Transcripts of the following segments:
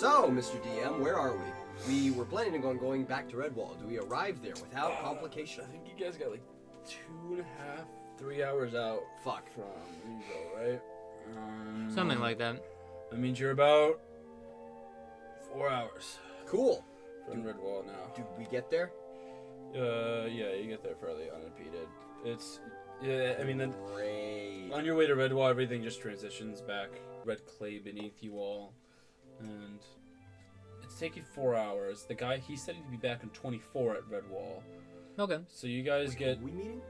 So, Mr. DM, where are we? We were planning on going back to Redwall. Do we arrive there without complication? I think you guys got like 2.5, 3 hours out. Fuck. From Evo, right? Something like that. That means you're about 4 hours Cool. from Redwall now. Do we get there? Yeah, you get there fairly unimpeded. Then Great. on your way to Redwall, everything just transitions back. Red clay beneath you all. And it's taking 4 hours. The guy, he said he'd be back in 24 at Redwall. Okay. So you guys get... Are we meeting?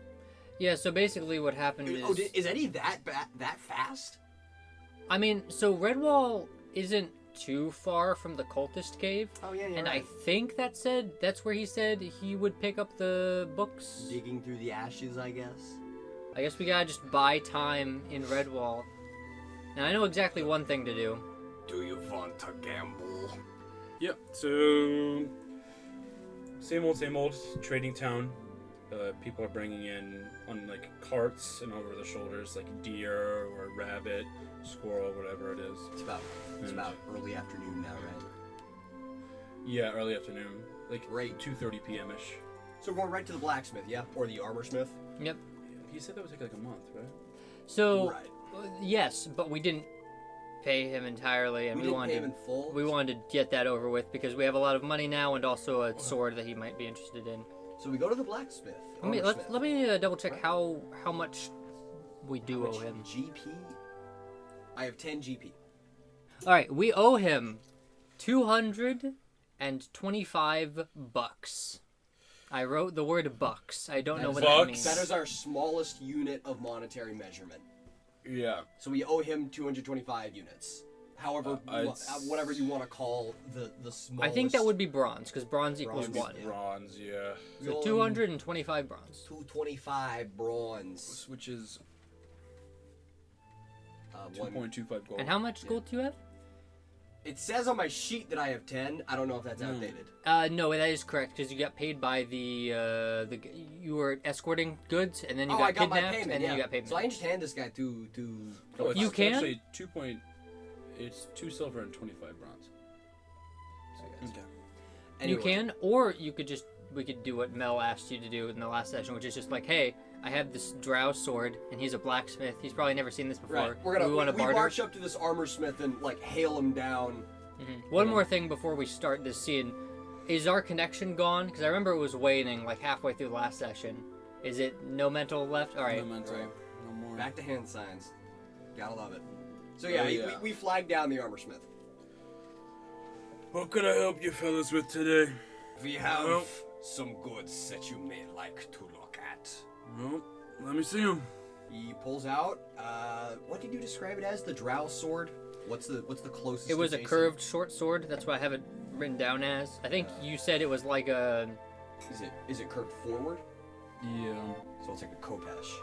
Yeah, so basically what happened is... Oh, is Eddie that fast? I mean, so Redwall isn't too far from the cultist cave. Oh, yeah, And right. I think that's where he said he would pick up the books. Digging through the ashes, I guess. I guess we gotta just buy time in Redwall. And I know exactly one thing to do. Do you want to gamble? Yep, so... Same old trading town. People are bringing in on like carts and over their shoulders like deer or rabbit, squirrel, whatever it is. It's about early afternoon now, right? Yeah, early afternoon, like Great. 2:30 p.m.ish. So we're going right to the blacksmith, yeah, or the armor smith. Yep. He said that would take like a month, right? So, Right. yes, but we didn't pay him entirely, and We we didn't wanted pay him in full. we wanted to get that over with because we have a lot of money now and also a sword that he might be interested in. So we go to the blacksmith. Let me double check how much we do owe him. GP? I have 10 GP. All right, we owe him $225. I wrote the word bucks. I don't know what that means. That is our smallest unit of monetary measurement. Yeah. So we owe him 225 units. However, whatever you want to call the smallest. I think that would be bronze, because bronze equals Bronze, 1. yeah. Bronze, yeah. So 225 bronze. 225 bronze. Which is 2.25 gold. And how much gold do you have? It says on my sheet that I have 10. I don't know if that's outdated. No, that is correct, because you got paid by the you were escorting goods, and then you got I got kidnapped, my payment, and then you got payment. So I can just hand this guy to Oh, You can? Actually, it's 2 silver and 25 bronze. Okay. Anyway. You can, or you could just, we could do what Mel asked you to do in the last session, which is just like, hey, I have this drow sword, and he's a blacksmith. He's probably never seen this before. Right. We want to barter. march up to this armor smith and like hail him down. Mm-hmm. One more thing before we start this scene. Is our connection gone? Because I remember it was waning like halfway through the last session. Is it no mental left? All right. No mental. Right. No more. Back to hand signs. Gotta love it. So yeah, we flag down the armor smith. What could I help you fellas with today? We have some goods that you may like to look at. Well, let me see them. He pulls out. What did you describe it as? The drow sword. What's the closest? It was a adjacent? curved short sword. That's what I have it written down as. I think you said it was like a. Is it curved forward? Yeah. So it's like a kopesh.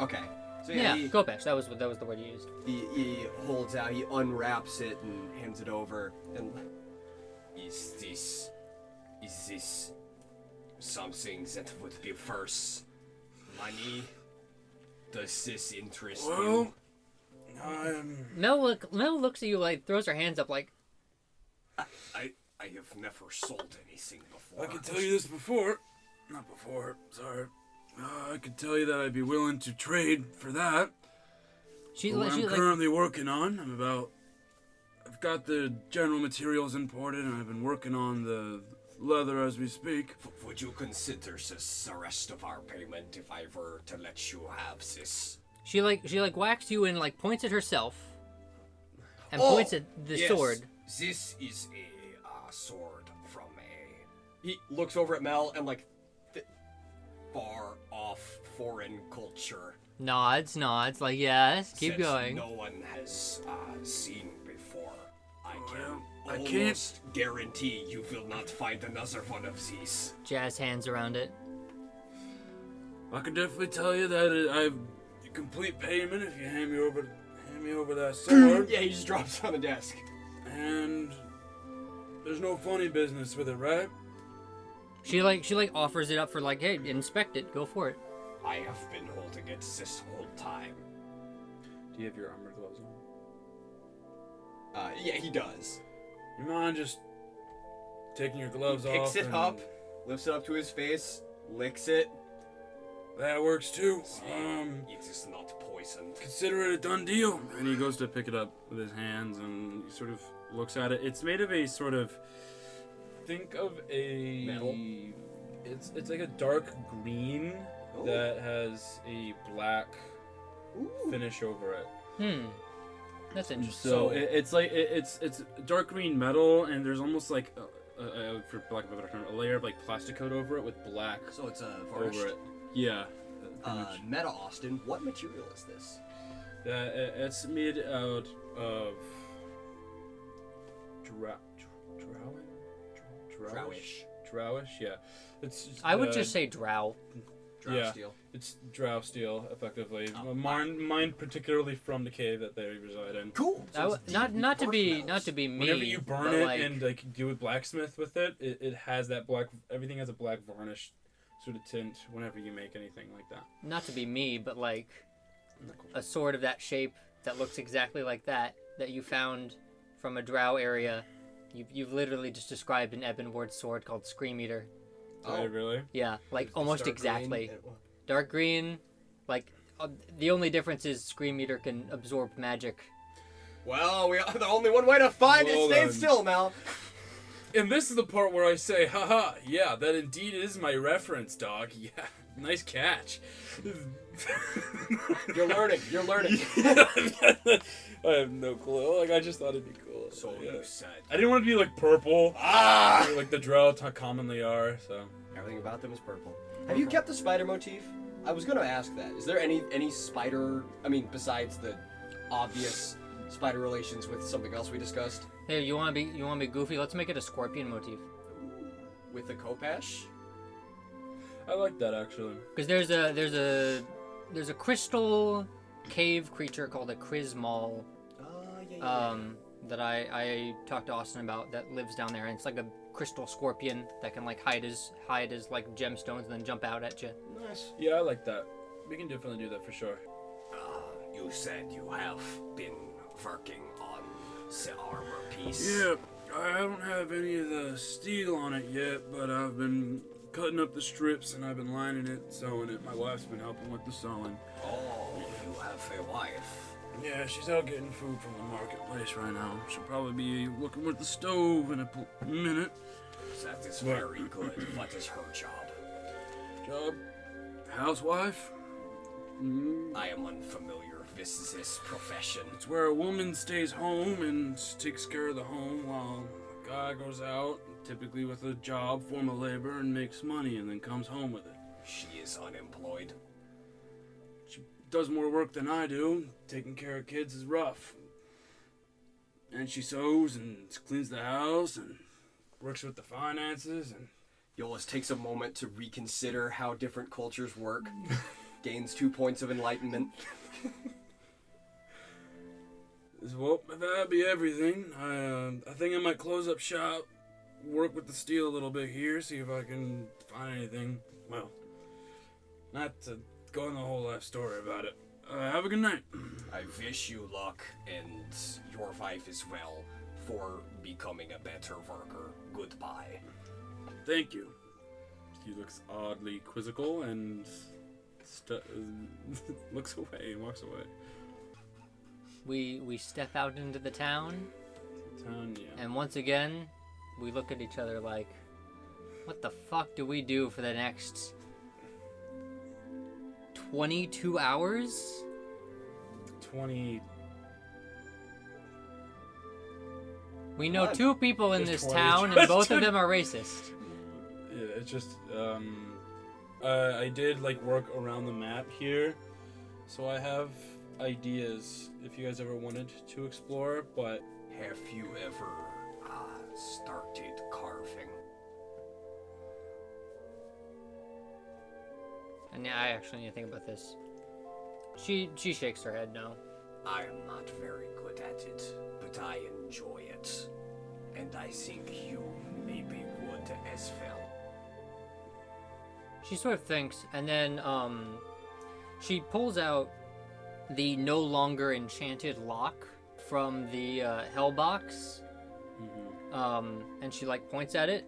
Okay. So Yeah, he, Kopesh. That was the word you used. he holds out. He unwraps it and hands it over. And is this something that would be worth money? Does this interest you? Mel looks at you like throws her hands up like. I have never sold anything before. I could tell you this before. Not before, sorry. I could tell you that I'd be willing to trade for that. What I'm currently working on, I've got the general materials imported, and I've been working on the leather as we speak. Would you consider this the rest of our payment if I were to let you have this? She whacks you and like points at herself, and points at the sword. This is a sword from a. He looks over at Mel and like far off foreign culture. Nods, like yes, keep going. No one has seen before. I can't almost guarantee you will not find another one of these. Jazz hands around it. I can definitely tell you that I have complete payment if you hand me over that sword. Yeah, he just drops it on the desk. And there's no funny business with it, right? She offers it up for like, hey, inspect it, go for it. I have been holding it this whole time. Do you have your armor gloves on? Yeah, he does. You mind just taking your gloves off? Picks it up, lifts it up to his face, licks it. That works too. It is not poisoned. Consider it a done deal. And he goes to pick it up with his hands and he sort of looks at it. It's made of a sort of, think of a metal. It's like a dark green that has a black finish over it. That's interesting. So it's like it's dark green metal, and there's almost like for lack of a better term, a layer of like plastic coat over it with black. So it's varnished. Over it. Yeah. Meta Austin, what material is this? It's made out of drowish. Yeah. I would just say drow. Drow steel. It's drow steel, effectively. Mine particularly from the cave that they reside in. Cool. So not to be me. Whenever you burn it and like do a blacksmith with it, it has that black. Everything has a black varnish sort of tint. Whenever you make anything like that. Not to be me, but like a sword of that shape that looks exactly like that you found from a drow area. You've literally just described an Ebonward sword called Scream Eater. Oh, really? Yeah, like almost exactly. Green. Dark green, like the only difference is Scream Eater can absorb magic. Well, the only one way to find it. Stay still, Mel. And this is the part where I say, haha, yeah, that indeed is my reference, dog. Yeah, nice catch. You're learning. I have no clue. Like, I just thought it'd be cool. So you said. I didn't want it to be like purple. Like the drow commonly are, so. Everything about them is purple. Have you kept the spider motif? I was gonna ask that. Is there any spider, besides the obvious spider relations with something else we discussed? Hey, you wanna be goofy? Let's make it a scorpion motif. With the Kopesh? I like that, actually. Because there's a crystal cave creature called a Krismal. That I talked to Austin about that lives down there, and it's like a crystal scorpion that can like hide as like gemstones and then jump out at you. Nice. Yeah, I like that. We can definitely do that for sure. You said you have been working on the armor piece. Yeah, I don't have any of the steel on it yet, but I've been cutting up the strips and I've been lining it, sewing it. My wife's been helping with the sewing. Oh, you have a wife. Yeah, she's out getting food from the marketplace right now. She'll probably be looking with the stove in a minute. That is very good. What is her job? Job? Housewife? I am unfamiliar with this profession. It's where a woman stays home and takes care of the home while a guy goes out, typically with a job, form of labor, and makes money and then comes home with it. She is unemployed. She does more work than I do. Taking care of kids is rough. And she sews and cleans the house and works with the finances and... Iollus takes a moment to reconsider how different cultures work. Gains 2 points of enlightenment. Well, that'd be everything. I think I might close up shop, work with the steel a little bit here, see if I can find anything. Well, not to go on the whole life story about it. Have a good night. I wish you luck and your wife as well for becoming a better worker. Goodbye. Thank you. He looks oddly quizzical and looks away and walks away. We step out into the town. Yeah. And once again, we look at each other like, what the fuck do we do for the next 22 hours? 20. We know 2 people in Just this 20. town, and both of them are racist. Yeah, it's just, I did, like, work around the map here, so I have ideas if you guys ever wanted to explore, but... Have you ever started carving? And yeah, I actually need to think about this. She shakes her head no. I am not very good at it, but I enjoy it. And I think you may be good as well. She sort of thinks, and then she pulls out the no longer enchanted lock from the hell box, and she like points at it.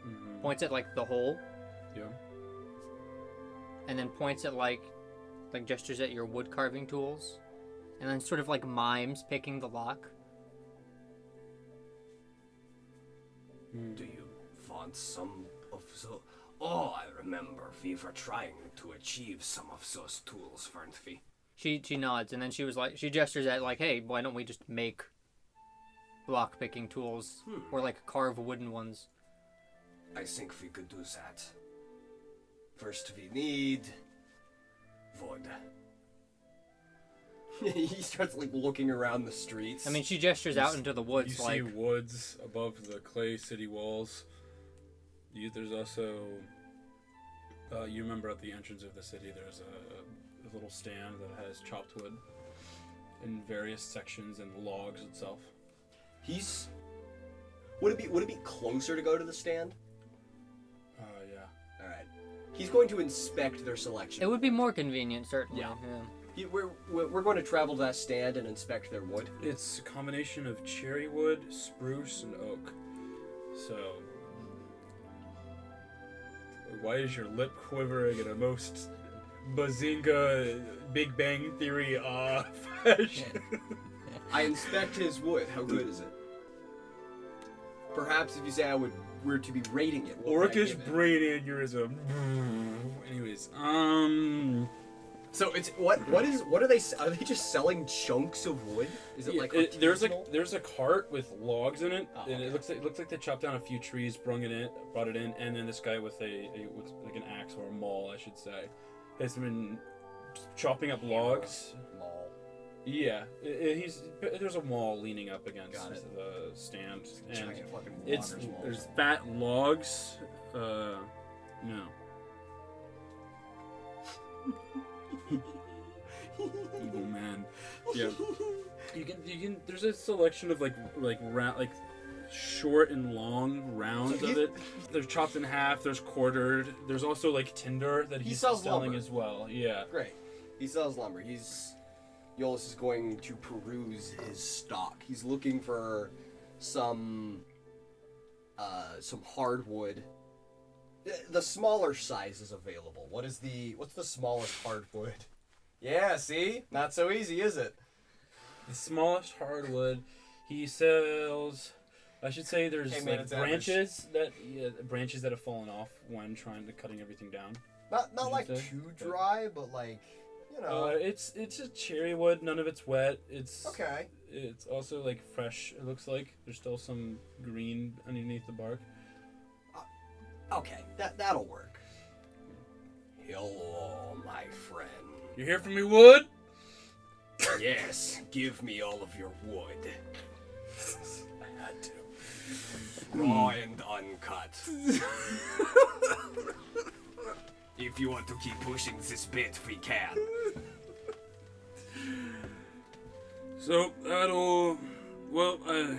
Mm-hmm. Points at like the hole. Yeah. And then points at like gestures at your wood carving tools, and then sort of like mimes picking the lock. Do you want some of the... Oh, I remember we were trying to achieve some of those tools, weren't we? She nods, and then she gestures at like, hey, why don't we just make block picking tools or like carve wooden ones? I think we could do that. First we need wood. He starts like looking around the streets. I mean, she gestures out into the woods. You see woods above the clay city walls. There's also, you remember at the entrance of the city, there's a little stand that has chopped wood in various sections and logs itself. Would it be closer to go to the stand? Yeah. All right. He's going to inspect their selection. It would be more convenient, certainly. Yeah. We're going to travel to that stand and inspect their wood. It's a combination of cherry wood, spruce, and oak. So, why is your lip quivering in a most Bazinga Big Bang Theory fashion? I inspect his wood. How good is it? Perhaps if you say we're to be rating it. Orcish brain aneurysm. Anyways, So it's what are they just selling chunks of wood? Is it like there's a cart with logs in it, and okay. it looks like they chopped down a few trees, brought it in, and then this guy with with like an axe or a maul, I should say, has been chopping up logs. Maul. Yeah, there's a wall leaning up against the stand, and Giant fucking there's fat logs. No. Evil man. Yeah. You can. There's a selection of like round, like short and long rounds of it. They're chopped in half. There's quartered. There's also like tinder that he's sells selling lumber as well. Yeah. Great. He sells lumber. Iollus is going to peruse his stock. He's looking for some hardwood. The smaller size is available. What's the smallest hardwood? Yeah, see? Not so easy, is it? The smallest hardwood he sells. I should say there's branches that have fallen off when trying to cutting everything down. Not like too dry, but like, you know. It's a cherry wood. None of it's wet. It's okay. It's also like fresh. It looks like there's still some green underneath the bark. Okay, that'll work. Hello, my friend. You hear from me, wood? Yes, give me all of your wood. I had to. Raw and uncut. If you want to keep pushing this bit, we can. So that'll. Well, I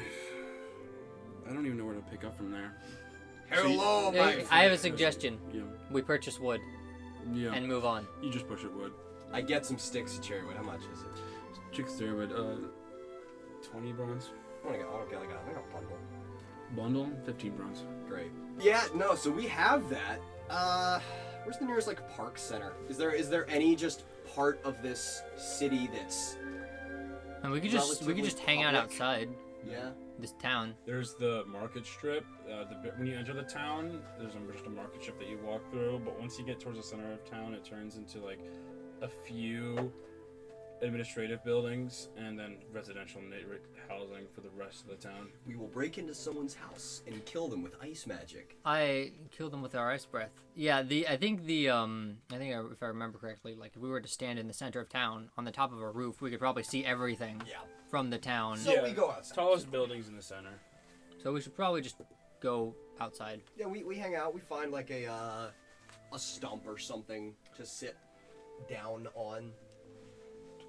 don't even know where to pick up from there. Hello, my friend. I have a suggestion. Yeah. We purchase wood Yeah. and move on. You just push it wood. I get some sticks of cherry wood. How much is it? Chicks there would 20 bronze. I think I got a bundle. Bundle 15 bronze. Great. Yeah, no, so we have that. Where's the nearest like park center? Is there any just part of this city that's And we could just hang out public? outside Yeah. this town. There's the market strip. When you enter the town, there's just a market strip that you walk through. But once you get towards the center of town, it turns into like a few administrative buildings and then residential housing for the rest of the town. We will break into someone's house and kill them with ice magic. I killed them with our ice breath. Yeah, I think if I remember correctly, like if we were to stand in the center of town on the top of a roof, we could probably see everything from the town. So we go outside. Tallest buildings in the center. So we should probably just go outside. Yeah, we hang out. We find like a stump or something to sit down on.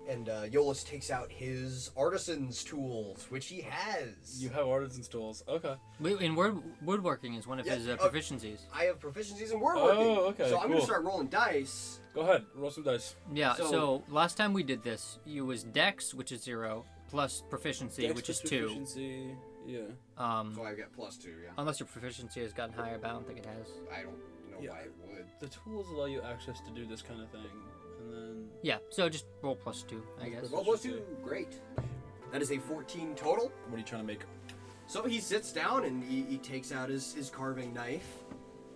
And Iollus takes out his artisan's tools, which he has. You have artisan's tools. Okay. Woodworking is one of his proficiencies. I have proficiencies in woodworking. Oh, okay, So I'm going cool. to start rolling dice. Go ahead. Roll some dice. Yeah, So- so last time we did this, you was Dex, which is 0, plus Proficiency, which is 2. Proficiency. Yeah. So I get +2, yeah. Unless your proficiency has gotten higher, but I don't think it has. I don't know why it would. The tools allow you access to do this kind of thing, and then... Yeah, so just roll +2, I guess. Roll +2, great. That is a 14 total. What are you trying to make? So he sits down and he takes out his carving knife,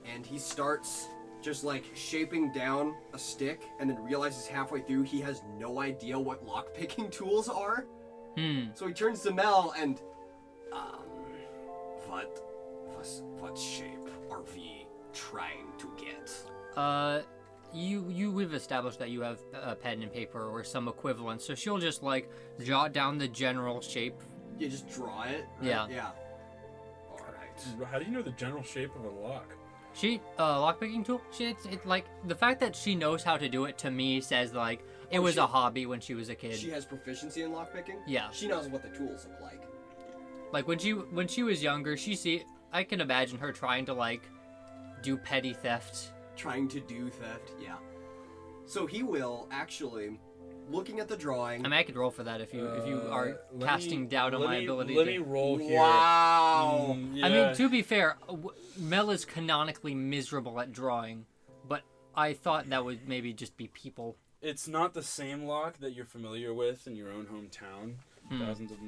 and he starts just like shaping down a stick, and then realizes halfway through he has no idea what lockpicking tools are. So he turns to Mel and, what shape are we trying to get? We've established that you have a pen and paper or some equivalent, so she'll just like jot down the general shape. You just draw it? Right? Yeah. Yeah. Alright. How do you know the general shape of a lock? She, lockpicking tool? It's like, the fact that she knows how to do it to me says like, it was a hobby when she was a kid. She has proficiency in lockpicking? Yeah. She knows what the tools look like. Like when she was younger, I can imagine her trying to like do petty theft. Trying to do theft, yeah. So he will actually, looking at the drawing. I mean, I could roll for that if you are casting doubt on my ability. Let me roll here. Wow. Yeah. I mean, to be fair, Mel is canonically miserable at drawing, but I thought that would maybe just be people. It's not the same lock that you're familiar with in your own hometown. Thousands of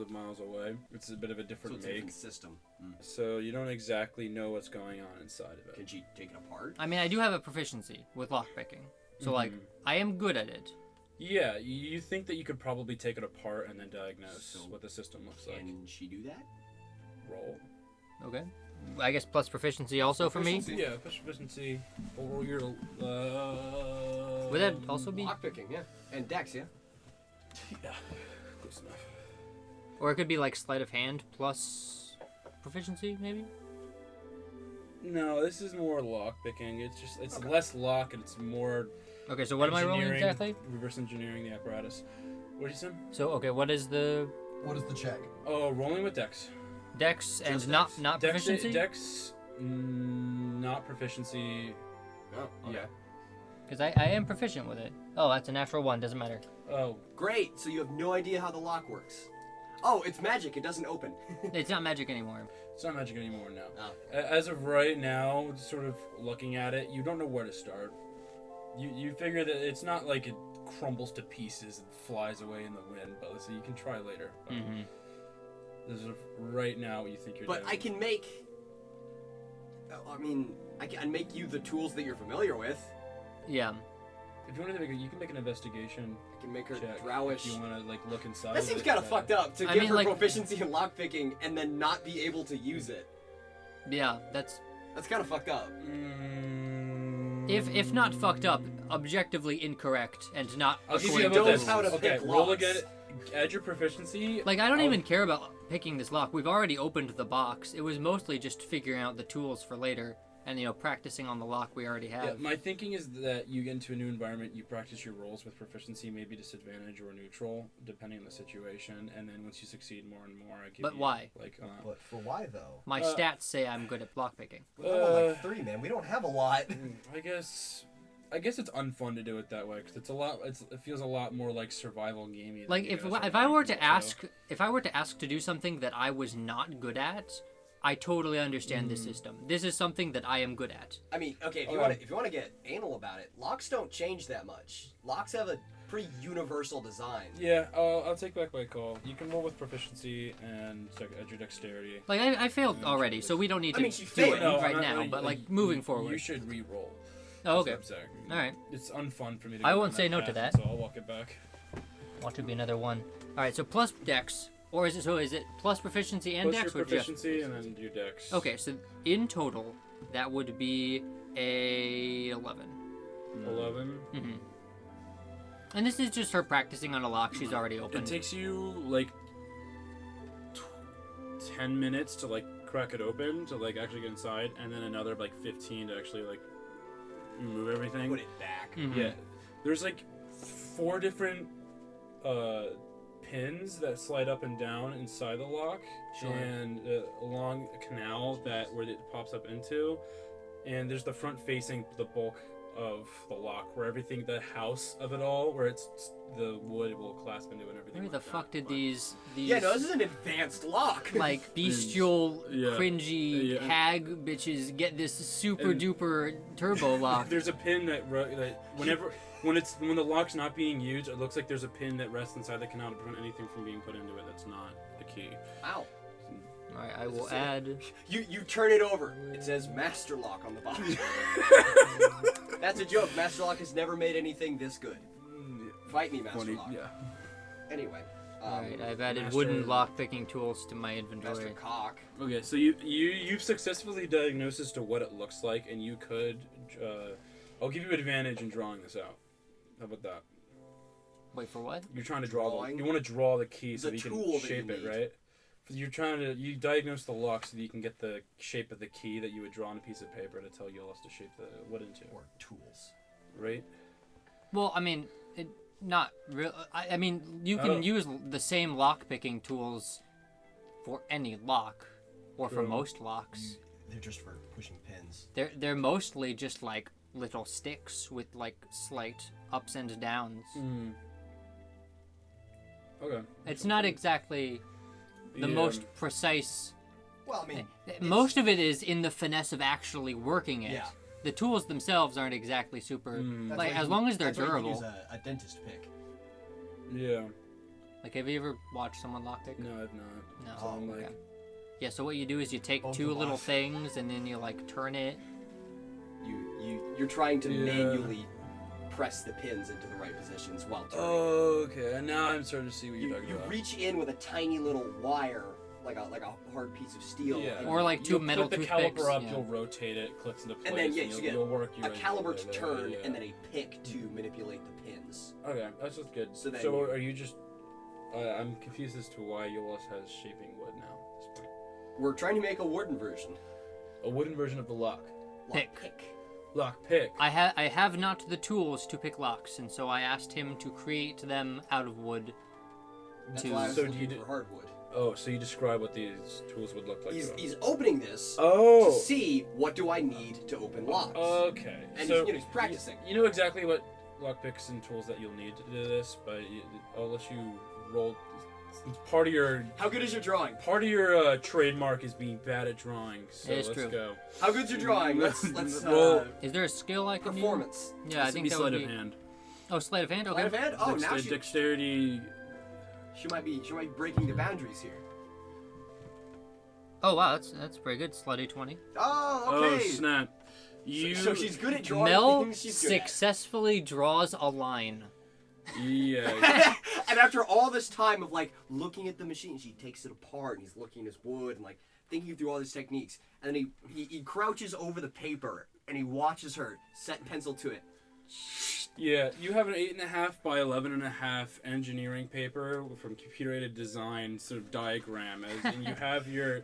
miles away. It's a bit of a different It's a make. different system. So you don't exactly know what's going on inside of it. Can she take it apart? I mean, I do have a proficiency with lockpicking, so like I am good at it. Yeah, you think that you could probably take it apart and then diagnose what the system looks like. Can she do that? Roll. Okay. I guess plus proficiency also for me. Yeah, plus proficiency. Or your Would that also be? Lockpicking, yeah. And dex, yeah. Yeah, close enough. Or it could be like sleight of hand plus proficiency, maybe. No, this is more lock picking. It's less lock and it's more. Okay, so what am I rolling engineering, exactly? Reverse engineering the apparatus. What did you say? So okay, what is the What is the check? Oh, rolling with dex. dex and Just not dex. not Dex, proficiency? dex, not proficiency. Oh, okay. Yeah. Because I am proficient with it. Oh, that's a natural one. Doesn't matter. Oh, Great, so you have no idea how the lock works. Oh, it's magic, it doesn't open. It's not magic anymore. it's not magic anymore now. Oh. As of right now, sort of looking at it, you don't know where to start. You figure that it's not like it crumbles to pieces and flies away in the wind, but so you can try later. But as of right now, you think you're. But doing. I can make... I can make you the tools that you're familiar with. Yeah. If you want to you can make an investigation I can make her check. drowish. If you want to like look inside. That seems kind of fucked up, to I give mean, her like- proficiency in lockpicking and then not be able to use it. Yeah, that's That's kind of fucked up. if not fucked up, objectively incorrect and not I'll give according you to knows the how to rules. Okay, pick roll locks. again. Add your proficiency. Like I don't even care about picking this lock. We've already opened the box. It was mostly just figuring out the tools for later and practicing on the lock we already have. Yeah, my thinking is that you get into a new environment, you practice your rolls with proficiency, maybe disadvantage or neutral, depending on the situation, and then once you succeed more and more, I give But you, why? Like, But for why, though? My stats say I'm good at lockpicking. We're like 3, man. We don't have a lot. I guess it's unfun to do it that way because it's a lot. It feels a lot more like survival gamey. Like if I were to ask to do something that I was not good at, I totally understand this system. This is something that I am good at. I mean, okay, if you want to get anal about it, locks don't change that much. Locks have a pretty universal design. Yeah, I'll take back my call. You can roll with proficiency and add your dexterity. Like I failed already, so we don't need to she do failed. it No, right I'm not now. really- But like moving forward. You should re-roll. Oh, okay. That's what I'm saying. All right. It's unfun for me to I go won't down say no to path, that. So I'll walk it back. Want to be another one. All right. So plus dex, or is it plus proficiency and Plus dex, your or just? proficiency and then your dex. Okay. So in total, that would be a 11. 11. Mm-hmm. And this is just her practicing on a lock she's already It opened. takes you like 10 minutes to like crack it open to like actually get inside, and then another like 15 to actually like move everything. Put it back. Mhm. Yeah, there's like 4 different pins that slide up and down inside the lock, Sure. and along a canal where it pops up into, and there's the front facing the bulk of the lock, where everything, the house of it all, where it's the wood will clasp into it and everything. Where the fuck did these? Yeah, no, this is an advanced lock. Like bestial, cringy hag bitches get this super duper turbo lock. There's a pin that when the lock's not being used, it looks like there's a pin that rests inside the canal to prevent anything from being put into it that's not the key. Ow. Alright, I will add. You turn it over. It says Master Lock on the bottom. That's a joke. Master Lock has never made anything this good. Fight me, Master Lock. Yeah. Anyway. Alright, I've added wooden lock-picking tools to my inventory. Master Cock. Okay, so you've successfully diagnosed as to what it looks like, and you could. I'll give you advantage in drawing this out. How about that? Wait, for what? You're trying to draw you want to draw the key so that you can shape it, right? You diagnose the lock so that you can get the shape of the key that you would draw on a piece of paper to tell Iollus to shape the wood into. Or tools. Right? Well, I mean, not real. I mean, you can use the same lock-picking tools for any lock, or for most locks. They're just for pushing pins. They're mostly just like little sticks with like slight ups and downs. Okay. It's not exactly the most precise. Well, I mean, most of it is in the finesse of actually working it. Yeah. The tools themselves aren't exactly super. Like, as long as they're durable. That's why you can use a dentist pick. Yeah. Like, have you ever watched someone lockpick? No, I've not. No. So Okay. Yeah. So what you do is you take two little things and then you like turn it. You're trying to manually press the pins into the right positions while turning. Oh, okay. Now I'm starting to see what you're talking You about. reach in with a tiny little wire, like a hard piece of steel. Yeah. Or like two metal toothpicks. toothpicks. The caliper up, yeah. you'll rotate it, clicks into place, And then you get you'll work your a way caliber through to it, turn, yeah. and then a pick to manipulate the pins. Okay, that's just good. So then are you just... I'm confused as to why Iollus has shaping wood now at this point. We're trying to make a wooden version. A wooden version of the lock. Pick. Lock pick. I have not the tools to pick locks, and so I asked him to create them out of wood. That's why I was looking for hardwood. Oh, so you describe what these tools would look like. He's opening this to see what do I need to open locks. Okay. And so he's practicing. You know exactly what lockpicks and tools that you'll need to do this, but I'll let you roll. It's part of your... How good is your drawing? Part of your trademark is being bad at drawing, so It's let's true. go. How good's your drawing? Let's roll. Is there a skill I can performance. use? Yeah, I think that would sleight be... of hand. Oh, sleight of hand? Okay. Sleight of hand? Oh, now Dexterity... she might be breaking the boundaries here. Oh, wow, that's pretty good. Slutty 20. Oh, okay. Oh, snap. So she's good at drawing Mel things she's good at. successfully draws a line. Yeah. And after all this time of like looking at the machine, she takes it apart and he's looking at his wood and like thinking through all these techniques. And then he crouches over the paper and he watches her set pencil to it. Yeah, you have an 8.5 by 11.5 engineering paper from computer-aided design sort of diagram, and you have your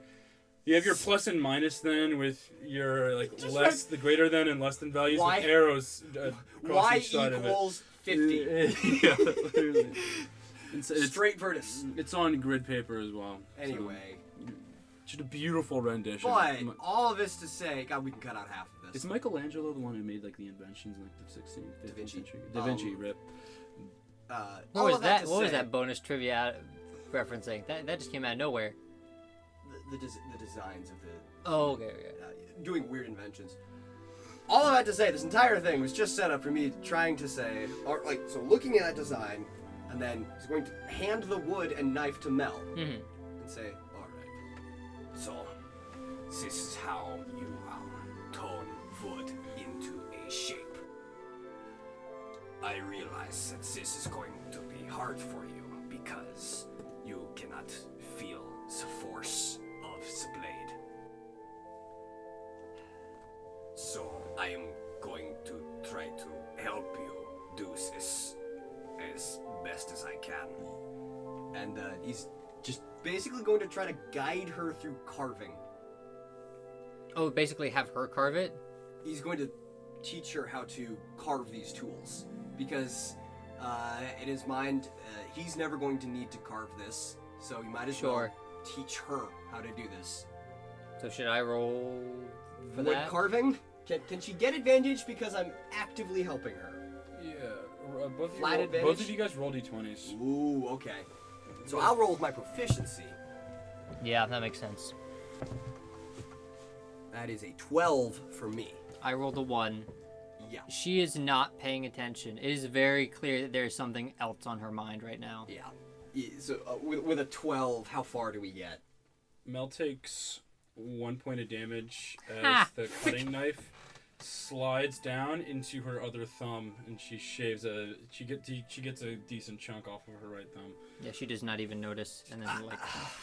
plus and minus then with your like Just less, the greater than and less than values with arrows across Y each side of it. equals 50. Yeah, literally. It's Straight vertice. It's on grid paper as well. Anyway. So, just a beautiful rendition. But all of this to say, God, we can cut out half of this. Is Michelangelo the one who made like the inventions in like the 16th, 15th century? Da Vinci. Vinci, rip. What was that? What was that bonus trivia referencing? That just came out of nowhere. The designs of the... Oh, okay. Doing weird inventions. All of that to say, this entire thing was just set up for me trying to say... So looking at that design, and then he's going to hand the wood and knife to Mel. Mm-hmm. And say, alright, so this is how you turn wood into a shape. I realize that this is going to be hard for you because you cannot feel the force of the blade. So I am going to try to help you do this as best as I can. And he's just basically going to try to guide her through carving. Oh, basically have her carve it? He's going to teach her how to carve these tools. Because in his mind, he's never going to need to carve this. So you might as well teach her how to do this. So should I roll for wood that? carving? Can she get advantage because I'm actively helping her? Yeah, both Flat advantage? both of you guys roll d20s. Ooh, okay. So I'll roll with my proficiency. Yeah, that makes sense. That is a 12 for me. I rolled a 1. Yeah. She is not paying attention. It is very clear that there's something else on her mind right now. Yeah. So with a 12, how far do we get? Mel takes 1 point of damage as the cutting knife slides down into her other thumb, and she shaves she gets a decent chunk off of her right thumb. Yeah, she does not even notice, and then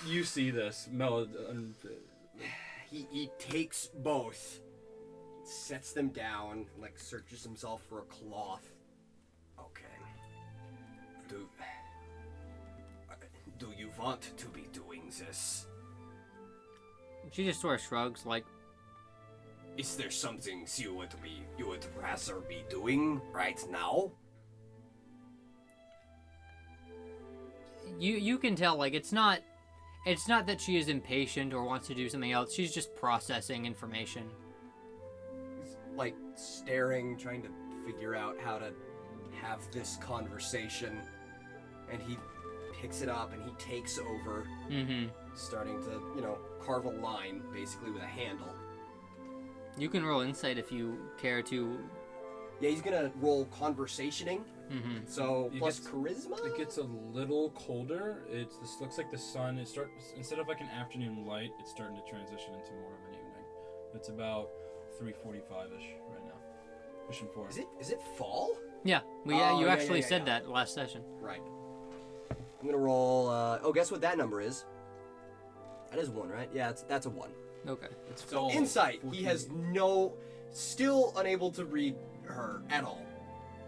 You see this, Mel. He takes both, sets them down, like searches himself for a cloth. Okay. Do you want to be doing this? She just sort of shrugs, like, Is there something you would rather be doing right now? you can tell, like, it's not that she is impatient or wants to do something else. She's just processing information. He's like staring, trying to figure out how to have this conversation, and he picks it up and he takes over, starting to, carve a line, basically, with a handle. You can roll insight if you care to. Yeah, he's gonna roll conversationing. So plus charisma. It gets a little colder. This looks like the sun is instead of like an afternoon light, it's starting to transition into more of an evening. It's about 3:45ish right now, pushing forward. Is it fall? Yeah, you actually said that last session. Right. I'm gonna roll. Guess what that number is? That is 1, right? Yeah, that's a 1. Okay. So insight. He has still unable to read her at all.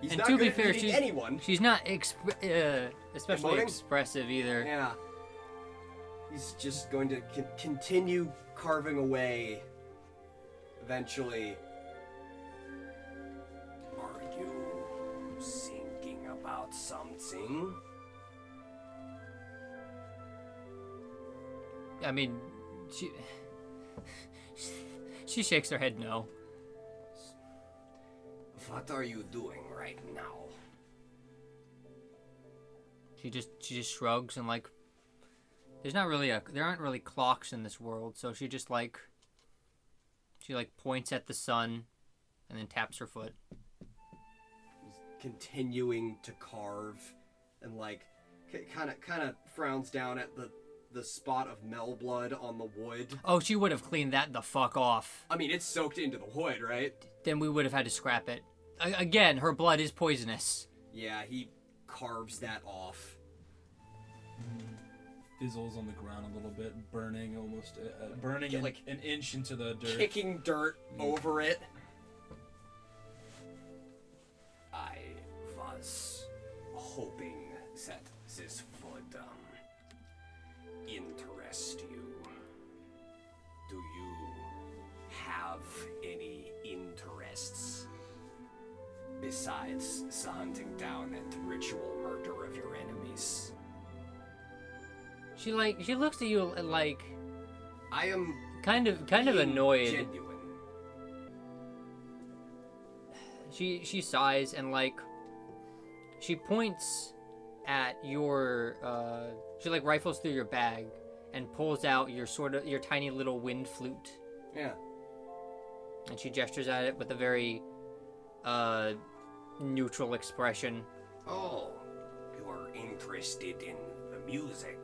He's and not to good be at fair, reading anyone. she's not especially Emoting? expressive either. Yeah. He's just going to continue carving away. Eventually. Are you thinking about something? I mean, she shakes her head no. What are you doing right now? She just shrugs and like there aren't really clocks in this world, so she just she points at the sun and then taps her foot. He's continuing to carve and kind of frowns down at the spot of Mel blood on the wood. Oh, she would have cleaned that the fuck off. I mean, it's soaked into the wood, right? Then we would have had to scrap it. Again, her blood is poisonous. Yeah, he carves that off. Fizzles on the ground a little bit, burning almost, burning an inch into the dirt. Kicking dirt over it. I was hoping that this would interest you. Do you have any interests besides the hunting down and ritual murder of your enemies? She looks at you like I am kind of annoyed. Genuine. She sighs and she points at your she rifles through your bag and pulls out your tiny little wind flute. Yeah. And she gestures at it with a very neutral expression. Oh, you are interested in the music.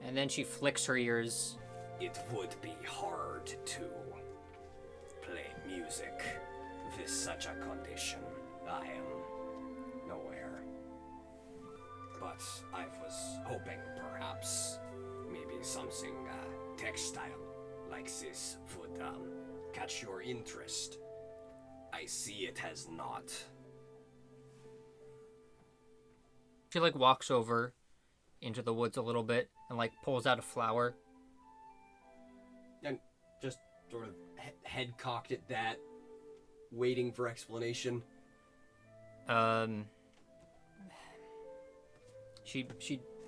And then she flicks her ears. It would be hard to play music with such a condition. I am nowhere. But I was hoping perhaps maybe something textile like this would catch your interest. I see it has not. She walks over into the woods a little bit and pulls out a flower. And just sort of head cocked at that, waiting for explanation. She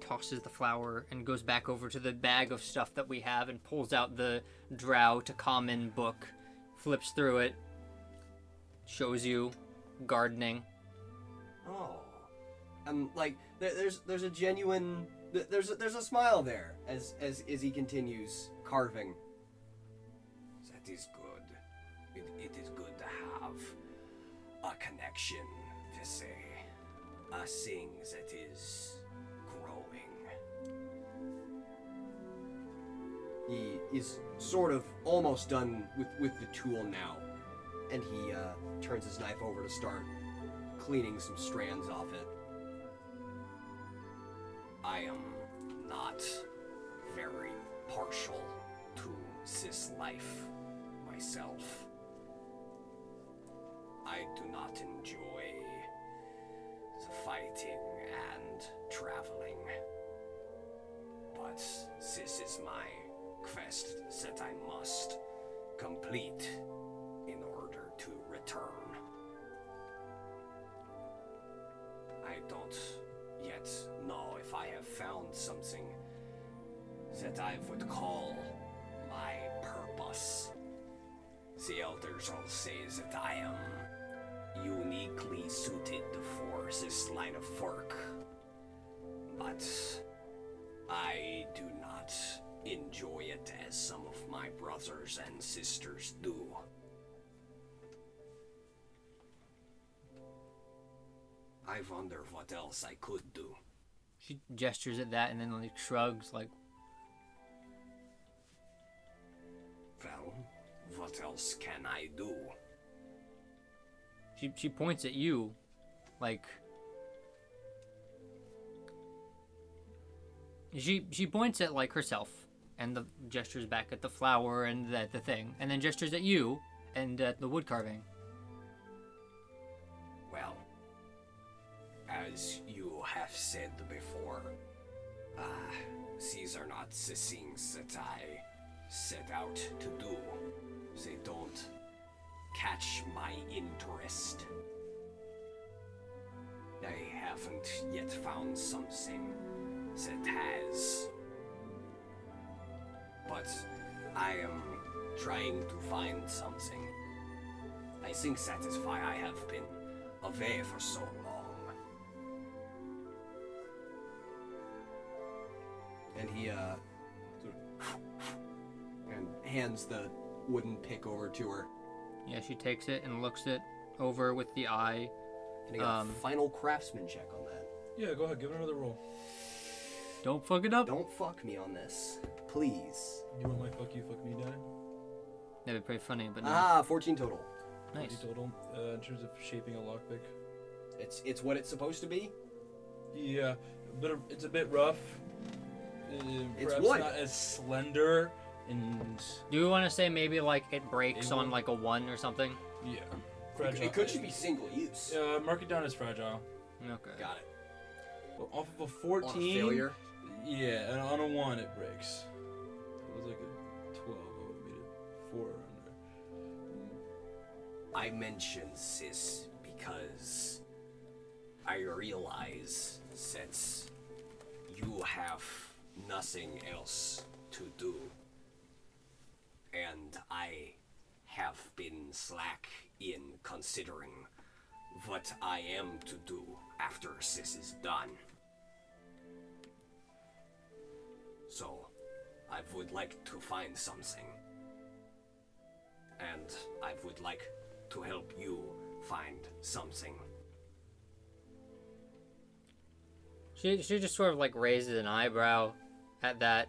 tosses the flower and goes back over to the bag of stuff that we have and pulls out the Drow to Common book, flips through it, shows you gardening. Oh, like there's a genuine there's a smile there as he continues carving. That is good. It is good to have a connection with a thing that is growing. He is sort of almost done with the tool now, and he turns his knife over to start cleaning some strands off it. I am not very partial to this life myself. I do not enjoy the fighting and traveling, but this is my quest that I must complete in order to return. I don't yet know if I have found something that I would call my purpose. The elders all say that I am uniquely suited for this line of work, but I do not enjoy it as some of my brothers and sisters do. I wonder what else I could do. She gestures at that and then like shrugs like, well, what else can I do? She points at you like she points at like herself and the gestures back at the flower and the thing, and then gestures at you and at the wood carving. Well, as you have said before, these are not the things that I set out to do. They don't catch my interest. I haven't yet found something that has. But I am trying to find something. I think that is why I have been away for so long. And he sort of and hands the wooden pick over to her. Yeah, she takes it and looks it over with the eye. Can I get a final craftsman check on that? Yeah, go ahead, give it another roll. Don't fuck it up. Don't fuck me on this, please. You want my fuck you, fuck me die? That'd be pretty funny, but no. 14 total. Nice. 40 total. In terms of shaping a lockpick. It's what it's supposed to be. Yeah, but it's a bit rough. It's perhaps wood. Not as slender and Do you want to say maybe like it breaks on like a 1 or something? yeah, It fragile. could just be single use. Mark it down as fragile. Okay. Got it. Well, off of a On 14. a failure. Yeah, and on a 1 it breaks. It was like a 12. I would have made it 4 under. I mention this because I realize that you have nothing else to do, and I have been slack in considering what I am to do after this is done. So, I would like to find something, and I would like to help you find something. She just sort of like raises an eyebrow at that.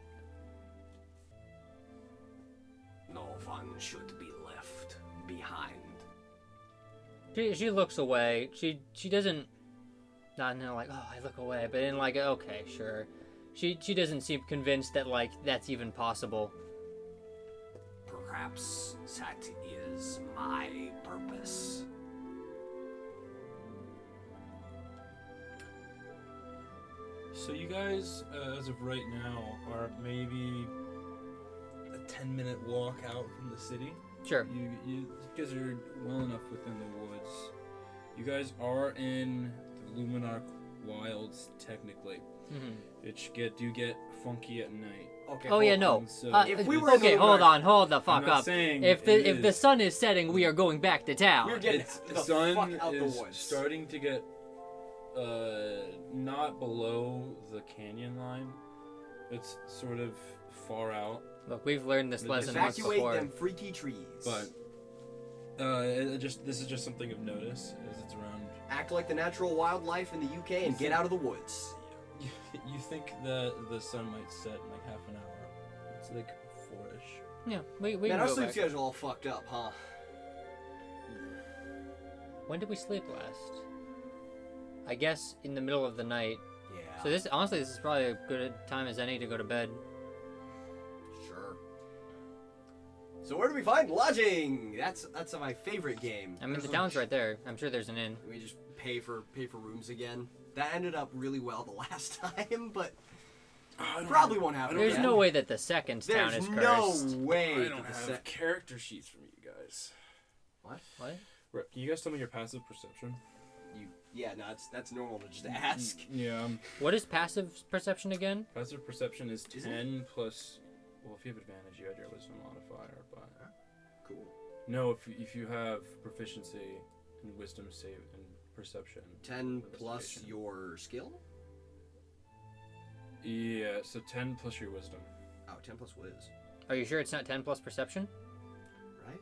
No one should be left behind. She looks away. She doesn't, not in like, oh, I look away, but in like, okay, sure. She doesn't seem convinced that like that's even possible. Perhaps that is my purpose. So you guys, as of right now, are maybe a 10-minute walk out from the city. Sure. You guys are well enough within the woods. You guys are in the Luminar wilds technically. Mhm. Which do get funky at night. Okay. Oh yeah, no. So if we were okay, in the hold dark, on, hold the fuck I'm not up. saying If it the is. sun is setting, we are going back to town. We're getting The the sun fuck out is the woods. starting to get not below the canyon line. It's sort of far out, Look, we've learned this lesson once Evacuate before. them freaky trees. but this is just something of notice as it's around. Act like the natural wildlife in the UK and get out of the woods. You think that the sun might set in like half an hour? It's like 4ish. Yeah, we Man, can our go sleep back. schedule all fucked up, huh? When did we sleep last? I guess in the middle of the night. Yeah. So this is probably a good time as any to go to bed. Sure. So where do we find lodging? That's my favorite game. I mean, the town's right there. I'm sure there's an inn. We just pay for rooms again. That ended up really well the last time, but probably won't happen. There's again. no way that the second town There's is no cursed. way. I that don't the have character sheets from you guys. What? What? Can you guys tell me your passive perception? Yeah, no, that's normal to just ask. Yeah. What is passive perception again? Passive perception is Is 10 plus. Well, if you have advantage, you add your wisdom modifier. But Cool. no, if you have proficiency in wisdom, save, and perception. 10 plus Investigation. your skill? Yeah, so 10 plus your wisdom. Oh, 10 plus whiz. Are you sure it's not 10 plus perception? Right?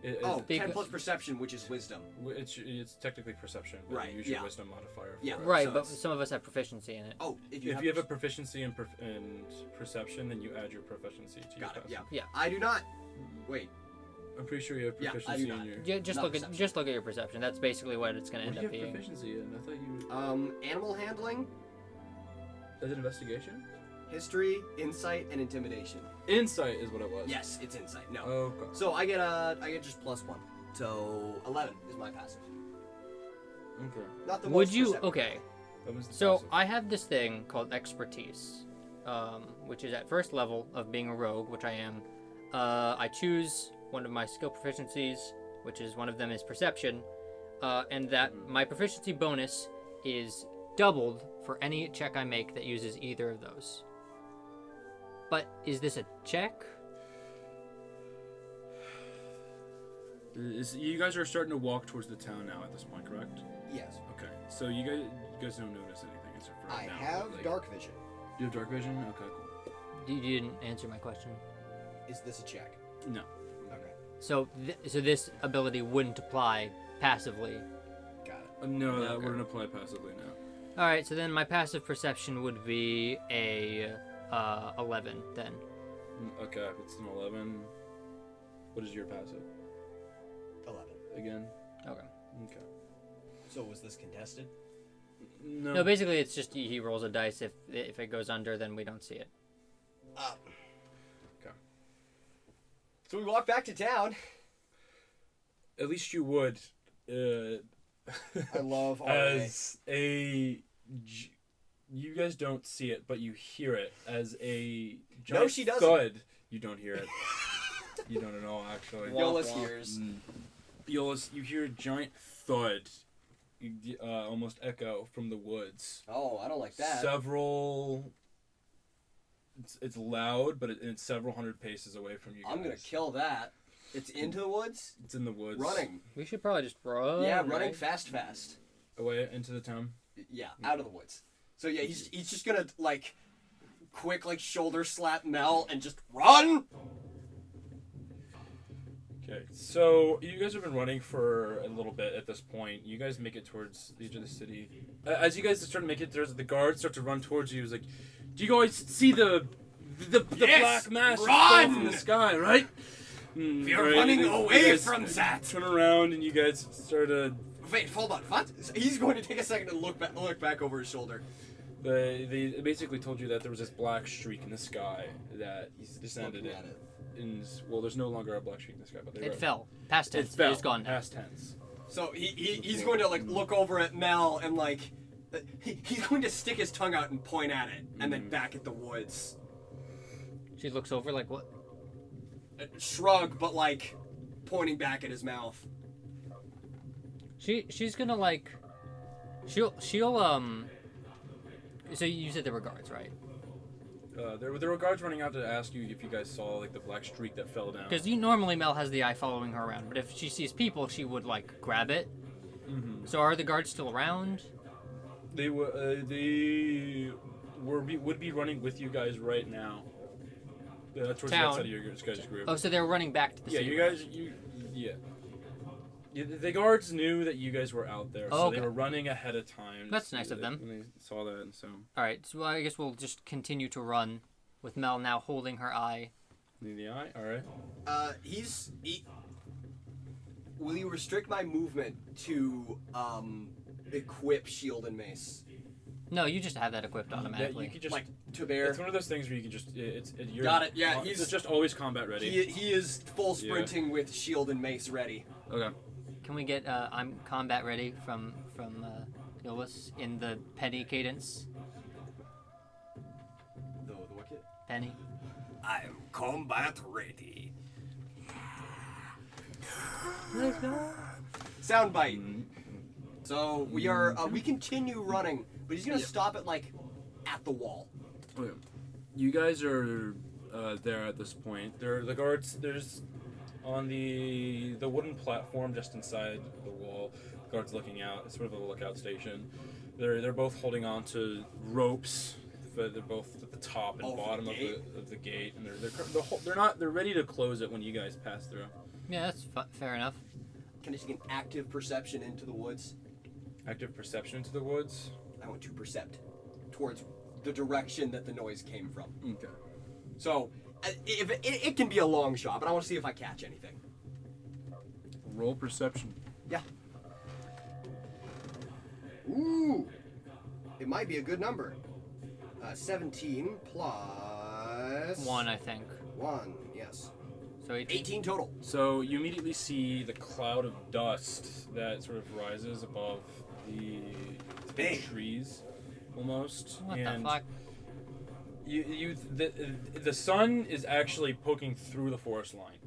It's, 10 plus perception, which is wisdom. it's technically perception, but Right, you use yeah. your wisdom modifier. For Yeah. it. Right, so but it's- some of us have proficiency in it. Oh, if If you you have a proficiency in perception, then you add your proficiency to your Got it, passive. yeah. Yeah. I do not. Wait. I'm pretty sure you have Yeah, I do proficiency not. in your. Yeah, just Not look perception. at your perception. That's basically what it's going to What end do you up have being. proficiency in? I thought you. Animal handling, Is it investigation? history, insight, and intimidation. Insight is what it was. Yes, it's insight. No. Okay. So I get just +1. So 11 is my passive. Okay. Not the Would most you? perceptive. Okay. That was the So passive. I have this thing called expertise, which is at first level of being a rogue, which I am. I choose one of my skill proficiencies, which is one of them is perception, and that my proficiency bonus is doubled for any check I make that uses either of those. But is this a check? You guys are starting to walk towards the town now at this point, correct? Yes. Okay. So you guys don't notice anything except for I right now. have like- dark vision. You have dark vision? Okay, cool. You didn't answer my question. Is this a check? No. Okay. So this ability wouldn't apply passively. Got it. No, that Okay. wouldn't apply passively now. All right, so then my passive perception would be a 11 then. Okay, if it's an 11, what is your passive 11. again? Okay. Okay. So was this contested? No. No, basically it's just he rolls a dice. If it goes under, then we don't see it. Okay. So we walk back to town. At least you would. I love as a. You guys don't see it, but you hear it as a giant No, she doesn't. thud. You don't hear it. You don't at all, actually. Iollus hears. Iollus, you hear a giant thud, almost echo from the woods. Oh, I don't like that. Several. It's loud, but it's several hundred paces away from you guys. I'm gonna kill that. It's into the woods. It's in the woods. Running. We should probably just run. Yeah, running right? fast. Away into the town. Yeah, out of the woods. So yeah, he's just gonna quick shoulder slap Mel and just run. Okay, so you guys have been running for a little bit at this point. You guys make it towards the edge of the city. As you guys start to make it, the guards start to run towards you. It's like, do you guys see the Yes! black mass Run! fall from the sky, right? We are Right, running and you away guys from that. Turn around and you guys start to. Wait, hold on. What? He's going to take a second to look back over his shoulder. They basically told you that there was this black streak in the sky that descended looking in. at it. Well, there's no longer a black streak in the sky, but It fell. Past tense. It fell. It's gone now. Past tense. So he's going to look over at Mel and he's going to stick his tongue out and point at it, and then back at the woods. She looks over like what? Shrug, but pointing back at his mouth. She's gonna She'll So you said there were guards, right? There were guards running out to ask you if you guys saw like the black streak that fell down. Because normally Mel has the eye following her around, but if she sees people, she would like grab it. Mm-hmm. So are the guards still around? They would be running with you guys right now. Towards the outside of your guys' group. Oh, so they're running back to the city. Yeah. The guards knew that you guys were out there, so okay. they were running ahead of time. That's nice of them. When they saw that, and so. All right, so I guess we'll just continue to run with Mel now holding her eye. In the eye, all right. Will you restrict my movement to equip shield and mace? No, you just have that equipped automatically. Yeah, you could just like to bear. It's one of those things where you can just you're, Got it. Yeah, it's just always combat ready. He is full sprinting with shield and mace ready. Okay. Can we get I'm combat ready from Iollus in the penny cadence? The wicket. Penny. I am combat ready. Soundbite. So we are we continue running, but he's gonna stop it like at the wall. Okay. You guys are there at this point. The guards. There's on the wooden platform just inside the wall. Guards looking out. It's sort of a lookout station. They're both holding on to ropes. They're both at the top and bottom of the gate, and they're ready to close it when you guys pass through. Yeah, that's fair enough. Can I take an active perception into the woods? Active perception into the woods. I want to percept towards the direction that the noise came from. Okay. So, if it can be a long shot, but I want to see if I catch anything. Roll perception. Yeah. Ooh. It might be a good number. 17 plus... 1, I think. 1, yes. So 18 total. So you immediately see the cloud of dust that sort of rises above the trees, almost. What and the fuck? The sun is actually poking through the forest line.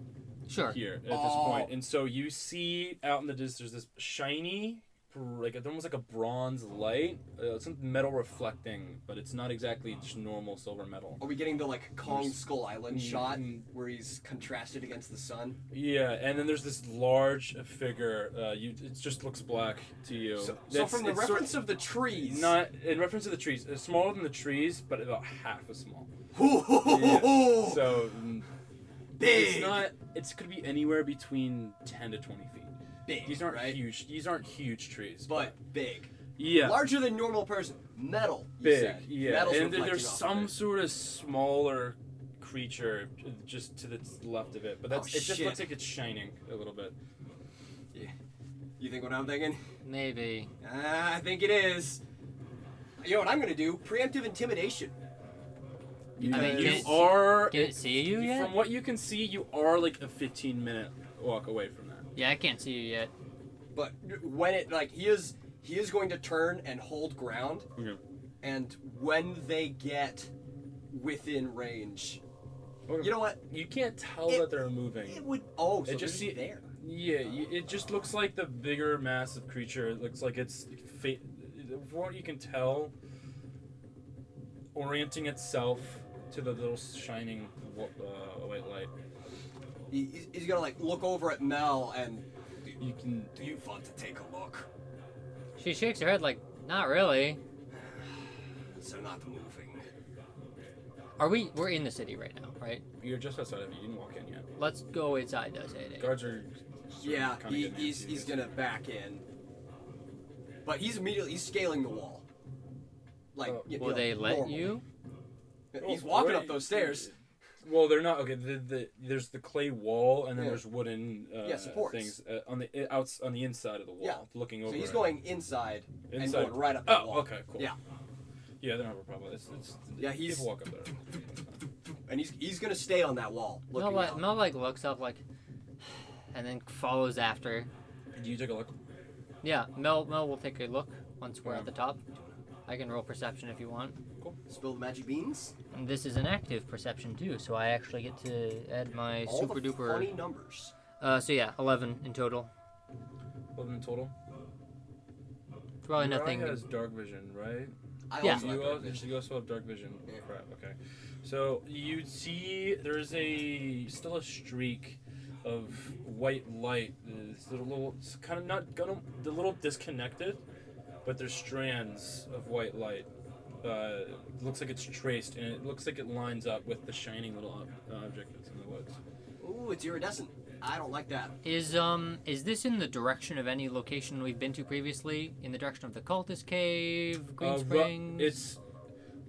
Sure. Here at this point, and so you see out in the distance there's this shiny, almost like a bronze light, some metal reflecting, but it's not exactly just normal silver metal. Are we getting the like Kong Skull Island shot where he's contrasted against the sun? Yeah, and then there's this large figure. It just looks black to you. So from the reference of the trees, not in reference to the trees, it's smaller than the trees, but about half as small. Yeah. So big. It's not. It could be anywhere between 10 to 20 feet. Big. These aren't right? huge. These aren't huge trees, but big. Yeah. Larger than normal person. Metal. You Big. said. Yeah. Metal's and reflecting there's off some of it. sort of smaller creature just to the left of it, but it just looks like it's shining a little bit. Yeah. You think what I'm thinking? Maybe. I think it is. You know what I'm gonna do? Preemptive intimidation. You, I mean, you can are. it see you yet? From what you can see, you are like a 15-minute walk away from that. Yeah, I can't see you yet. But when it he is going to turn and hold ground, Okay. and when they get within range, you know what? You can't tell that they're moving. It would. Oh, so It just they're there. Yeah, it just looks like the bigger, massive creature. It looks like it's, from what you can tell, orienting itself to the little shining white light. He's gonna like look over at Mel and. You can. Do you want to take a look? She shakes her head like, not really. So not moving. We're in the city right now, right? You're just outside of it. You didn't walk in yet. Let's go inside, does it? Guards are. Yeah, kinda getting he's antsy. gonna back in. But he's scaling the wall. Like, Will they let normally. you? He's walking up those stairs. Well, they're not. Okay, there's the clay wall, and then there's wooden supports. things on the inside of the wall, looking over. So he's it. going inside and Inside. going right up the wall. Oh, okay, cool. Yeah. Yeah, they don't have a problem. He's people walk up there. and he's gonna stay on that wall. Mel like looks up like, and then follows after. Do you take a look? Yeah, Mel will take a look once we're at the top. I can roll perception if you want. Cool. Spill the magic beans. And this is an active perception too, so I actually get to add my All super the duper. funny numbers. So yeah, 11 in total. 11 in total. probably Uriah nothing. has dark vision, right? I Yeah. also have dark vision. You also have dark vision. Yeah. Crap. Okay. So you see, there's still a streak of white light. It's it's kind of not gonna, a little disconnected, but there's strands of white light. It looks like it's traced, and it looks like it lines up with the shining little object that's in the woods. Ooh, it's iridescent. I don't like that. Is this in the direction of any location we've been to previously? In the direction of the cultist cave, Green Springs? It's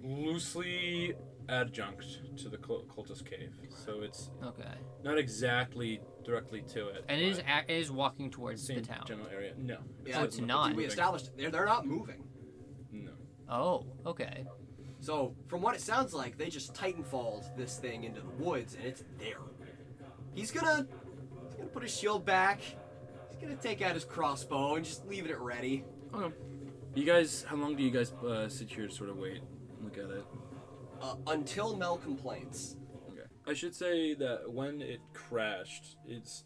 loosely adjunct to the cultist cave, so it's okay. not exactly directly to it. And it is walking towards the same town. general area. No. Yeah, Oh, it's not. We established they're not moving. No. Oh, okay. So, from what it sounds like, they just Titanfalled this thing into the woods, and it's there. He's gonna put his shield back. He's gonna take out his crossbow and just leave it at ready. Okay. You guys, how long do you guys sit here to sort of wait and look at it? Until Mel complains. Okay. I should say that when it crashed, it's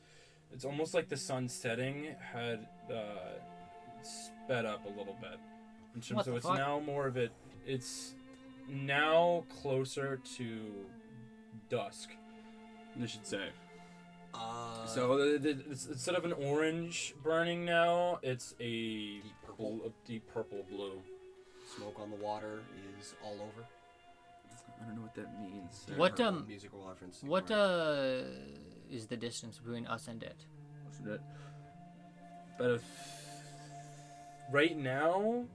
almost like the sun setting had sped up a little bit. In terms of it's now more of it. It's now closer to dusk, I should say. So it's, instead of an orange burning now, it's a deep purple blue. Smoke on the water is all over. I don't know what that means. What musical reference? What is the distance between us and it? What's that? But if right now,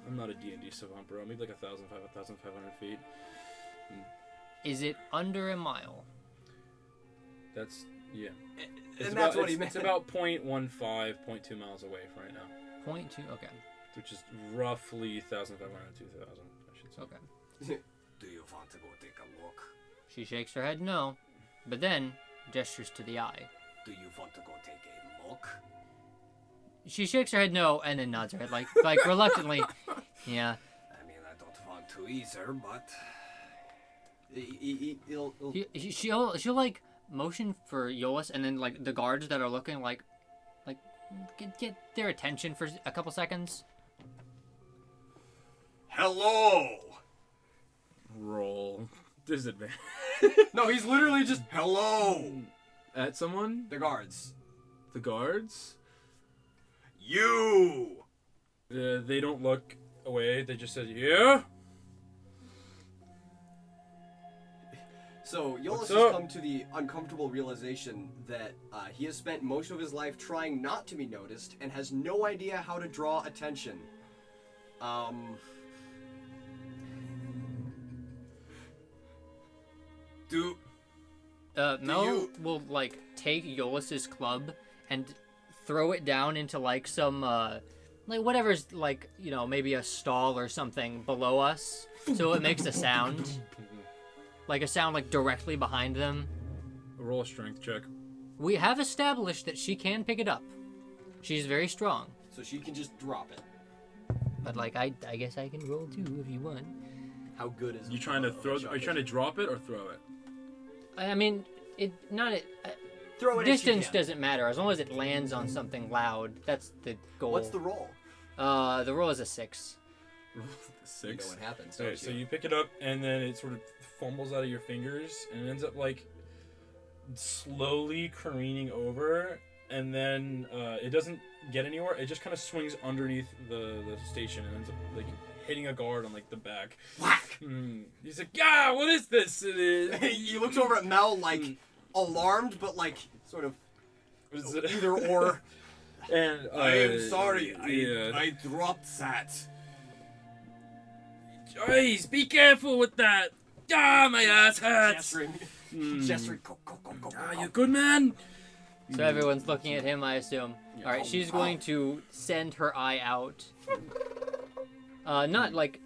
I'm not a D&D savant, bro. Maybe like 1,500 feet. Is it under a mile? That's yeah. And that's what he meant. It's about 0.15, 0.2 miles away from right now. 0.2. Okay. Which is roughly 1,500 to 2,000, I should say. Okay. Do you want to go take a look? She shakes her head no, but then gestures to the eye. Do you want to go take a look? She shakes her head no, and then nods her head like reluctantly. Yeah. I mean, I don't want to either, but She'll like motion for Iollus, and then like the guards that are looking like get their attention for a couple seconds. Hello. Roll disadvantage. No, he's literally just hello. At someone? The guards. The guards? You. They don't look away. They just said, yeah. So, Iollus has come to the uncomfortable realization that he has spent most of his life trying not to be noticed and has no idea how to draw attention. Mel will like take Iolus's club and throw it down into like some like whatever's like, you know, maybe a stall or something below us, so it makes a sound. Like a sound like directly behind them. Roll a strength check. We have established that she can pick it up. She's very strong. So she can just drop it. But like I guess I can roll too if you want. How good is it? You trying to throw? Are you trying to drop it or throw it? I mean, throw it. Distance doesn't matter as long as it lands on something loud. That's the goal. What's the roll? The roll is a 6. 6. You know what happens. Okay, so you pick it up and then it sort of fumbles out of your fingers and ends up like slowly careening over, and then it doesn't get anywhere. It just kind of swings underneath the station and ends up like hitting a guard on like the back. Whack! He's like, yeah, what is this? He looks over at Mel like alarmed, but like sort of either or. And I am sorry. I dropped that. Jeez, be careful with that. Ah, my ass hurts. Gesturing. Go. You good, man? So everyone's looking at him, I assume. Yeah. All right, she's going to send her eye out. Not like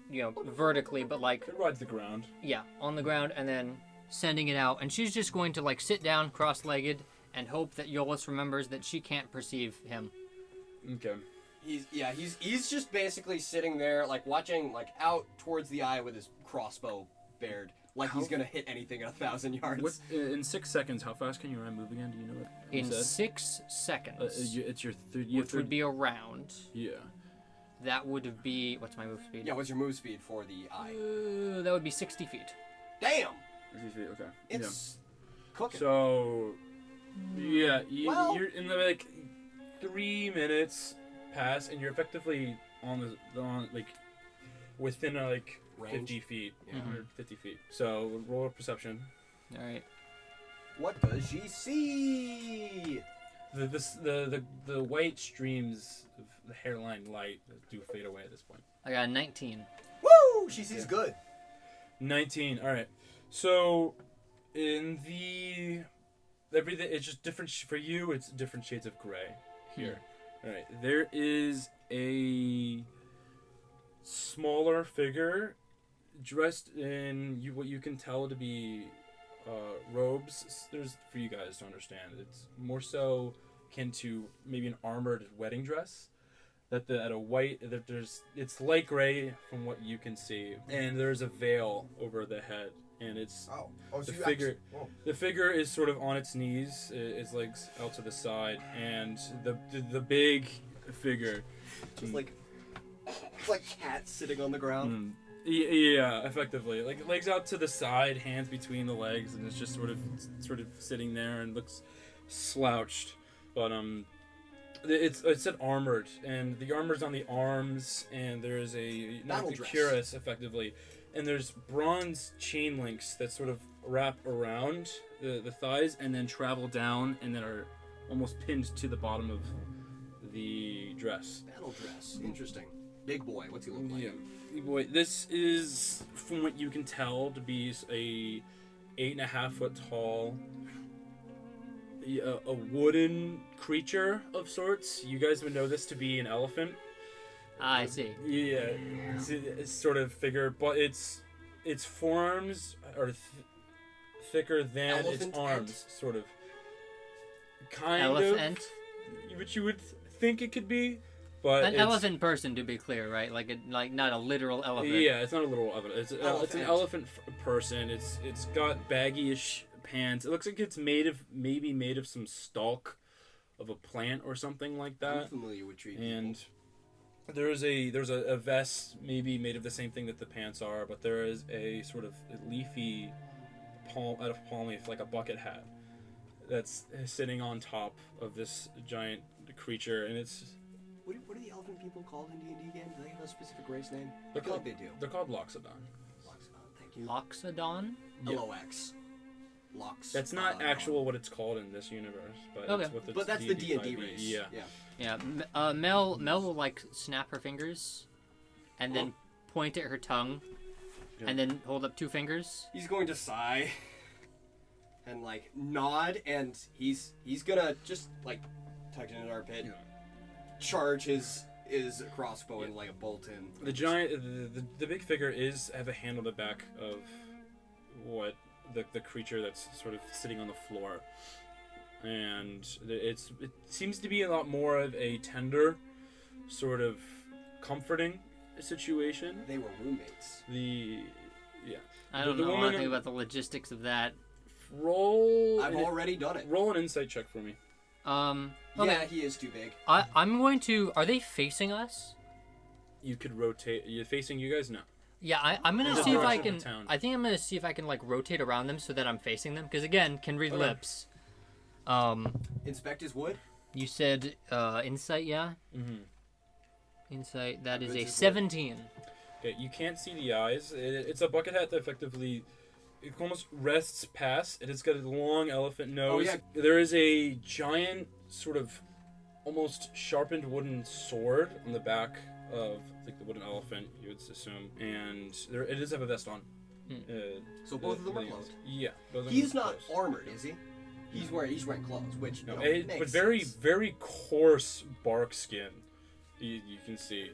you know vertically, but like It rides the ground. yeah, on the ground, and then sending it out. And she's just going to like sit down, cross-legged, and hope that Iollus remembers that she can't perceive him. Okay. He's just basically sitting there like watching like out towards the eye with his crossbow bared, like he's gonna hit anything at 1,000 yards. In 6 seconds, how fast can your move again? Do you know what In you said? 6 seconds, It's your which would be a round. Yeah. That would be... What's my move speed? Yeah, what's your move speed for the eye? That would be 60 feet. Damn! Okay. It's cooking. So, yeah, Well- you're in the, like, 3 minutes pass, and you're effectively on within, like, Range? 50 feet. Yeah. 150 feet. So, roll a perception. All right. What does she see? The white streams of the hairline light do fade away at this point. I got a 19. Woo! She sees good. 19. All right. So, in everything, it's just different for you. It's different shades of gray here. All right. There is a smaller figure dressed in what you can tell to be robes. There's for you guys to understand. It's more so akin to maybe an armored wedding dress. It's light gray from what you can see, and there's a veil over the head, and it's the figure. The figure is sort of on its knees, its legs out to the side, and the big figure, Just like cats sitting on the ground. Yeah, effectively, like legs out to the side, hands between the legs, and it's just sort of sitting there and looks slouched, but It's said armored, and the armor's on the arms, and there's a cuirass, effectively, and there's bronze chain links that sort of wrap around the thighs and then travel down and then are almost pinned to the bottom of the dress. Battle dress. Interesting. Big boy. What's he look like? Yeah, boy. This is, from what you can tell, to be a 8.5 foot tall. A wooden creature of sorts. You guys would know this to be an elephant. I see. Yeah, it's sort of figure, but its forearms are thicker than Elephant its arms, ent? sort of. Kind Elephant? of. Which you would think it could be, but An elephant person, to be clear, right? Like not a literal elephant. Yeah, it's not a literal elephant. It's an elephant person. It's got baggy-ish pants. It looks like it's maybe made of some stalk of a plant or something like that. I'm familiar with tree And there's a vest maybe made of the same thing that the pants are, but there is a sort of leafy palm leaf, like a bucket hat, that's sitting on top of this giant creature, and it's. What are the elephant people called in D&D again? Do they have a specific race name? They're I feel called, like they do. They're called Loxodon. Loxodon, thank you. Loxodon? Yeah. LOX. Lox. That's not actual what it's called in this universe, but Okay. it's what the But that's the D&D 5e. race. Yeah. Yeah. Mel will like snap her fingers, and then point at her tongue, and then hold up 2 fingers. He's going to sigh and like nod, and he's gonna just like tuck it in an armpit, charge his crossbow and like a bolt in. The giant, the big figure have a hand on the back of what the creature that's sort of sitting on the floor, and it seems to be a lot more of a tender, sort of comforting situation. They were roommates. I don't know anything about the logistics of that. I've already done it. Roll an insight check for me. Okay. Yeah, he is too big. I'm going to. Are they facing us? You could rotate. You're facing you guys? No. Yeah, I'm gonna There's see a if I direction can. of town. I think I'm gonna see if I can like rotate around them so that I'm facing them. Because again, can read lips. Inspect his wood. You said insight, yeah. Mm-hmm. Insight. That is a Goods is 17. Okay, you can't see the eyes. It's a bucket hat that effectively. It almost rests past. It has got a long elephant nose. yeah. There is a giant, sort of, almost sharpened wooden sword on the back of like the wooden elephant, you would assume, and it does have a vest on. So both of them are clothed. Yeah, both of them He's are not clothed. armored, is he? He's wearing clothes, which No, makes but very sense. very coarse bark skin. You can see.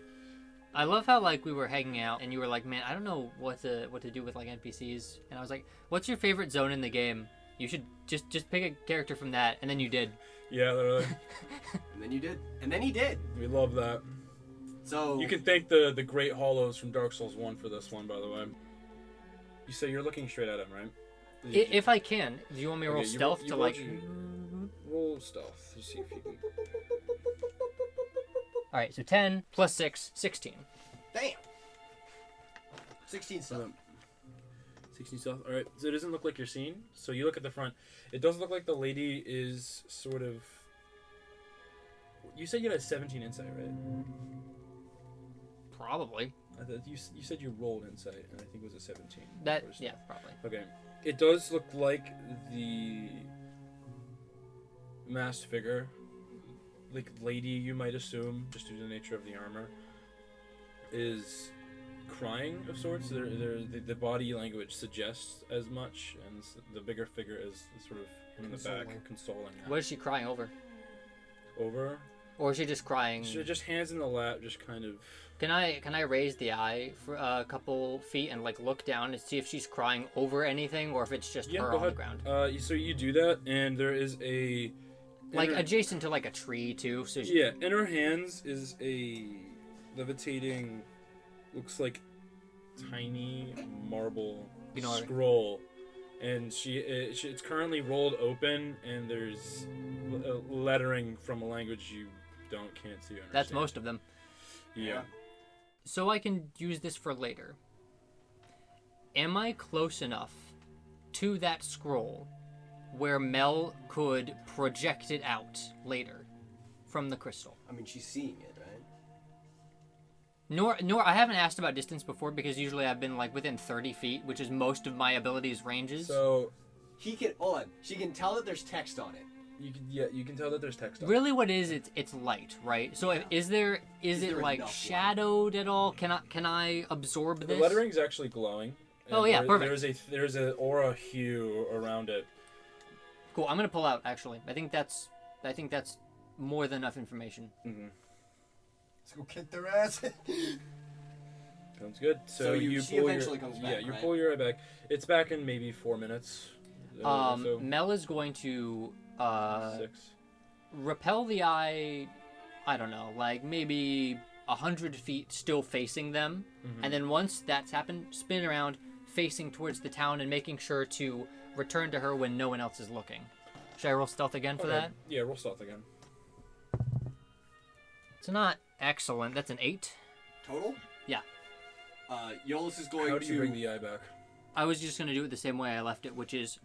I love how like we were hanging out and you were like, man, I don't know what to do with like NPCs, and I was like, what's your favorite zone in the game? You should just pick a character from that, and then you did. Yeah, literally. And then you did. And then he did. We love that. So You can thank the Great Hollows from Dark Souls 1 for this one, by the way. You say you're looking straight at him, right? If I can, do you want me to roll Okay, stealth to like? Roll stealth to see if you can. All right, so 10 plus 6, 16. Damn. 16 stealth. 16 stealth. All right, so it doesn't look like you're seen. So you look at the front. It does look like the lady is sort of. You said you had 17 insight, right? Probably. I thought you said you rolled insight, and I think it was a 17. That yeah, probably. Okay. It does look like the masked figure, like lady, you might assume, just due to the nature of the armor, is crying of sorts. The body language suggests as much, and the bigger figure is sort of in the back, consoling her. What is she crying over? Over? Or is she just crying? She just hands in the lap, just kind of. Can I raise the eye for a couple feet and like look down and see if she's crying over anything or if it's just her on the ground? So you do that, and there is a like adjacent to like a tree too. So in her hands is a levitating, looks like tiny marble scroll, and it's currently rolled open, and there's lettering from a language you can't see or understand. That's most of them. Yeah. So I can use this for later. Am I close enough to that scroll where Mel could project it out later from the crystal? I mean, she's seeing it, right? Nor I haven't asked about distance before because usually I've been like within 30 feet, which is most of my abilities ranges. So she can tell that there's text on it. You can tell that there's text on it. Really, what is it's light, right? So is it like shadowed at all? Can I absorb this? The lettering's actually glowing. Oh yeah, perfect. There's a aura hue around it. Cool. I'm gonna pull out. Actually, I think that's more than enough information. Mm-hmm. Let's go kick their ass. Sounds good. So she eventually comes back. Yeah, you right? pull your eye back. It's back in maybe 4 minutes. So Mel is going to 6. repel the eye. I don't know, like maybe 100 feet, still facing them, and then once that's happened, spin around, facing towards the town, and making sure to return to her when no one else is looking. Should I roll stealth again for that? Yeah, roll stealth again. It's not excellent. That's an 8. Total? Yeah. Iollus is going to... How do you bring the eye back? I was just going to do it the same way I left it, which is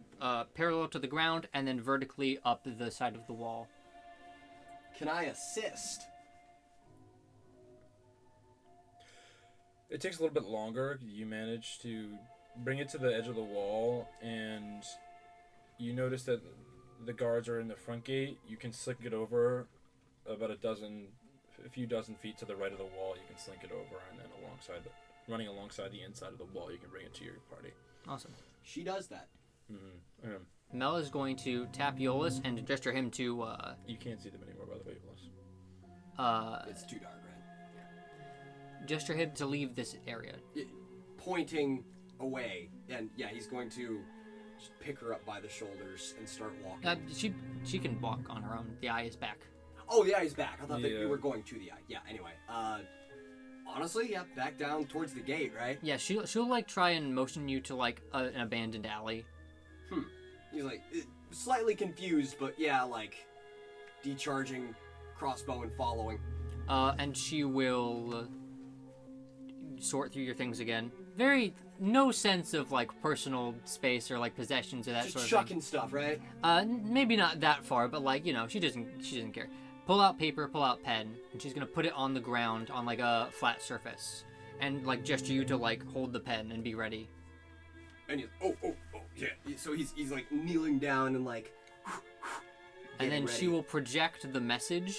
parallel to the ground and then vertically up the side of the wall. Can I assist? It takes a little bit longer. You manage to bring it to the edge of the wall, and you notice that the guards are in the front gate. You can slink it over about a few dozen feet to the right of the wall. You can slink it over, and then running alongside the inside of the wall, you can bring it to your party. Awesome. She does that. Mm-hmm. Mel is going to tap Iollus and gesture him to... You can't see them anymore, by the way, Iollus. It's too dark, right? Yeah. Gesture him to leave this area. Pointing away, and yeah, he's going to just pick her up by the shoulders and start walking. She can walk on her own. The eye is back. Oh, the eye is back. I thought that you were going to the eye. Yeah, anyway. Honestly, yeah, back down towards the gate, right? Yeah, she'll like try and motion you to like an abandoned alley. He's like slightly confused, but yeah, like decharging crossbow and following. And she will sort through your things again. No sense of like personal space or like possessions or that just sort of chucking thing. stuff, right? Maybe not that far, but like, you know, she doesn't care. Pull out paper, pull out pen, and she's gonna put it on the ground on like a flat surface, and like gesture you to like hold the pen and be ready. And he's yeah. So he's like kneeling down and like. And then ready. she will project the message,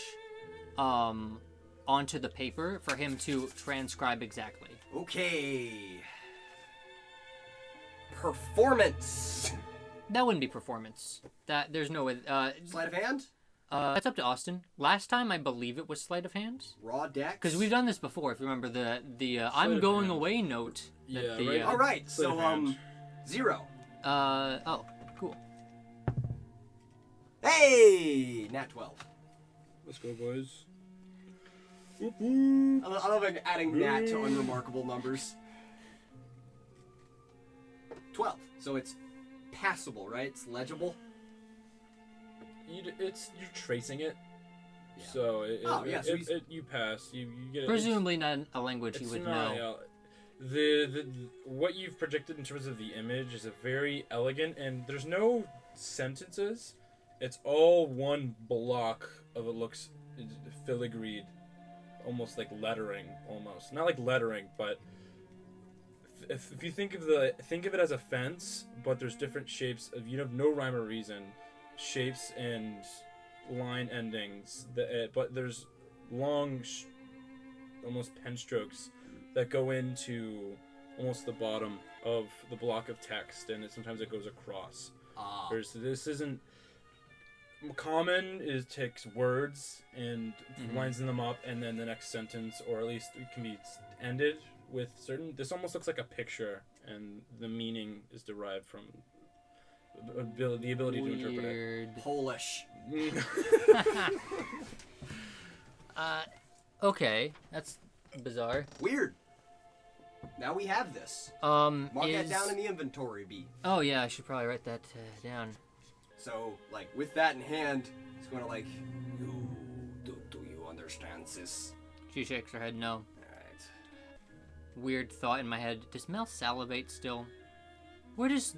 onto the paper for him to transcribe exactly. Okay. Performance. That wouldn't be performance. That there's no way. Sleight of hand. That's up to Austin. Last time, I believe it was sleight of hand. Raw dex. Because we've done this before. If you remember the I'm going away note. Yeah, the, right. All right. So 0. Oh, cool. Hey, nat 12. Let's go, boys. I love adding nat to unremarkable numbers. 12. So it's passable, right? It's legible. You're tracing it. Yeah. So so you pass. You get it. Presumably not a language he would know. The what you've projected in terms of the image is a very elegant, and there's no sentences. It's all one block of it looks filigreed, almost like lettering, almost not like lettering, but if you think of it as a fence, but there's different shapes of no rhyme or reason, shapes and line endings. But there's long, almost pen strokes that go into almost the bottom of the block of text, and sometimes it goes across. This isn't common. It takes words and lines them up, and then the next sentence, or at least it can be ended with certain. This almost looks like a picture, and the meaning is derived from the ability to interpret it. Polish. Okay, that's bizarre. Weird. Now we have this. Mark that down in the inventory, B. Oh yeah, I should probably write that down. So, like, with that in hand, he's going to like, do you understand this? She shakes her head no. Alright. Weird thought in my head. Does Mel salivate still? Where does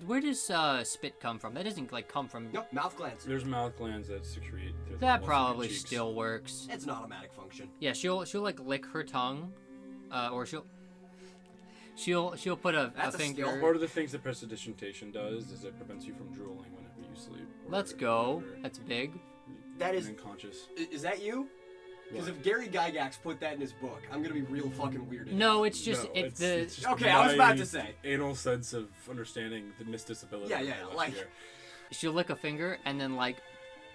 spit come from? That doesn't like come from. Nope, mouth glands. There's mouth glands that secrete. That probably still works. It's an automatic function. Yeah, she'll like lick her tongue, or she'll put a finger. skill. Part of the things that prestidigitation does is it prevents you from drooling whenever you sleep. Let's go. That's big. That is unconscious. Is that you? Because if Gary Gygax put that in his book, I'm gonna be real fucking weirded. No, it's just No, it's just Okay, I was about to say. Anal sense of understanding the misdisability. Yeah, like here. she'll lick a finger and then like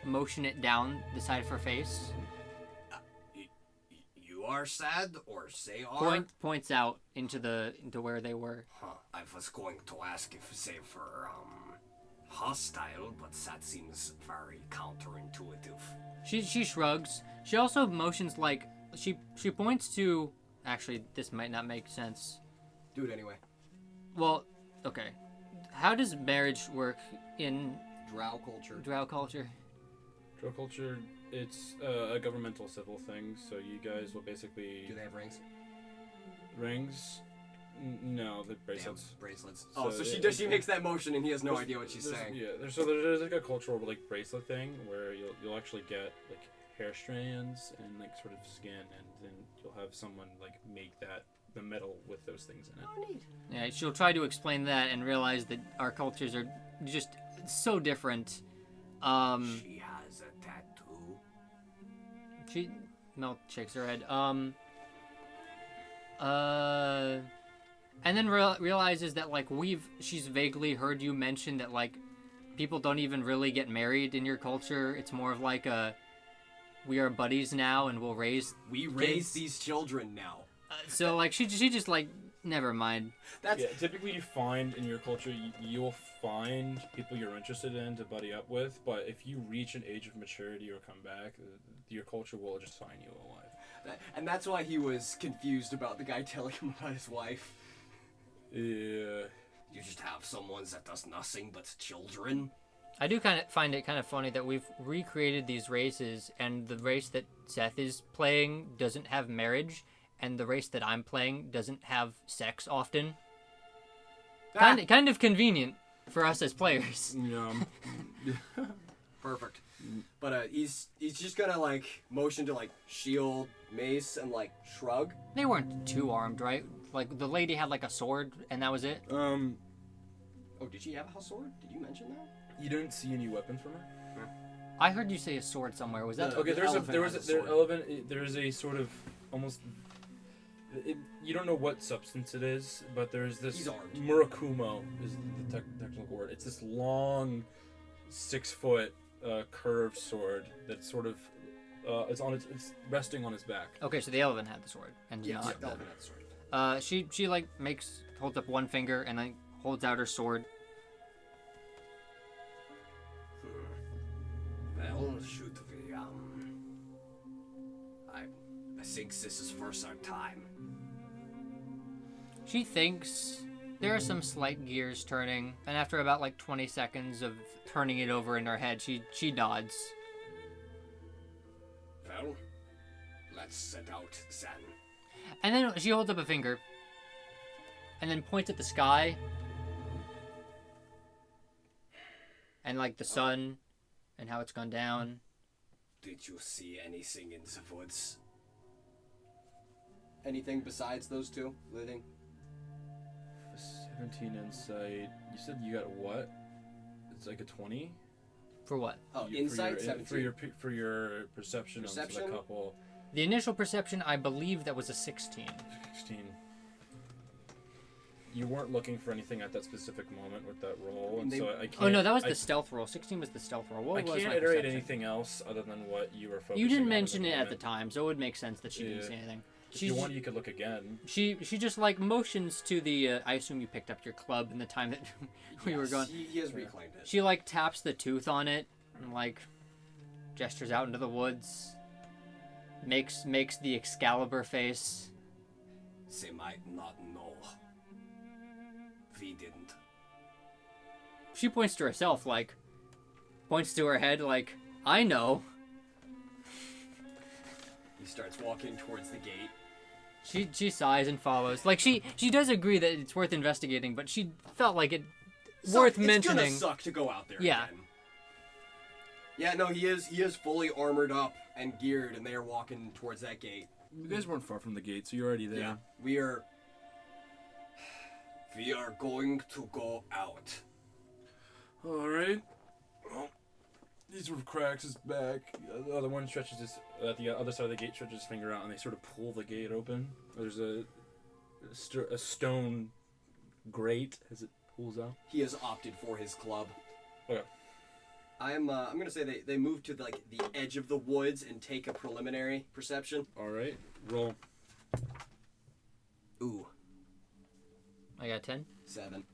motion it down the side of her face. You are sad, or they are? Points out into where they were. Huh. I was going to ask if they were hostile, but that seems very counterintuitive. She shrugs. She also motions like she points to. Actually, this might not make sense. Do it anyway. Well, okay. How does marriage work in Drow culture. Drow culture? Drow culture, it's a governmental civil thing, so you guys will basically... Do they have rings? Rings? No, the bracelets. Damn, bracelets. So she makes that motion and he has no idea what she's saying. Yeah, there's like a cultural like bracelet thing where you'll actually get like hair strands and like sort of skin, and then you'll have someone like make the metal with those things in it. Oh, neat. Yeah, she'll try to explain that and realize that our cultures are just so different. She has a tattoo. Mel shakes her head. And then realizes that like she's vaguely heard you mention that like people don't even really get married in your culture. It's more of like we are buddies now and we'll raise these children now. So like she just like never mind. Yeah, typically you find in your culture you'll find people you're interested in to buddy up with, but if you reach an age of maturity or come back, your culture will just sign you a wife. And that's why he was confused about the guy telling him about his wife. Yeah. You just have someone that does nothing but children. I do kind of find it kind of funny that we've recreated these races, and the race that Seth is playing doesn't have marriage, and the race that I'm playing doesn't have sex often. Kind of convenient for us as players. Yeah. Perfect. But he's just gonna like motion to like shield, mace, and like shrug. They weren't too armed, right? Like the lady had like a sword, and that was it. Oh, did she have a sword? Did you mention that? You didn't see any weapon from her? I heard you say a sword somewhere. Was that okay? There is a sort of almost. You don't know what substance it is, but there's this murakumo is the technical word. It's this long, 6-foot curved sword that's sort of it's resting on his back. Okay, so the elephant had the sword, and the elephant had the sword. She like holds up one finger and then holds out her sword. Well, shoot, I think this is first our time. She thinks There are some slight gears turning, and after about like 20 seconds of turning it over in her head, she nods. Well, let's set out then. And then she holds up a finger, and then points at the sky, and like the sun, and how it's gone down. Did you see anything in the woods? Anything besides those two living? 17 insight. You said you got what? It's like a 20? For what? Oh, insight 17. For your perception on the couple. The initial perception, I believe that was a 16. 16. You weren't looking for anything at that specific moment with that roll, and so I can't... Oh, no, that was the stealth roll. 16 was the stealth roll. I can't iterate anything else other than what you were focusing on. You didn't mention it at the time, so it would make sense that she didn't see anything. If you want, you could look again. She just, like, motions to the... I assume you picked up your club in the time that we were going. He has reclaimed it. She, like, taps the tooth on it and, like, gestures out into the woods. Makes the Excalibur face. They might not know. We didn't. She points to herself, like, points to her head, like, I know. He starts walking towards the gate. She sighs and follows. Like, she does agree that it's worth investigating, but she felt like it worth mentioning. It's gonna suck to go out there Yeah. again. Yeah, no, he is fully armored up and geared, and they are walking towards that gate. You guys weren't far from the gate, so you're already there. Yeah, we are going to go out. All right. Well, he sort of cracks his back. The other one stretches his... At the other side of the gate, stretches his finger out, and they sort of pull the gate open. There's a stone grate as it pulls out. He has opted for his club. Okay. I'm gonna say they move to the edge of the woods and take a preliminary perception. All right, roll. Ooh, I got 10. 7.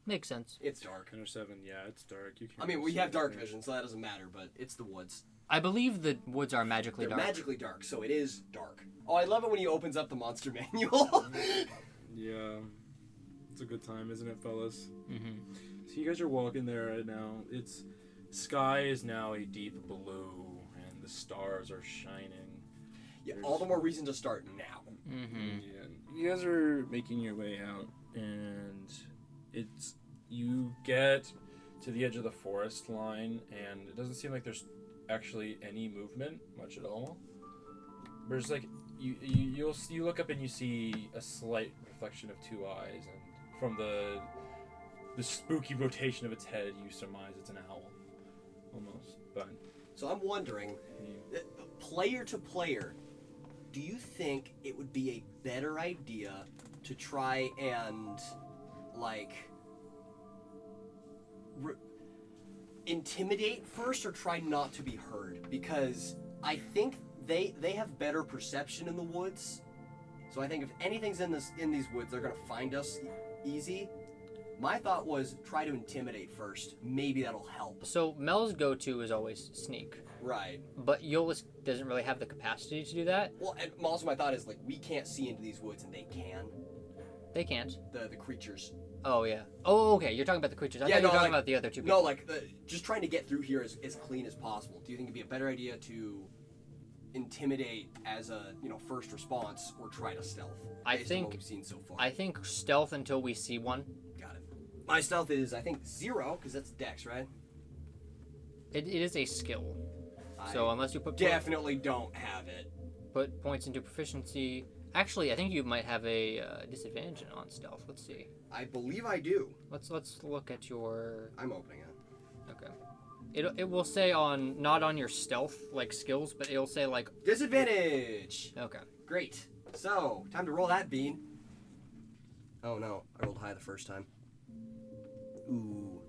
Makes sense. It's dark. 10 or 7, yeah, it's dark. You can't. I mean, we have dark vision, so that doesn't matter. But it's the woods. I believe the woods are magically They're dark. magically dark, so it is dark. Oh, I love it when he opens up the monster manual. Yeah, it's a good time, isn't it, fellas? Mm-hmm. So you guys are walking there right now. It's sky is now a deep blue, and the stars are shining. Yeah, all the more reason to start now. Mm-hmm. Yeah, you guys are making your way out, and you get to the edge of the forest line, and it doesn't seem like there's actually any movement much at all. There's like you look up and you see a slight reflection of two eyes, and from the spooky rotation of its head, you surmise it's an owl, almost. But So I'm wondering, player to player, do you think it would be a better idea to try and intimidate first, or try not to be heard? Because I think they have better perception in the woods. So I think if anything's in these woods, they're gonna find us easy. My thought was try to intimidate first. Maybe that'll help. So Mel's go-to is always sneak. Right. But Iollus doesn't really have the capacity to do that. Well, and also my thought is we can't see into these woods, and they can. They can't. The creatures. Oh, yeah. Oh, okay. You're talking about the creatures. I thought you were talking about the other two people. No, just trying to get through here as clean as possible. Do you think it'd be a better idea to intimidate as a first response, or try to stealth? I Based on what think we've seen so far. I think stealth until we see one. Got it. My stealth is, I think, 0, because that's Dex, right? It is a skill. So unless you definitely don't have it. Put points into proficiency. Actually, I think you might have a disadvantage on stealth. Let's see. I believe I do. Let's look at your. I'm opening it. Okay. It will say not on your stealth skills, but it'll say disadvantage. Okay. Great. So time to roll that bean. Oh no, I rolled high the first time. Ooh.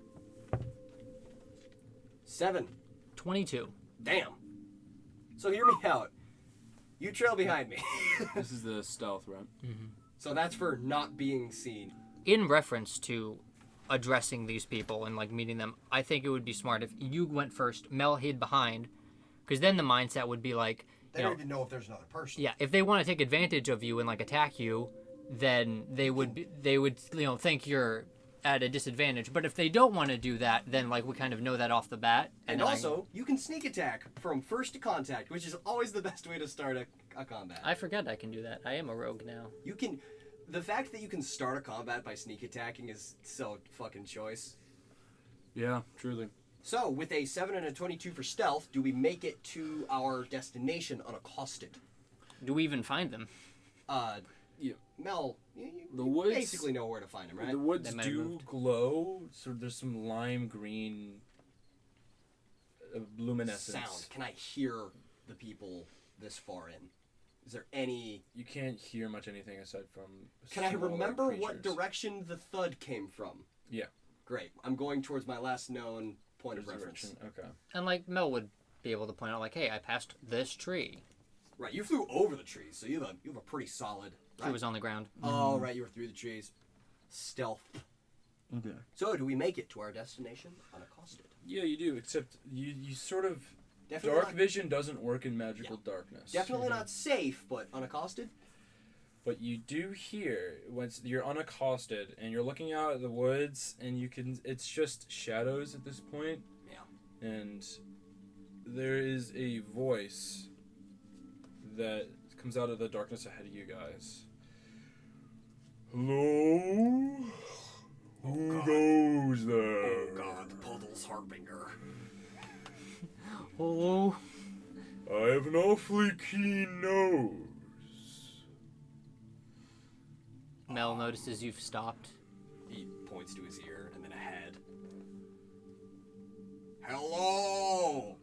7. 22. Damn. So hear me out. You trail behind me. This is the stealth, right? Mm-hmm. So that's for not being seen. In reference to addressing these people and meeting them, I think it would be smart if you went first, Mel hid behind, because then the mindset would be they don't even know if there's another person. Yeah, if they want to take advantage of you and attack you, then they would think you're at a disadvantage. But if they don't want to do that, then like we kind of know that off the bat. And also, you can sneak attack from first to contact, which is always the best way to start a combat. I forget I can do that. I am a rogue now. You can. The fact that you can start a combat by sneak attacking is so fucking choice. Yeah, truly. So, with a 7 and a 22 for stealth, do we make it to our destination unaccosted? Do we even find them? Yeah. Mel, The you woods basically know where to find them, right? The woods They might have do moved. Glow, so there's some lime green luminescence. Sound. Can I hear the people this far in? Is there any... You can't hear much anything aside from Can I smaller remember what creatures. direction the thud came from? Yeah. Great. I'm going towards my last known point of There's reference. direction. Okay. And like Mel would be able to point out, like, hey, I passed this tree. Right, you flew over the trees, so you have a pretty solid... He Right? was on the ground. Oh, right, you were through the trees. Stealth. Okay. So, do we make it to our destination unaccosted? Yeah, you do, except you sort of... Definitely Dark not, vision doesn't work in magical darkness. definitely not safe, but unaccosted? But you do hear, once you're unaccosted, and you're looking out at the woods, and you can... It's just shadows at this point. Yeah. And there is a voice that comes out of the darkness ahead of you guys. Hello? Who God. goes there? Oh god, Puddle's Harbinger. Oh. I have an awfully keen nose. Mel notices you've stopped. He points to his ear and then ahead. Hello!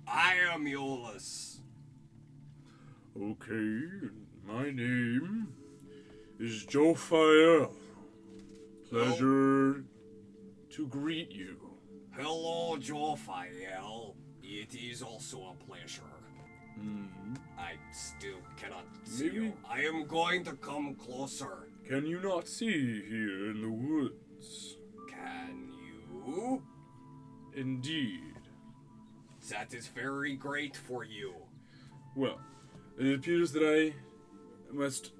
I am Iollus. Okay, my name is Jophiel. Pleasure to greet you. Hello, Jophiel. It is also a pleasure. I still cannot see Maybe- you. I am going to come closer. Can you not see here in the woods? Can you? Indeed. That is very great for you. Well, it appears that I must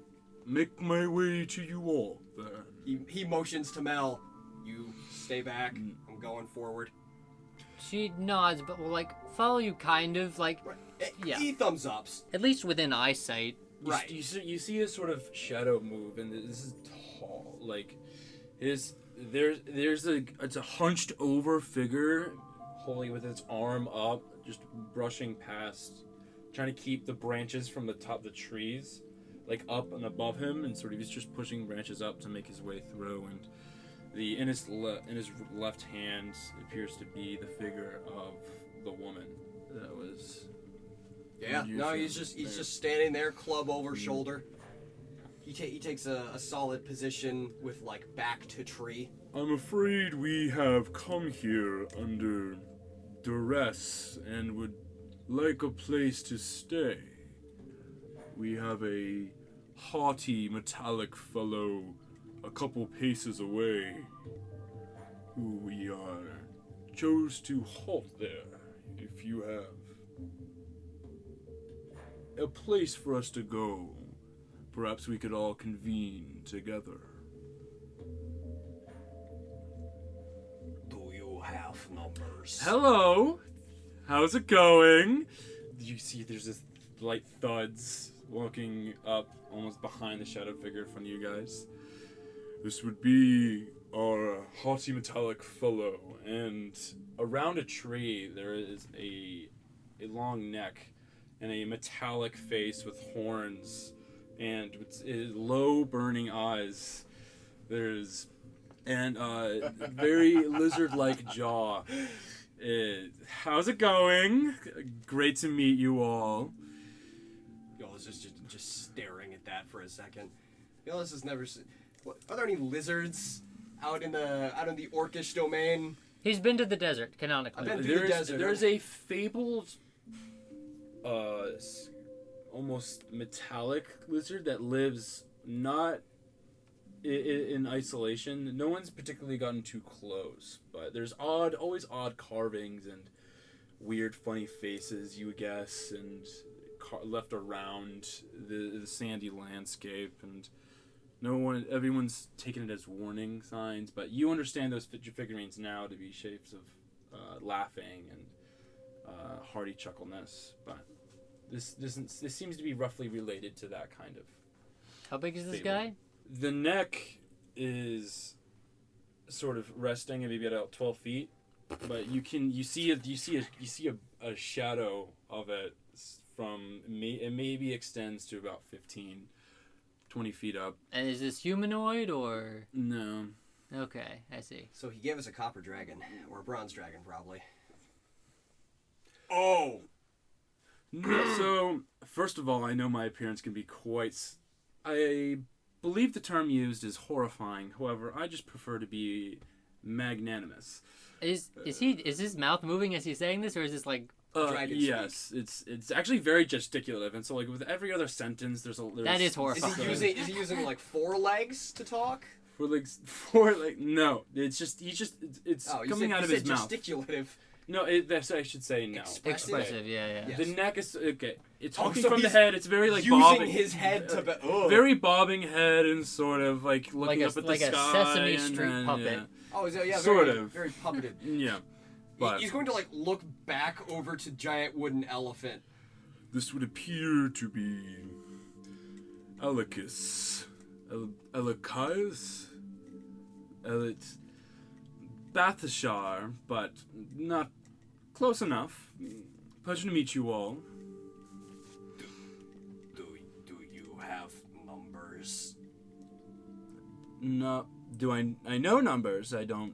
make my way to you all, then. He motions to Mel. You stay back. I'm going forward. She nods, but will like follow you kind of, like, yeah. He thumbs ups. at least within eyesight. Right. You see a sort of shadow move, and this is tall. Like, it's a hunched over figure, holding with its arm up, just brushing past, trying to keep the branches from the top of the trees, like up and above him, and sort of he's just pushing branches up to make his way through. And in his left hand appears to be the figure of the woman that was. Yeah. No, he's just standing there, club over shoulder. He takes a solid position with like back to tree. I'm afraid we have come here under duress and would like a place to stay. We have a haughty, metallic fellow a couple paces away who we chose to halt there. If you have a place for us to go, perhaps we could all convene together. Do you have numbers? Hello! How's it going? You see, there's this light thuds walking up almost behind the shadow figure in front of you guys. This would be our haughty metallic fellow, And around a tree, there is a long neck and a metallic face with horns and with low burning eyes. There's very lizard-like jaw. How's it going? Great to meet you all. Iollus is just staring at that for a second. Iollus has never seen. Are there any lizards out in the orcish domain? He's been to the desert, canonically. I've been through the desert. There's a fabled, almost metallic lizard that lives not in isolation. No one's particularly gotten too close, but there's always odd carvings and weird, funny faces, you would guess, and left around the sandy landscape, and everyone's taken it as warning signs. But you understand those figurines now to be shapes of laughing and hearty chuckleness. But this seems to be roughly related to that kind of. How big is this fable. guy? The neck is sort of resting and maybe at about 12 feet, but you see a shadow of it from it maybe extends to about 15, 20 feet up. And is this humanoid or? No. Okay, I see. So he gave us a copper dragon, or a bronze dragon, probably. Oh. No, so first of all, I know my appearance can be quite. I believe the term used is horrifying. However, I just prefer to be magnanimous. Is his mouth moving as he's saying this, or is this like? Dragon Yes, it's actually very gesticulative, and so like with every other sentence, there's that is horrifying. Is he using like 4 legs to talk? No, it's just it's coming out of his mouth. Gesticulative. No, I should say no. Expressive, yeah. Yes. The neck is okay. It's talking so from the he's head. It's very like using bobbing. his head to very bobbing head and sort of like looking Like up at the like a sky. Sesame and Street then, puppet. Yeah. Oh, so yeah, Sort very, of. very puppeted. Yeah. But He's going to like look back over to giant wooden elephant. this would appear to be Alicus. Elikias? Bathashar, but not close enough. Pleasure to meet you all. Do you have numbers? No, do I know numbers? I don't.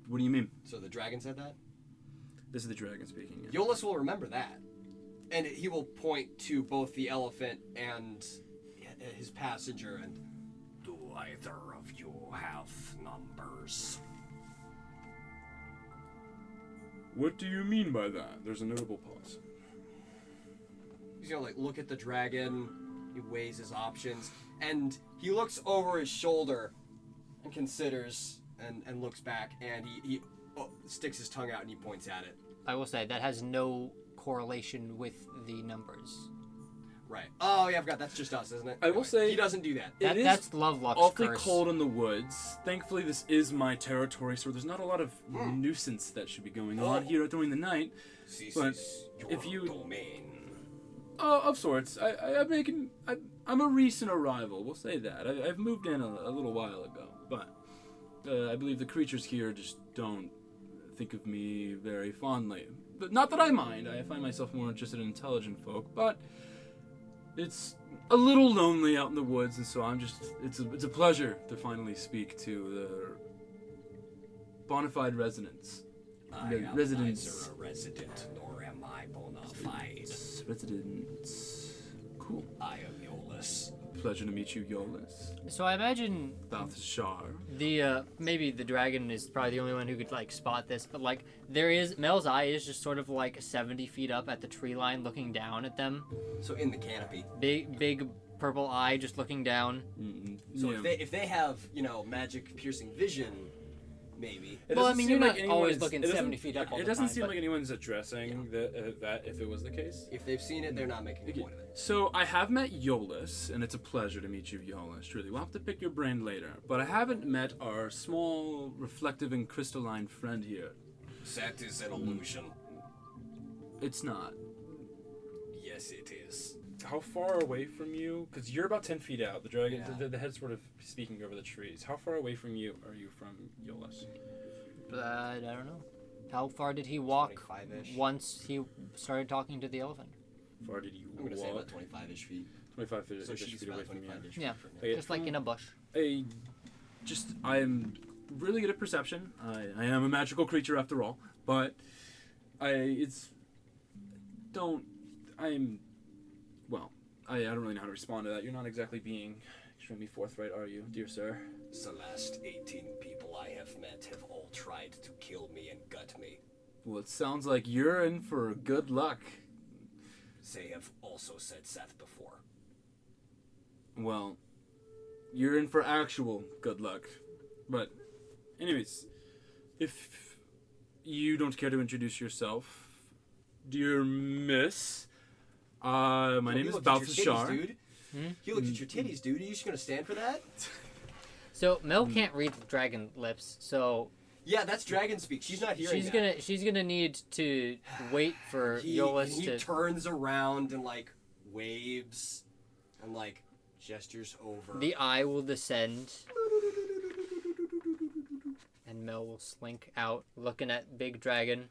What do you mean? So the dragon said that? This is the dragon speaking. Yeah. Iollus will remember that. And he will point to both the elephant and his passenger and... Do either of you have numbers? What do you mean by that? There's a notable pause. He's gonna like look at the dragon, he weighs his options, and he looks over his shoulder and considers and looks back, and he sticks his tongue out and he points at it. I will say that has no correlation with the numbers. Right. Oh yeah, I forgot. That's just us, isn't it? I will say he doesn't do that. It is That's Lovelock's awfully curse. cold in the woods. Thankfully, this is my territory, so there's not a lot of nuisance that should be going on here during the night. This But is if your you- domain. Of sorts. I'm a recent arrival. We'll say that. I've moved in a little while ago, but I believe the creatures here just don't think of me very fondly. But not that I mind. I find myself more interested in intelligent folk, but it's a little lonely out in the woods, and so I'm just. It's a pleasure to finally speak to the bona fide residents. I The am residents. neither a resident nor am I bona fide. Residents. Cool. I am Iollus. Pleasure to meet you, Iollus. So I imagine Balthashar. the maybe the dragon is probably the only one who could like spot this, but like Mel's eye is just sort of like 70 feet up at the tree line, looking down at them. So in the canopy. Big purple eye just looking down. So Yeah. if they have magic piercing vision, maybe. It Well, I doesn't mean, seem you're like not anyone's- always looking it doesn't- 70 feet up all It the doesn't time, seem but- like anyone's addressing that if it was the case. If they've seen it, they're not making a point of it. So I have met Iollus, and it's a pleasure to meet you, Iollus. Truly, we'll have to pick your brain later. But I haven't met our small, reflective, and crystalline friend here. That is an illusion. It's not. Yes, it is. How far away from you? Because you're about 10 feet out. The dragon, Yeah. the head's sort of speaking over the trees. How far away from you are you from Iollus? But I don't know. How far did he walk 25-ish. once he started talking to the elephant? How far did you I'm gonna say about walk? 25-ish feet. 25 feet, So feet she's away about from you. 25-ish Yeah. feet from Okay. Just like in a bush. I'm really good at perception. I am a magical creature after all, but I don't really know how to respond to that. You're not exactly being extremely forthright, are you, dear sir? The last 18 people I have met have all tried to kill me and gut me. Well, it sounds like you're in for good luck. They have also said Seth before. Well, you're in for actual good luck. But, anyways, if you don't care to introduce yourself, dear miss, My name is Balthazar. Dude. He looked at your titties, dude. Are you just gonna stand for that? So Mel can't read the dragon lips, so Yeah, that's dragon speak. She's not hearing that. She's gonna need to wait for Iollus to. He turns around and like waves and like gestures over. The eye will descend, and Mel will slink out, looking at Big Dragon.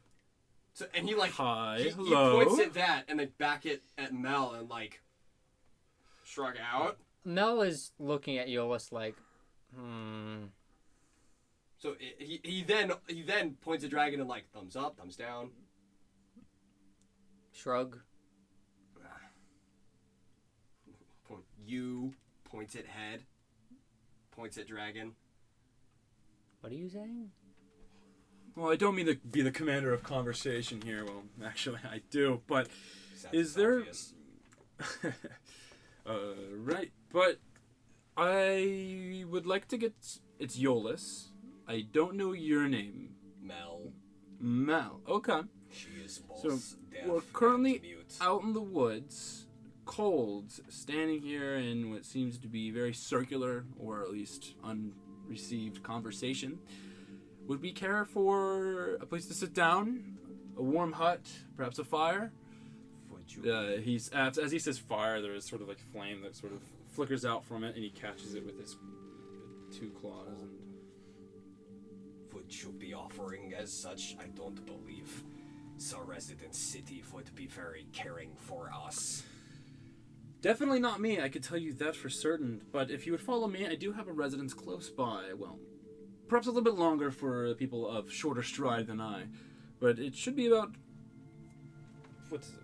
So and he like hi, he hello. points at that and then back it at Mel and like shrug out. Mel is looking at Iollus like, So he then points at Dragon and like thumbs up, thumbs down. Shrug. You points at head, points at Dragon. What are you saying? Well, I don't mean to be the commander of conversation here. Well, actually, I do. But is there? Right. But I would like to get. It's Iollus. I don't know your name. Mel. Okay. She is both So deaf we're and currently mute. out in the woods, cold, standing here in what seems to be very circular, or at least unreceived conversation. Would we care for a place to sit down, a warm hut, perhaps a fire? He's as he says fire, there is sort of like flame that sort of flickers out from it, and he catches it with his two claws. And would you be offering as such? I don't believe the resident city would be very caring for us. definitely not me, I could tell you that for certain. But if you would follow me, I do have a residence close by. Well, perhaps a little bit longer for people of shorter stride than I, but it should be about. What is it?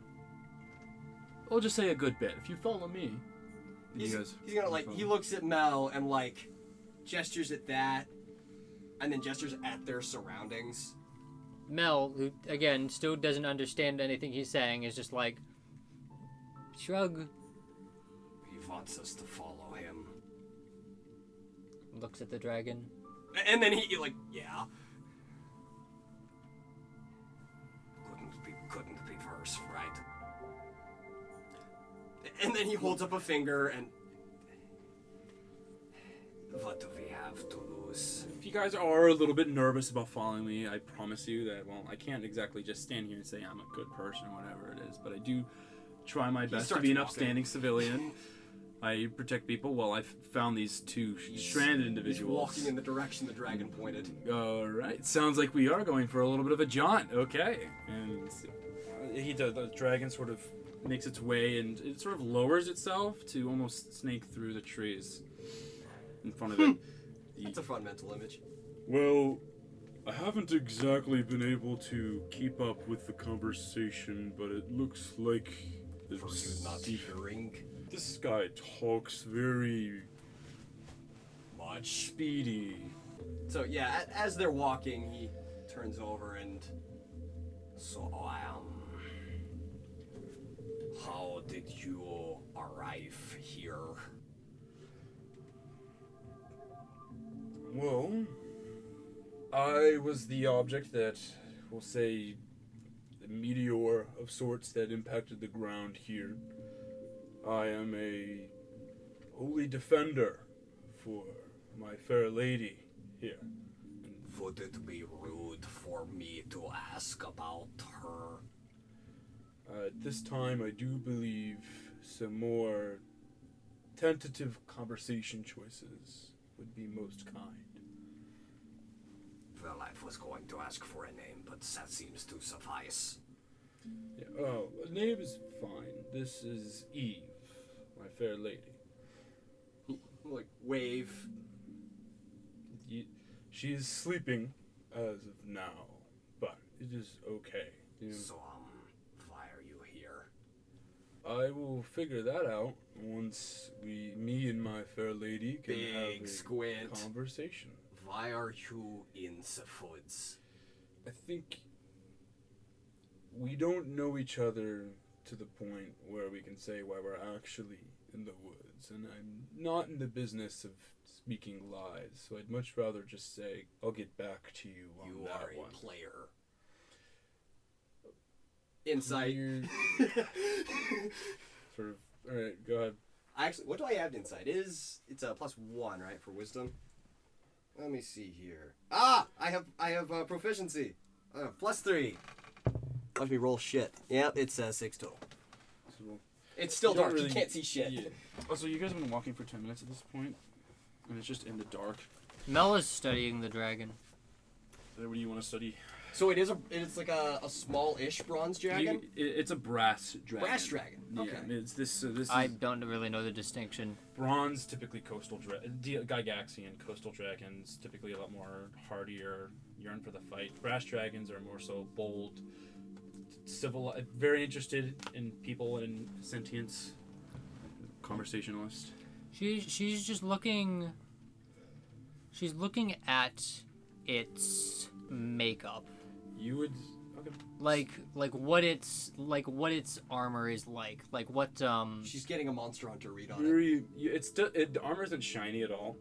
I'll just say a good bit. If you follow me, He's gonna like. He looks at Mel and like gestures at that, and then gestures at their surroundings. Mel, who again still doesn't understand anything he's saying, is just like shrug. He wants us to follow him. Looks at the dragon. And then he like, yeah. Couldn't be worse, right? And then he holds up a finger and. What do we have to lose? If you guys are a little bit nervous about following me, I promise you that, well, I can't exactly just stand here and say I'm a good person or whatever it is, but I do try my best to be an upstanding civilian. I protect people. Well, I've found these two stranded individuals. He's walking in the direction the dragon pointed. All right. Sounds like we are going for a little bit of a jaunt. Okay. And the dragon sort of makes its way, and it sort of lowers itself to almost snake through the trees in front of it. That's a fun mental image. Well, I haven't exactly been able to keep up with the conversation, but it looks like For you not hearing this guy talks very much. speedy. So yeah, as they're walking, he turns over and. So how did you arrive here? Well, I was the object that, we'll say, the meteor of sorts that impacted the ground here. I am a holy defender for my fair lady here. Would it be rude for me to ask about her? At this time, I do believe some more tentative conversation choices would be most kind. Well, I was going to ask for a name, but that seems to suffice. Yeah, oh, the name is fine. This is Eve, my fair lady. Like, wave. She is sleeping as of now, but it is okay. So, why are you here? I will figure that out once me and my fair lady can have a squint. conversation. Why are you in the woods? I think we don't know each other to the point where we can say why we're actually in the woods, and I'm not in the business of speaking lies, so I'd much rather just say, I'll get back to you on You that are one. a player. Insight. Sort of. All right, go ahead. Actually, what do I have to insight? It's a +1, right, for wisdom? Let me see here. Ah! I have proficiency. +3. Watch me roll shit. Yep, it's 6 total. It's still dark. You can't see shit. Yeah. Also, you guys have been walking for 10 minutes at this point, and it's just in the dark. Mel is studying the dragon. What do you want to study? So it's like a small-ish bronze dragon? It's a brass dragon. Brass dragon. Okay. Yeah, it's this. I don't really know the distinction. Bronze, typically coastal Gygaxian coastal dragons, typically a lot more hardier, yearn for the fight. Brass dragons are more so bold, civil, very interested in people and sentience. Conversationalist. She's just looking. She's looking at its makeup. You would okay. Like what its armor is like what She's getting a Monster Hunter read on it. The armor isn't shiny at all,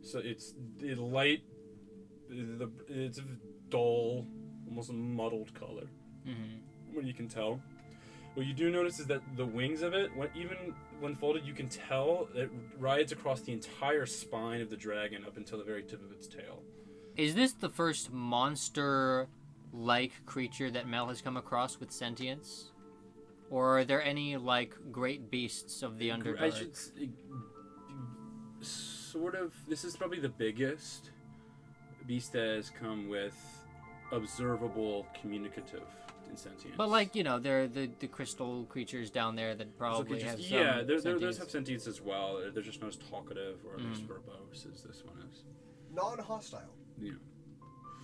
so it's light. It's a dull, almost muddled color. Mm-hmm. What you can tell. What you do notice is that the wings of it, even when folded, you can tell it rides across the entire spine of the dragon up until the very tip of its tail. Is this the first monster-like creature that Mel has come across with sentience? Or are there any, like, great beasts of the Underdark? Sort of. This is probably the biggest beast that has come with observable communicative sentience. But, like, you know, there are the crystal creatures down there that probably have some those have sentience as well. They're just not as talkative or at least verbose as this one is. Non-hostile. Yeah.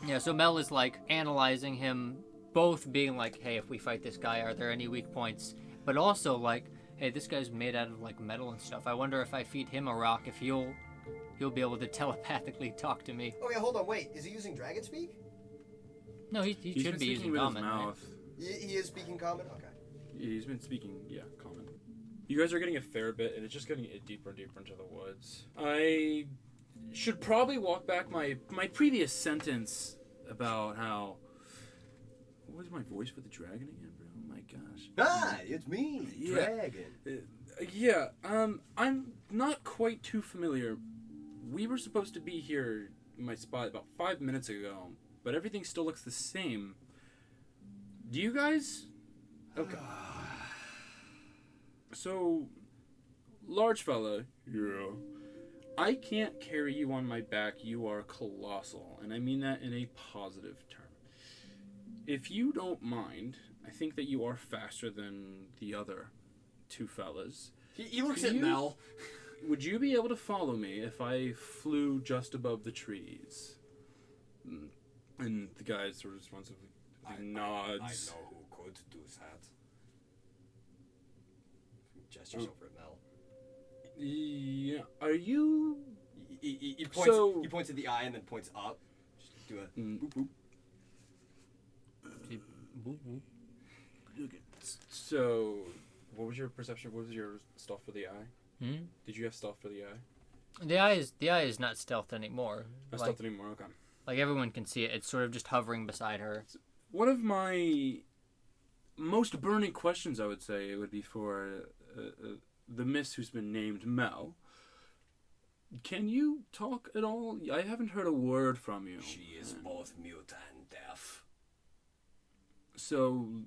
Yeah, so Mel is, like, analyzing him, both being like, hey, if we fight this guy, are there any weak points? But also, like, hey, this guy's made out of, like, metal and stuff. I wonder if I feed him a rock, if he'll be able to telepathically talk to me. Okay, hold on, wait. Is he using dragon speak? No, he should be using with common, his mouth. Right? He is speaking common? Okay. Yeah, he's been speaking, common. You guys are getting a fair bit, and it's just getting deeper and deeper into the woods. I should probably walk back my previous sentence about how... What was my voice for the dragon again, bro? Oh my gosh. Ah, it's me, Dragon. I'm not quite too familiar. We were supposed to be here in my spot about 5 minutes ago, but everything still looks the same. Do you guys... Okay. So, large fella. Yeah. I can't carry you on my back. You are colossal, and I mean that in a positive term. If you don't mind, I think that you are faster than the other two fellas. He looks at Mel. Would you be able to follow me if I flew just above the trees? And the guy sort of responsively nods. I know who could do that. Gestures over at Mel. Yeah. Are you... He points, he points at the eye and then points up. Just do a boop boop. Okay. So, what was your perception? What was your stealth for the eye? Did you have stealth for the eye? The eye is not stealth anymore. Not stealth anymore, okay. Like, everyone can see it. It's sort of just hovering beside her. One of my most burning questions, I would say, it would be for the miss who's been named Mel. Can you talk at all? I haven't heard a word from you. She is both mute and deaf. So,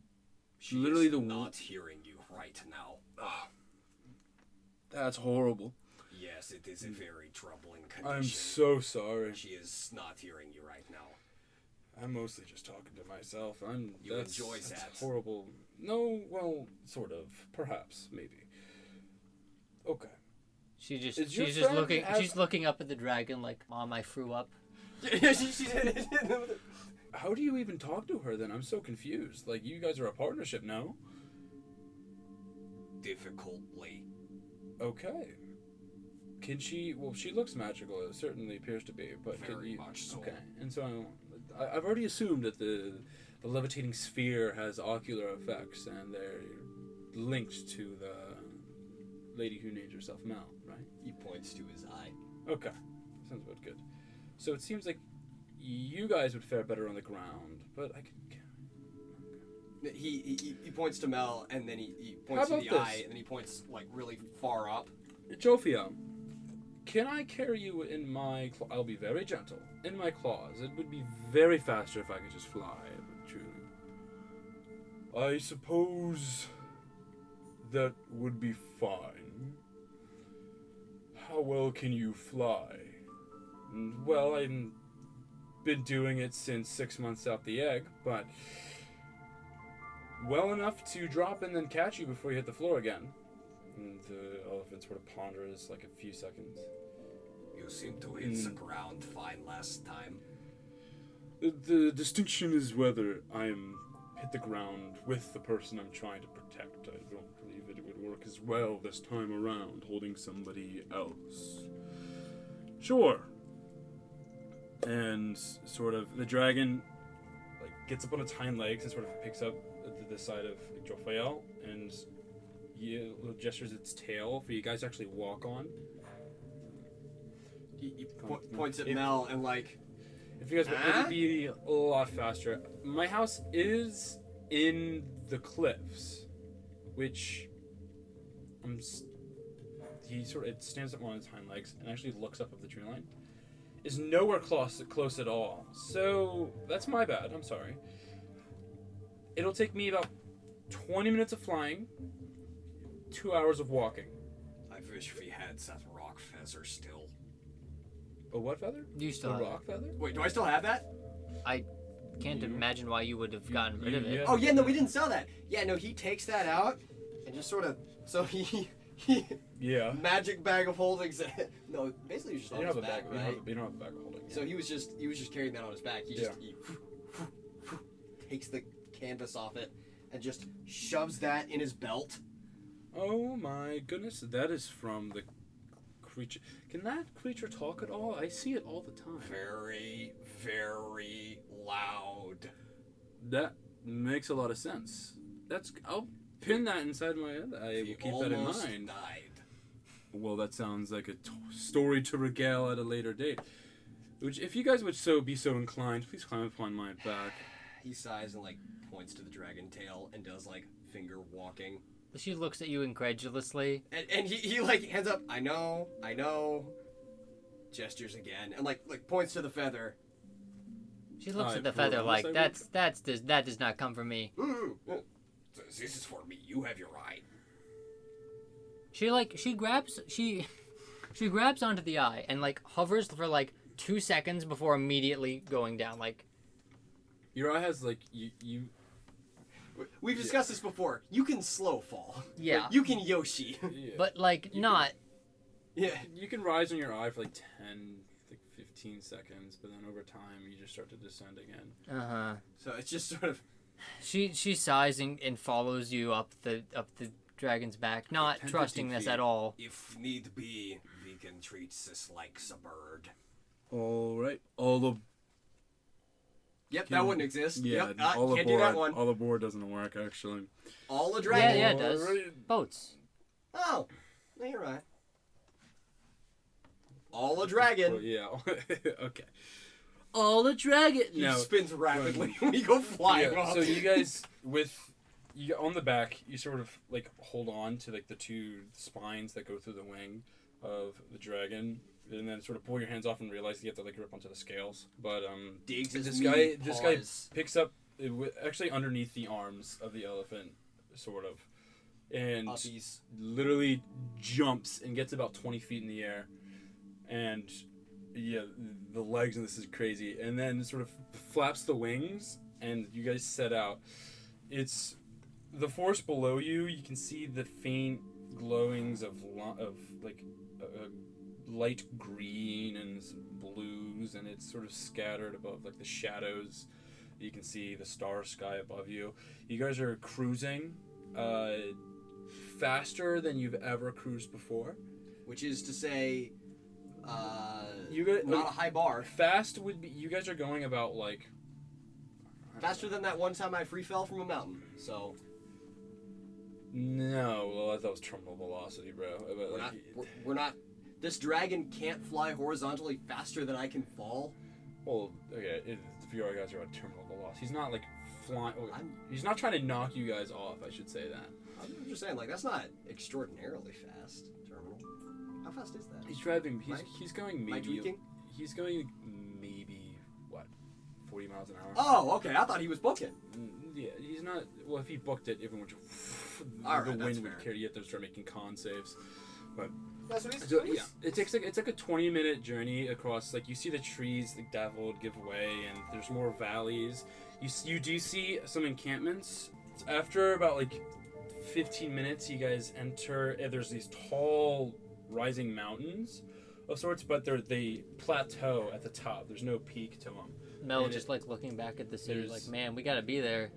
She literally is the not hearing you right now. Oh, that's horrible. Yes, it is a very troubling condition. I'm so sorry. She is not hearing you right now. I'm mostly just talking to myself. That's Horrible. No, well, sort of. Perhaps, maybe. Okay. She's looking up at the dragon like, Mom, I threw up. How do you even talk to her then? I'm so confused. Like, you guys are a partnership now? Difficultly. Okay. Can she... Well, she looks magical. It certainly appears to be. But Very much so. Okay. And so I've already assumed that the levitating sphere has ocular effects, and they're linked to the lady who named herself Mel, right? He points to his eye. Okay. Sounds about good. So it seems like you guys would fare better on the ground, but I can... He points to Mel, and then he points to the eye, and then he points like really far up. Jophiel, can I carry you in my claws? I'll be very gentle. In my claws. It would be very faster if I could just fly, but truly. I suppose that would be fine. How well can you fly? Well, I've been doing it since 6 months out the egg, but well enough to drop and then catch you before you hit the floor again. And the elephant sort of ponders like a few seconds. You seem to hit the ground fine last time. The distinction is whether I'm hit the ground with the person I'm trying to protect. I don't believe it would work as well this time around, holding somebody else. Sure. And sort of the dragon like gets up on its hind legs and sort of picks up the side of Jophiel and gestures its tail for you guys to actually walk on. He points at Mel and like, if you guys would, it'd be a lot faster. My house is in the cliffs, which he sort of stands up on his hind legs and actually looks up the tree line. Is nowhere close at all. So that's my bad. I'm sorry. It'll take me about 20 minutes of flying, 2 hours of walking. I wish we had that rock feather still. A what feather? You still a have rock feather? Wait, do I still have that? I can't imagine why you would have gotten rid of it. Yeah. Oh yeah, no, we didn't sell that. Yeah, no, he takes that out and just sort of he Yeah. magic bag of holdings. No, basically you just You on don't his have a back, bag. right? You don't have a bag of holding. So he was just carrying that on his back. He takes the canvas off it and just shoves that in his belt. Oh my goodness, that is from the creature. Can that creature talk at all? I see it all the time. Very, very loud. That makes a lot of sense. I'll pin that inside my head. I will keep that in mind. Died. Well, that sounds like a story to regale at a later date. Which, if you guys would be so inclined, please climb upon my back. He sighs and like points to the dragon tail and does like finger walking. She looks at you incredulously. And he like hands up, I know. Gestures again and like points to the feather. She looks at the feather like that does not come from me. This is for me. You have your eye. She grabs onto the eye and like hovers for like 2 seconds before immediately going down. Like your eye has like you. We've discussed this before. You can slow fall. Yeah. Like, you can Yoshi. Yeah. But like not. Yeah. You can rise on your eye for like 15 seconds, but then over time you just start to descend again. So it's just sort of. She sighs and follows you up the dragon's back, not trusting this at all. If need be, we can treat this like a bird. All right. All the. Yep, that wouldn't exist. Yeah, yep, all can't aboard. do that one. All aboard doesn't work actually. All a dragon. Yeah, it does. Right. Boats. Oh, no, you're right. All a dragon. Well, yeah. Okay. All a dragon. He No. spins rapidly when we go flying Yeah, off. so you guys on the back, you sort of like hold on to like the two spines that go through the wing of the dragon, and then sort of pull your hands off and realize you have to like grip onto the scales. But Diggs this guy picks up actually underneath the arms of the elephant, sort of, and Uppies. literally jumps and gets about 20 feet in the air, and yeah, the legs and this is crazy, and then sort of flaps the wings, and you guys set out. It's the forest below you. You can see the faint glowings of like light green and some blues, and it's sort of scattered above like the shadows. You can see the star sky above you. You guys are cruising faster than you've ever cruised before. Which is to say, You guys, not a high bar. fast would be. You guys are going about like Faster than that one time I free fell from a mountain. So no. Well, that was terminal velocity, bro. But, we're like, not. We're not. This dragon can't fly horizontally faster than I can fall. well, okay. The VR guys are at terminal velocity. He's not like flying. He's not trying to knock you guys off. I should say that. I'm just saying, like, that's not extraordinarily fast, Terminal. How fast is that? He's driving. He's going maybe. Am I tweaking? He's going maybe 40 miles an hour. Oh, okay. I thought he was booking. Yeah, he's not. Well, if he booked it, everyone would. All right, the that's wind would fair. carry. You have to start making con saves. But So yeah, it's like a 20-minute journey across. Like you see the trees, the dappled give way, and there's more valleys. You do see some encampments. After about like 15 minutes, you guys enter. There's these tall, rising mountains of sorts, but they plateau at the top. There's no peak to them. Mel And just like looking back at the city, like, man, we gotta be there.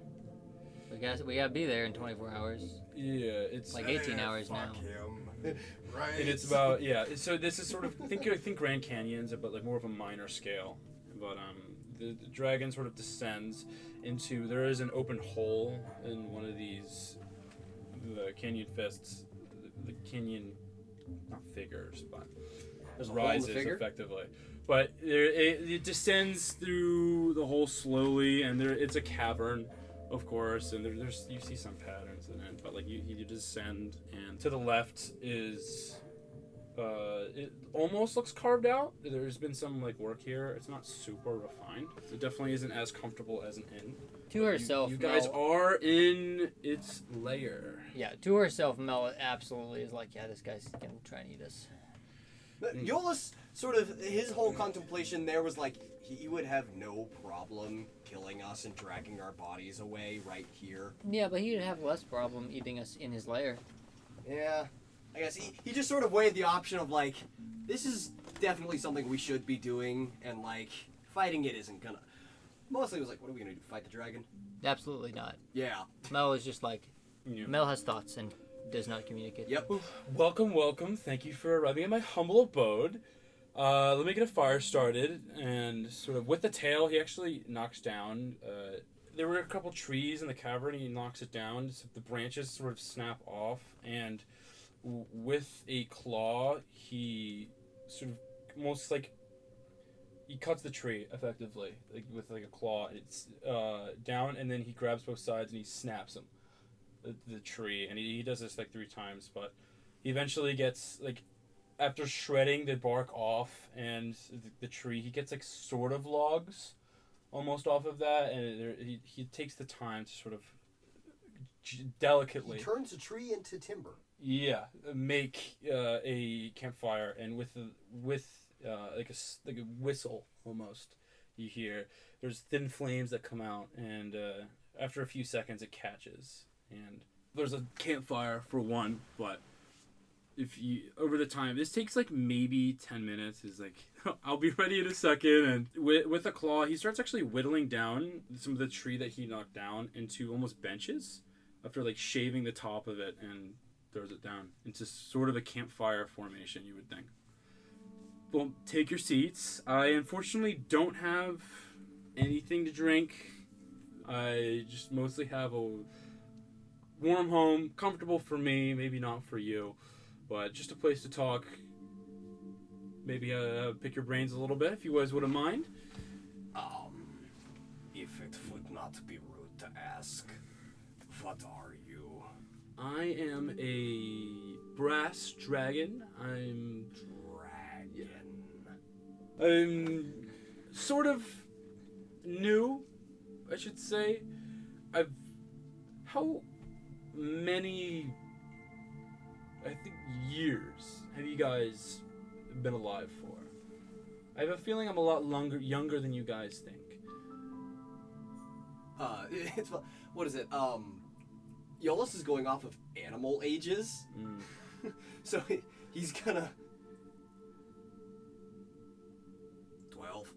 We gotta be there in 24 hours. Yeah, it's Like 18 hours now. Him. Right. And it's about So this is sort of think Grand Canyons, but like more of a minor scale. But the dragon sort of descends into there is an open hole in one of these the canyon fists, the canyon not figures, but There's a hole in the rises figure? effectively. But it descends through the hole slowly, and it's a cavern, of course, and there's you see some patterns in it. But like you descend, and to the left is it almost looks carved out. There's been some like work here. It's not super refined. It definitely isn't as comfortable as an inn. To herself, You guys Mel, are in its lair. yeah, to herself, Mel absolutely is like, yeah, this guy's gonna try and eat us. Iollus, sort of, his whole contemplation there was like, he would have no problem killing us and dragging our bodies away right here. Yeah, but he'd have less problem eating us in his lair. Yeah, I guess he just sort of weighed the option of like, this is definitely something we should be doing, and like, fighting it isn't gonna. Mostly it was like, what are we gonna do, fight the dragon? Absolutely not. Yeah. Mel is just like, Yeah. Mel has thoughts and does not communicate. Yep. Welcome. Thank you for arriving at my humble abode. Let me get a fire started, and sort of with the tail, he actually knocks down. There were a couple trees in the cavern, and he knocks it down. So the branches sort of snap off, and with a claw, he sort of almost like he cuts the tree effectively, like with like a claw. It's down, and then he grabs both sides and he snaps them. The tree, and he does this like 3 times, but he eventually gets like after shredding the bark off and the tree, he gets like sort of logs almost off of that, and he takes the time to sort of delicately He turns a tree into timber. make a campfire, and with like a whistle almost you hear there's thin flames that come out, and after a few seconds it catches. And there's a campfire for one, but if you over the time, this takes like maybe 10 minutes. Is like I'll be ready in a second, and with a claw, he starts actually whittling down some of the tree that he knocked down into almost benches after like shaving the top of it, and throws it down into sort of a campfire formation, you would think. Well, take your seats. I unfortunately don't have anything to drink. I just mostly have a warm home, comfortable for me, maybe not for you, but just a place to talk. Maybe pick your brains a little bit, if you guys wouldn't mind. If it would not be rude to ask, what are you? I am a brass dragon. I'm sort of new, I should say. How many, I think, years have you guys been alive for? I have a feeling I'm a lot younger than you guys think. It's what is it? Iollus is going off of animal ages, so he's gonna 12.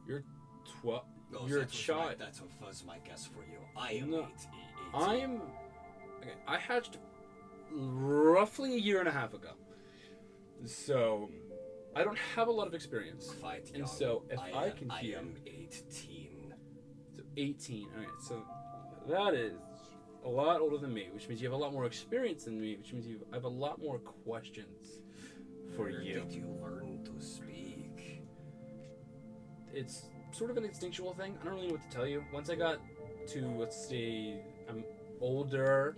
You're 12. No, You're a that was child. That was my guess for you. I am No, 8. I am. Okay, I hatched roughly a year and a half ago, so I don't have a lot of experience. Quite And young. so if I can I hear, am 18. so 18. All right, so that is a lot older than me, which means you have a lot more experience than me, which means I have a lot more questions for Where you. did you learn to speak? It's sort of an instinctual thing. I don't really know what to tell you. Once I got to, let's say, I'm older,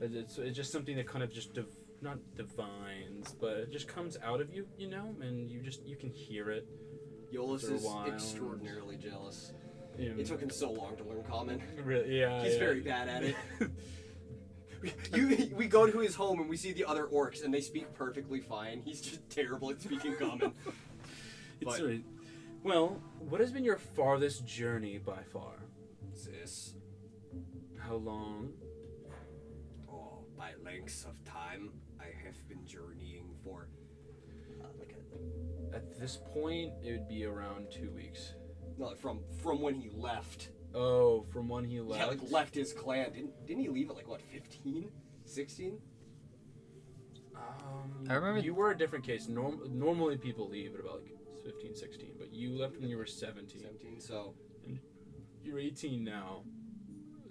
it's just something that kind of just not divines, but it just comes out of you, you know, and you can hear it. Iollus is extraordinarily jealous. Yeah. It took him so long to learn Common. Really, yeah. He's very bad at it. We go to his home and we see the other orcs and they speak perfectly fine. He's just terrible at speaking Common. It's right. Well, what has been your farthest journey by far? This. How long? Oh, by lengths of time, I have been journeying for At this point, it would be around 2 weeks. no, from when he left. Oh, from when he left? Yeah, like left his clan. Didn't he leave at like what, 15? 16? I remember you were a different case. Normally people leave at about like 15, 16, but you left when you were 17. 17, so And you're 18 now.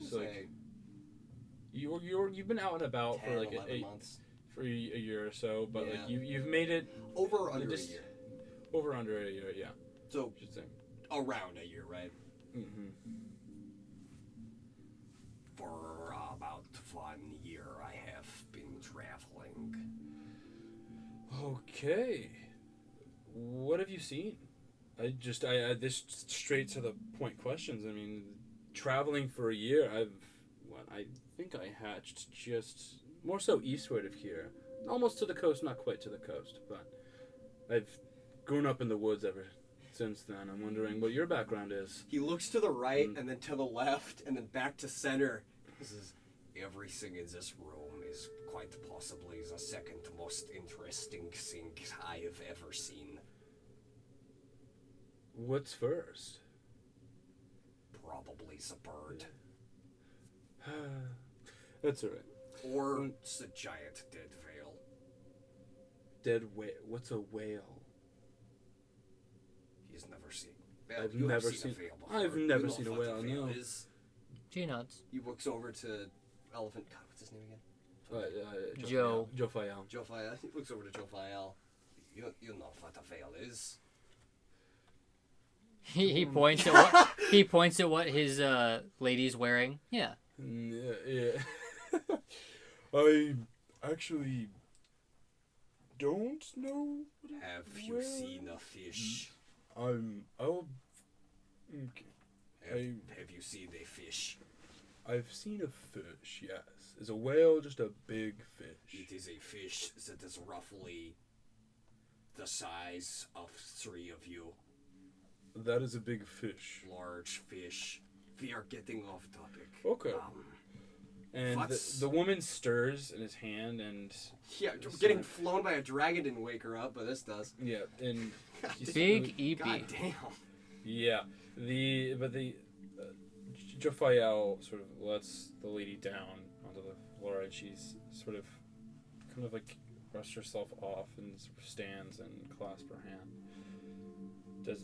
So like, say you've been out and about 10, for like 11 months. for a year or so, but like Yeah. you've made it Over under just a year. over under a year, yeah. So Just saying. around a year, right? Mm-hmm. For about 1 year, I have been traveling. Okay. What have you seen? I this straight to the point questions. I mean, traveling for a year, I think I hatched just more so eastward of here, almost to the coast, not quite to the coast, but I've grown up in the woods ever since then. I'm wondering what your background is. He looks to the right and then to the left and then back to center. This is everything in this room is quite possibly the second most interesting thing I have ever seen. What's first? Probably the bird. That's alright. Or the giant dead whale. Dead whale. What's a whale? He's never seen. I've You have never seen a seen. whale before. I've You never know seen a what whale. No. is. She nods. He looks over to Elephant. God, what's his name again? Joe. Jophiel. Jophiel. He looks over to Jophiel. You know what a whale is. He points at what his lady's wearing. Yeah. Yeah. I actually don't know. Have you seen a fish? Okay. Have you seen a fish? I've seen a fish, yes. Is a whale just a big fish? It is a fish that is roughly the size of 3 of you. That is a big fish. Large fish. We are getting off topic. Okay. And what's- the woman stirs in his hand, and Yeah, getting flown by a dragon didn't wake her up, but this does. yeah, and he's- Big EP. God damn. Yeah, Jophiel sort of lets the lady down onto the floor, and she's sort of kind of like brushed herself off and sort of stands and clasps her hand.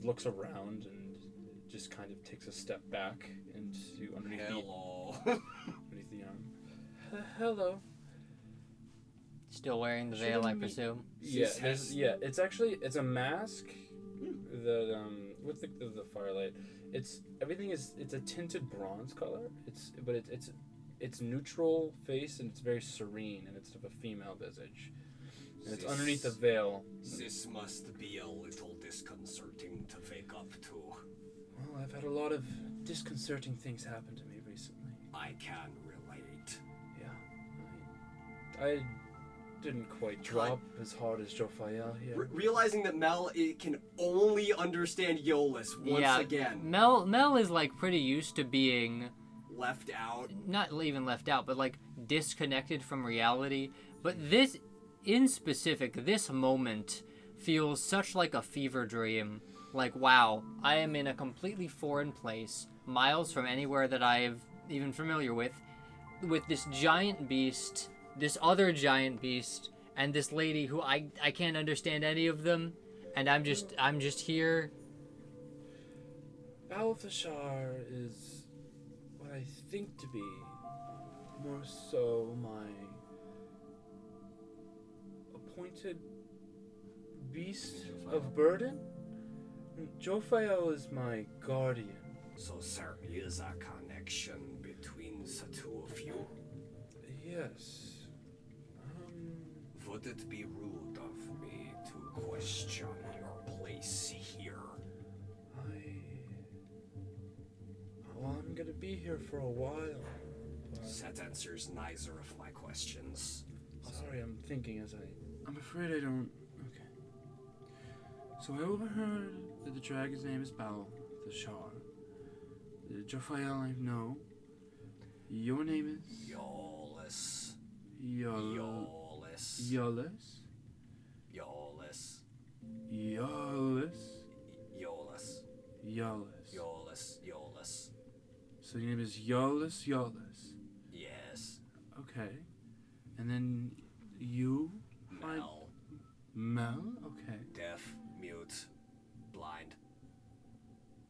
Looks around and just kind of takes a step back into underneath Hello. underneath the arm. Hello. Still wearing the veil, I presume. Yeah, it's a mask that with the firelight. It's a tinted bronze color. It's neutral face and it's very serene and it's of a female visage. And it's underneath the veil. This must be a little disconcerting to wake up to. Well, I've had a lot of disconcerting things happen to me recently. I can relate. Yeah. I didn't quite drop as hard as Jophiel here. Realizing that Mel can only understand Iollus once again. Mel is like pretty used to being Left out. not even left out, but like disconnected from reality. But this, in specific, this moment feels such like a fever dream. Like, wow, I am in a completely foreign place, miles from anywhere that I've even familiar with this giant beast, this other giant beast, and this lady who I can't understand any of them, and I'm just here. Balthasar is what I think to be more so my appointed beast of burden. Jophiel is my guardian. So there is a connection between the two of you. Yes. Would it be rude of me to question your place here? Well, I'm gonna be here for a while. That answers neither of my questions. Sorry, I'm thinking as I'm afraid I don't... Okay. So I overheard that the dragon's name is Baal, the Shar. Jophiel, I know. Your name is... Iollus. Iollus. Iollus. Iollus. Iollus. Iollus. Iollus. Iollus. Iollus. Iollus. So your name is Iollus Iollus. Yes. Okay. And then you? Mel. Mel? Okay. Deaf, mute, blind.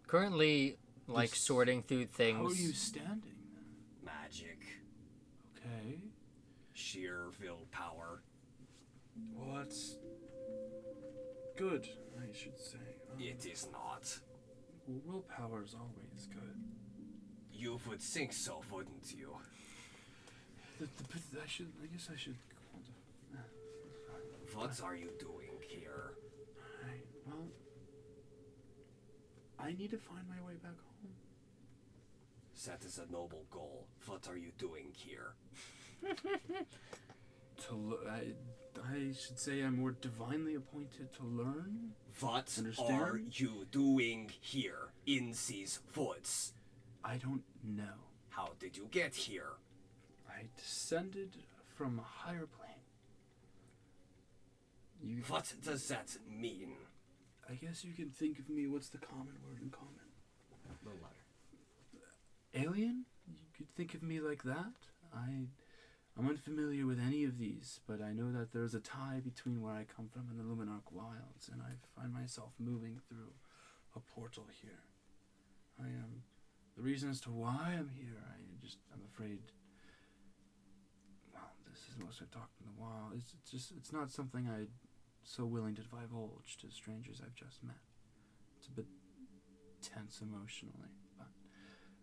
Currently, like, sorting through things. How are you standing then? Magic. Okay. Sheer willpower. Well, that's good, I should say. It is not. Well, willpower is always good. You would think so, wouldn't you? I guess I should. What are you doing here? Alright, well, I need to find my way back home. That is a noble goal. What are you doing here? I should say I'm more divinely appointed to learn. What Understand? are you doing here in these woods? I don't know. How did you get here? I descended from a higher plane. What does that mean? I guess you can think of me, what's the common word in common? The letter. Alien? You could think of me like that? I'm unfamiliar with any of these, but I know that there's a tie between where I come from and the Luminarch Wilds, and I find myself moving through a portal here. The reason as to why I'm here, I'm afraid, well, this is the most I've talked in a while. It's not something I'm so willing to divulge to strangers I've just met. It's a bit tense emotionally, but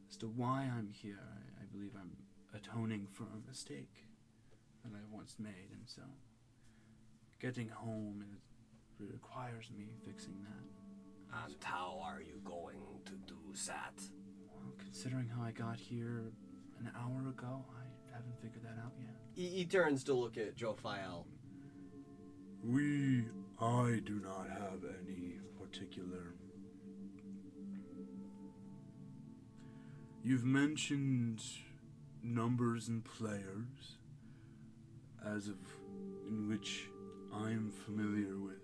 as to why I'm here, I believe I'm atoning for a mistake that I once made, and so getting home requires me fixing that. And how are you going to do that? Well, considering how I got here an hour ago, I haven't figured that out yet. He turns to look at Jophiel. I do not have any particular... You've mentioned numbers and players, in which I'm familiar with.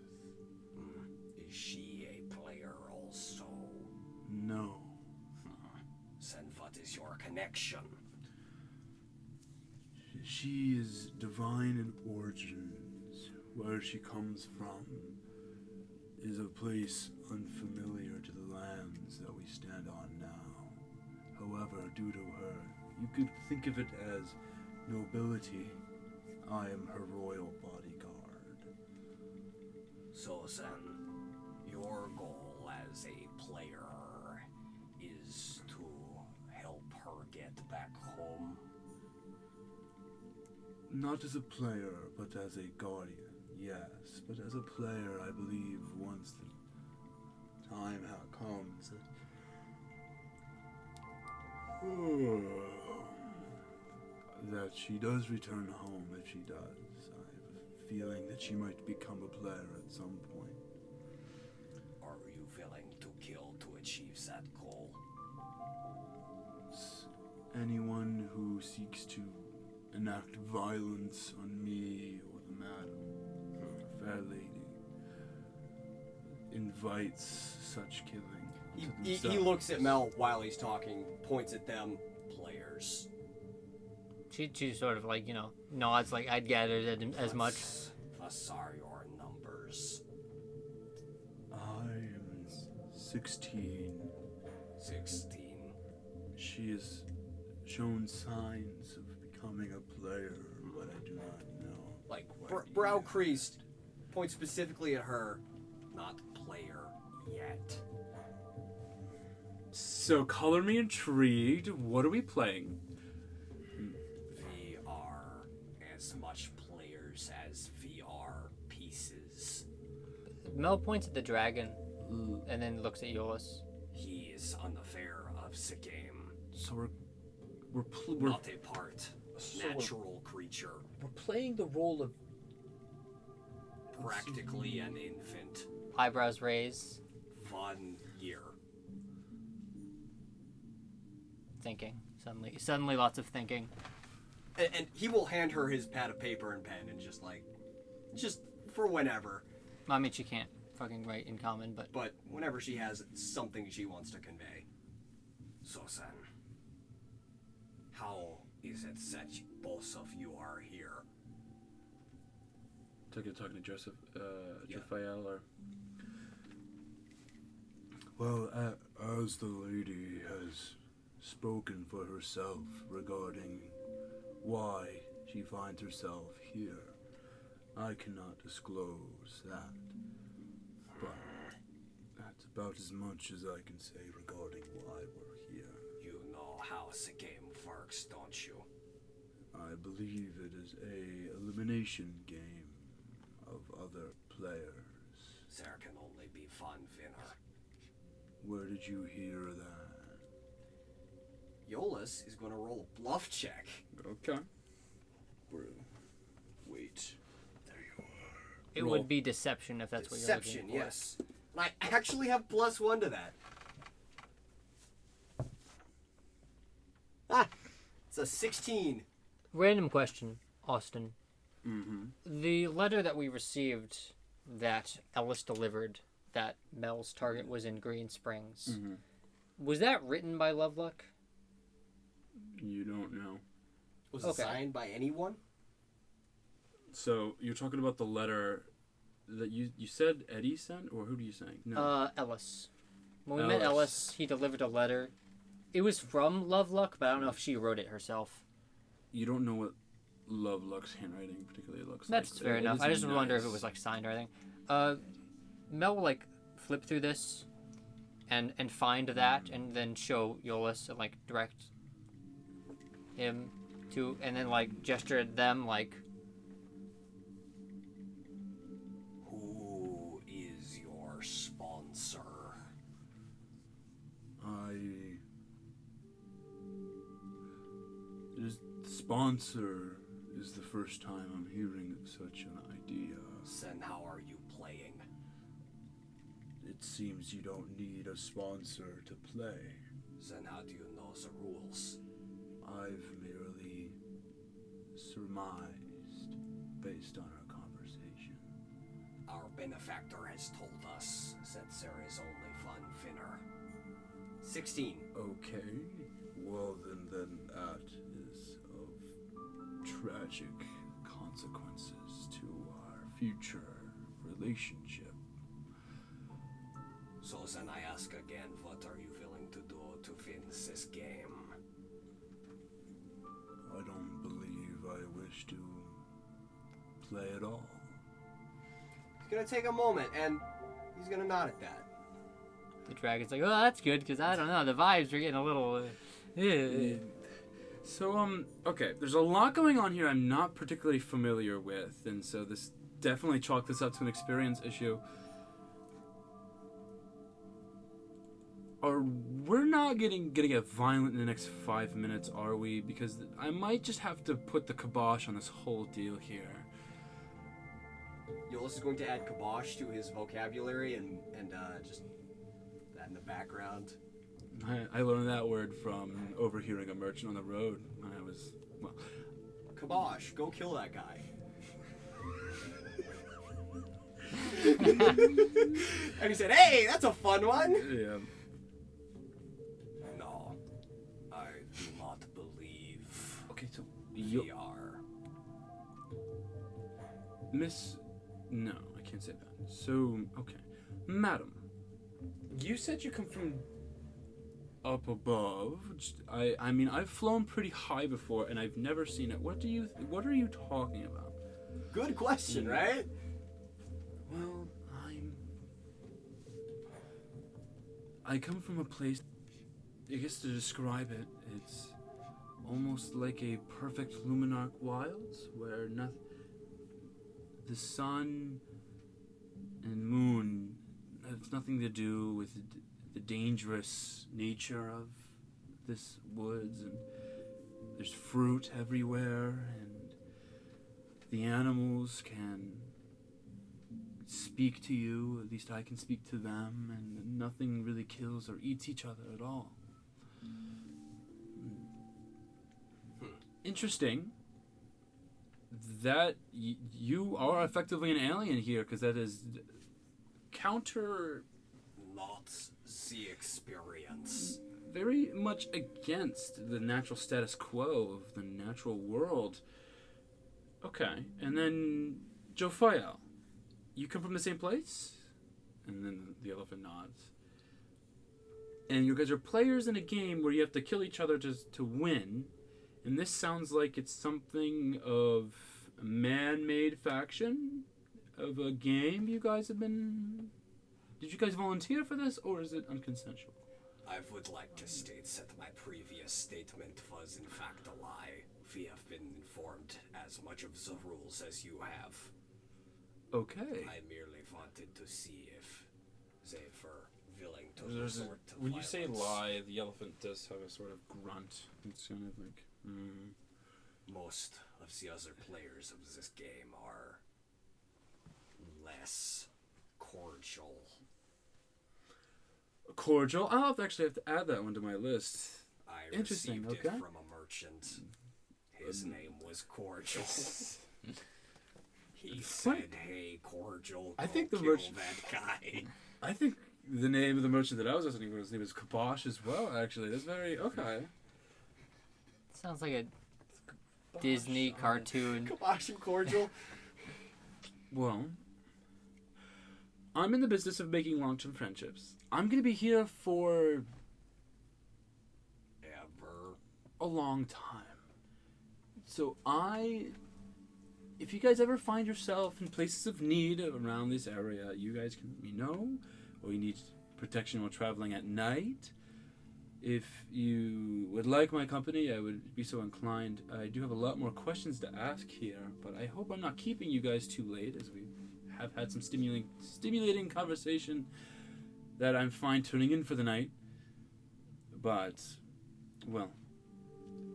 Is she a player also? No. Then what is your connection? She is divine in origins. Where she comes from is a place unfamiliar to the lands that we stand on now. However, due to her, you could think of it as nobility. I am her royal bodyguard. So then, your goal as a player is to help her get back home? Not as a player, but as a guardian, yes. But as a player, I believe once the time comes that she does return home. If she does, I have a feeling that she might become a player at some point. Are you willing to kill to achieve that goal? Anyone who seeks to enact violence on me or the madam, the fair lady, invites such killing to themselves. He looks at Mel while he's talking, points at them. Players. She sort of like, nods like I'd gathered as much. What are your numbers? I am 16. 16. She has shown signs of becoming a player, but I do not know. Like, brow creased, points specifically at her, not player. yet. So, color me intrigued. What are we playing? We are as much players as VR pieces. Mel points at the dragon and then looks at Iollus. He is unaware of the game. So we're not a part, natural creature. We're playing the role of practically an infant. Eyebrows raise. 1 year. Thinking. Suddenly lots of thinking. And he will hand her his pad of paper and pen and just for whenever. I mean, she can't fucking write in common, but... But whenever she has something she wants to convey. So, Sen, how is it that both of you are here? Talking to Joseph, Yeah. Jophiel, or... Well, as the lady has spoken for herself regarding why she finds herself here, I cannot disclose that. But that's about as much as I can say regarding why we're here. You know how the game works, don't you? I believe it is a elimination game of other players. There can only be one winner. Where did you hear that? Iollus is going to roll a bluff check. Okay. Wait. There you are. It Roll. would be deception if that's Deception, what you're looking for. yes. And I actually have +1 to that. It's a 16. Random question, Austin. Mm-hmm. The letter that we received that Ellis delivered, that Mel's target was in Green Springs, Mm-hmm. was that written by Loveluck? You don't know. Was it signed by anyone? So you're talking about the letter that you said Eddie sent, or who do you saying? No. Ellis. When we met Ellis. Ellis, he delivered a letter. It was from Loveluck, but I don't know if she wrote it herself. You don't know what Loveluck's handwriting particularly looks That's like. fair It enough. is I just wonder if it nice. was like signed or anything. Mel will like flip through this and find that and then show Iollus and like direct him to, and then like gesture at them like, Who is your sponsor? The sponsor is the first time I'm hearing of such an idea. Then how are you playing? It seems you don't need a sponsor to play. Then how do you know the rules? I've merely surmised based on our conversation. Our benefactor has told us that there is only one winner. 16. Okay, well then that is of tragic consequences to our future relationship. So then I ask again, what are you willing to do to win this game? I don't believe I wish to play at all. He's gonna take a moment and he's gonna nod at that. the dragon's like, oh, that's good, because I don't know, the vibes are getting a little... So, okay, there's a lot going on here I'm not particularly familiar with, and so this definitely chalk this up to an experience issue. We're not gonna get violent in the next 5 minutes, are we? Because I might just have to put the kibosh on this whole deal here. Iollus is going to add kibosh to his vocabulary and just that in the background. I learned that word from overhearing a merchant on the road when I was, well... Kibosh, go kill that guy. And he said, hey, that's a fun one. Yeah. No, I do not believe Okay, so... we are. Miss... No, I can't say that. So, okay. Madam, You said you come from... up above. I mean, I've flown pretty high before, and I've never seen it. What are you talking about? Good question, right? Well, I come from a place, I guess to describe it, it's almost like a perfect luminarch wilds where the sun and moon have nothing to do with the dangerous nature of this woods, and there's fruit everywhere, and the animals can speak to you, at least I can speak to them, and nothing really kills or eats each other at all. Interesting that you are effectively an alien here, because that is counter... Not the experience. Very much against the natural status quo of the natural world. Okay, and then Jophiel, you come from the same place? And then the elephant nods. And you guys are players in a game where you have to kill each other to win. And this sounds like it's something of a man-made faction of a game you guys have been... Did you guys volunteer for this, or is it unconsensual? I would like to state that my previous statement was in fact a lie. We have been informed as much of the rules as you have. Okay. I merely wanted to see if they were willing to There's resort to when you say violence. lie, the elephant does have a sort of Grunt. It's kind of like... Most of the other players of this game are less cordial. Cordial? I'll actually have to add that one to my list. I Interesting, received okay. it from a merchant. His name was Cordial. He said, "Hey, Cordial, I think go the kill merchant- that guy." I think the name of the merchant that I was listening to, his name is Kibosh as well, actually. That's very... Okay. Sounds like a Disney cartoon. Kibosh and Cordial. Well, I'm in the business of making long-term friendships. I'm going to be here for Ever. a long time. So if you guys ever find yourself in places of need around this area, you guys can let me know, or you need protection while traveling at night. If you would like my company, I would be so inclined. I do have a lot more questions to ask here, but I hope I'm not keeping you guys too late, as we have had some stimulating conversation that I'm fine tuning in for the night. But, well,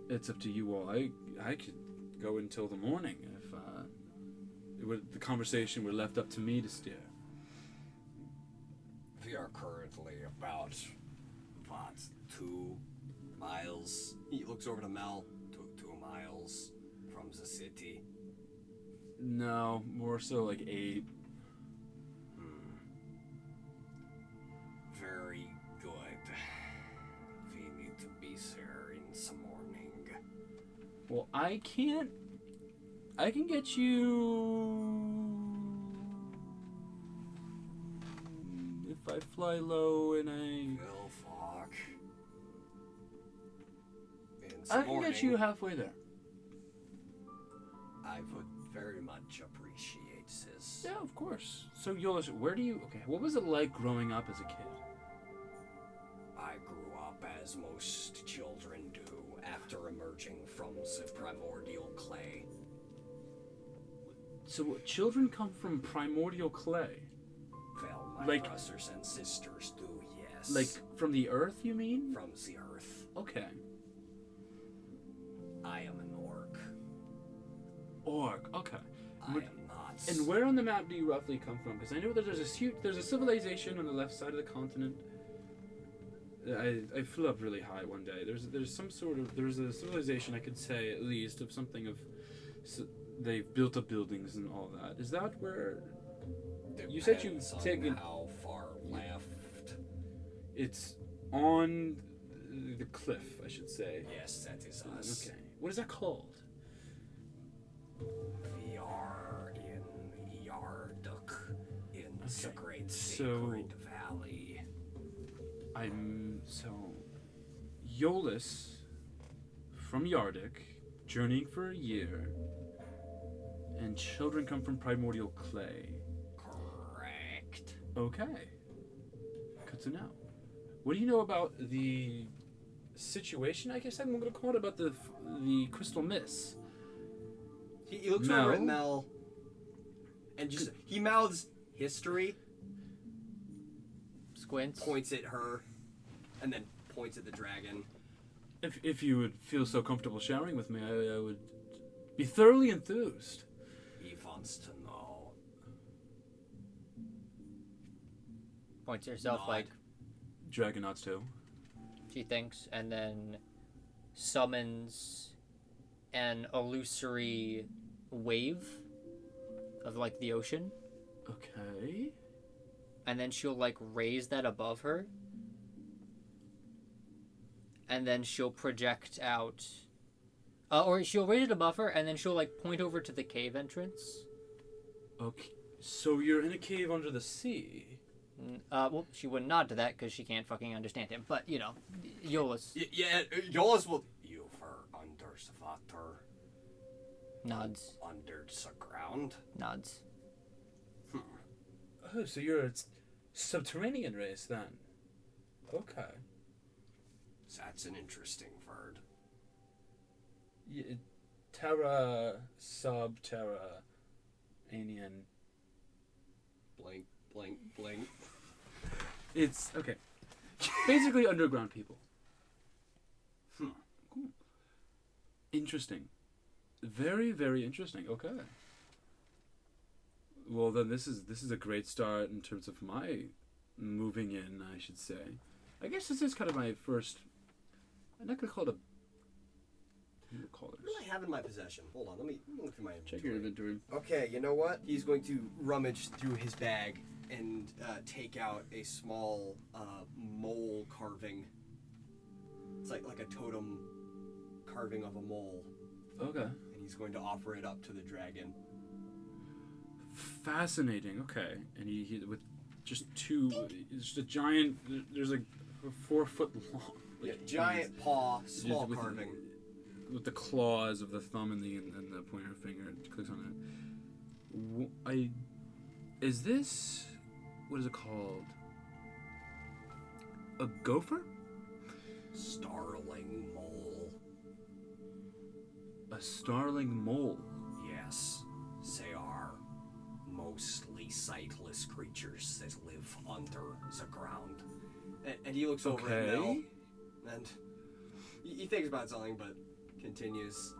it's up to you all. I could go until the morning if the conversation were left up to me to steer. We are currently about, 2 miles? He looks over to Mel. 2 miles from the city. No, more so like 8. Very good. We need to be there in the morning. Well, I can get you if I fly low and Well, fuck. In I the can morning, get you halfway there. I would very much appreciate this. Yeah, of course. So, Iollus, what was it like growing up as a kid? I grew up as most children do after emerging from the primordial clay. So, children come from primordial clay? Well, my Like- brothers and sisters do, yes. Like, from the earth, you mean? From the earth. Okay. I am an orc. Orc, okay. I am not. And where on the map do you roughly come from? Because I know that there's a civilization on the left side of the continent. I flew up really high one day. There's a civilization, I could say at least, of something of they've built up buildings and all that. Is that where you said you've Depends on taken? how far left? It's on the cliff, I should say. Yes, that is us. Okay. What is that called? We are in Yarduk, in the Okay. Great So- Sacred Valley. Iollus from Yarduk, journeying for a year, and children come from primordial clay. Correct. Okay. Good to know. What do you know about the situation? I guess I'm going to call it about the crystal miss. He looks over at Mel, and just he mouths history. Squints. Points at her, and then points at the dragon. If you would feel so comfortable sharing with me, I would be thoroughly enthused. He wants to know. Points to herself Nod. like Dragon nods too. she thinks, and then summons an illusory wave of like the ocean, Okay. and then she'll like raise that above her, and then she'll project out, or she'll raise it above her, and then she'll like point over to the cave entrance. Okay. So you're in a cave under the sea. Well, she wouldn't nod to that because she can't fucking understand him. But you know, Iollus Yeah, Iollus will. You were under the water, nods, under the ground. nods. Oh, so you're a subterranean race then? Okay. That's an interesting word. Terra, subterra, Anian. Blink, blink, blink. It's okay. Basically underground people. Hmm. Cool. Interesting. Very, very interesting. Okay. Well, then this is a great start in terms of my moving in, I should say. I guess this is kind of my first. I'm not gonna call it a. What do you call What do I have in my possession? Hold on, let me look through my inventory. Check your inventory. Okay, you know what? He's going to rummage through his bag and take out a small mole carving. It's like a totem carving of a mole. Okay. And he's going to offer it up to the dragon. Fascinating. Okay, and he with just just a giant. There's like 4 foot long. Yeah, Like, giant paw, just small with carving. with the claws of the thumb and the pointer finger. It clicks on it. Is this, what is it called? A gopher? Starling mole. A starling mole. Yes, they are mostly sightless creatures that live under the ground. And he looks over at Mel, and he thinks about something, but continues.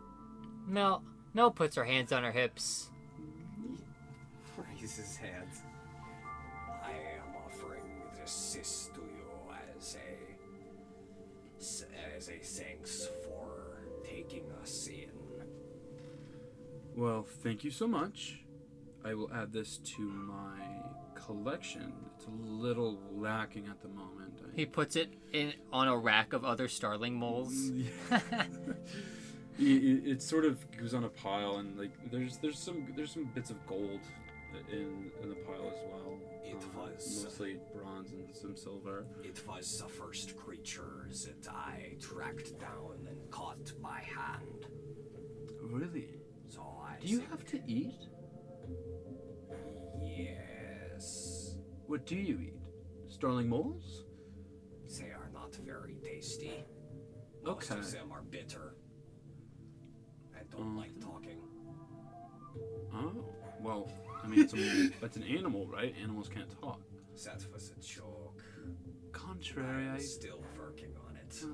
Mel puts her hands on her hips. Raises his hands. I am offering this to you as a thanks for taking us in. Well, thank you so much. I will add this to my collection. It's a little lacking at the moment. He puts it on a rack of other starling moles. It sort of goes on a pile, and like there's some bits of gold in the pile as well. It was mostly bronze and some silver. It was the first creature that I tracked down and caught by hand. Really? So I Do you think- have to eat? Yes. What do you eat? Starling moles? They are not very tasty. Most Okay. of them are bitter. I don't like talking. Oh, well, I mean, it's an animal, right? Animals can't talk. That was a joke. Contrary, I'm I... still working on it.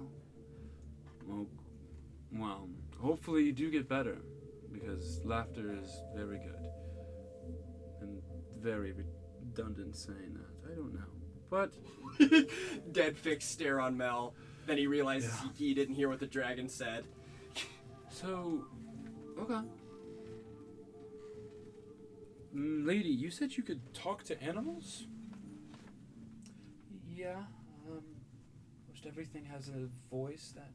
Well, hopefully you do get better, because laughter is very good. And very redundant saying that. I don't know. But... Dead fixed stare on Mel. Then he realizes he didn't hear what the dragon said. So, okay. Lady, you said you could talk to animals? Yeah, most everything has a voice that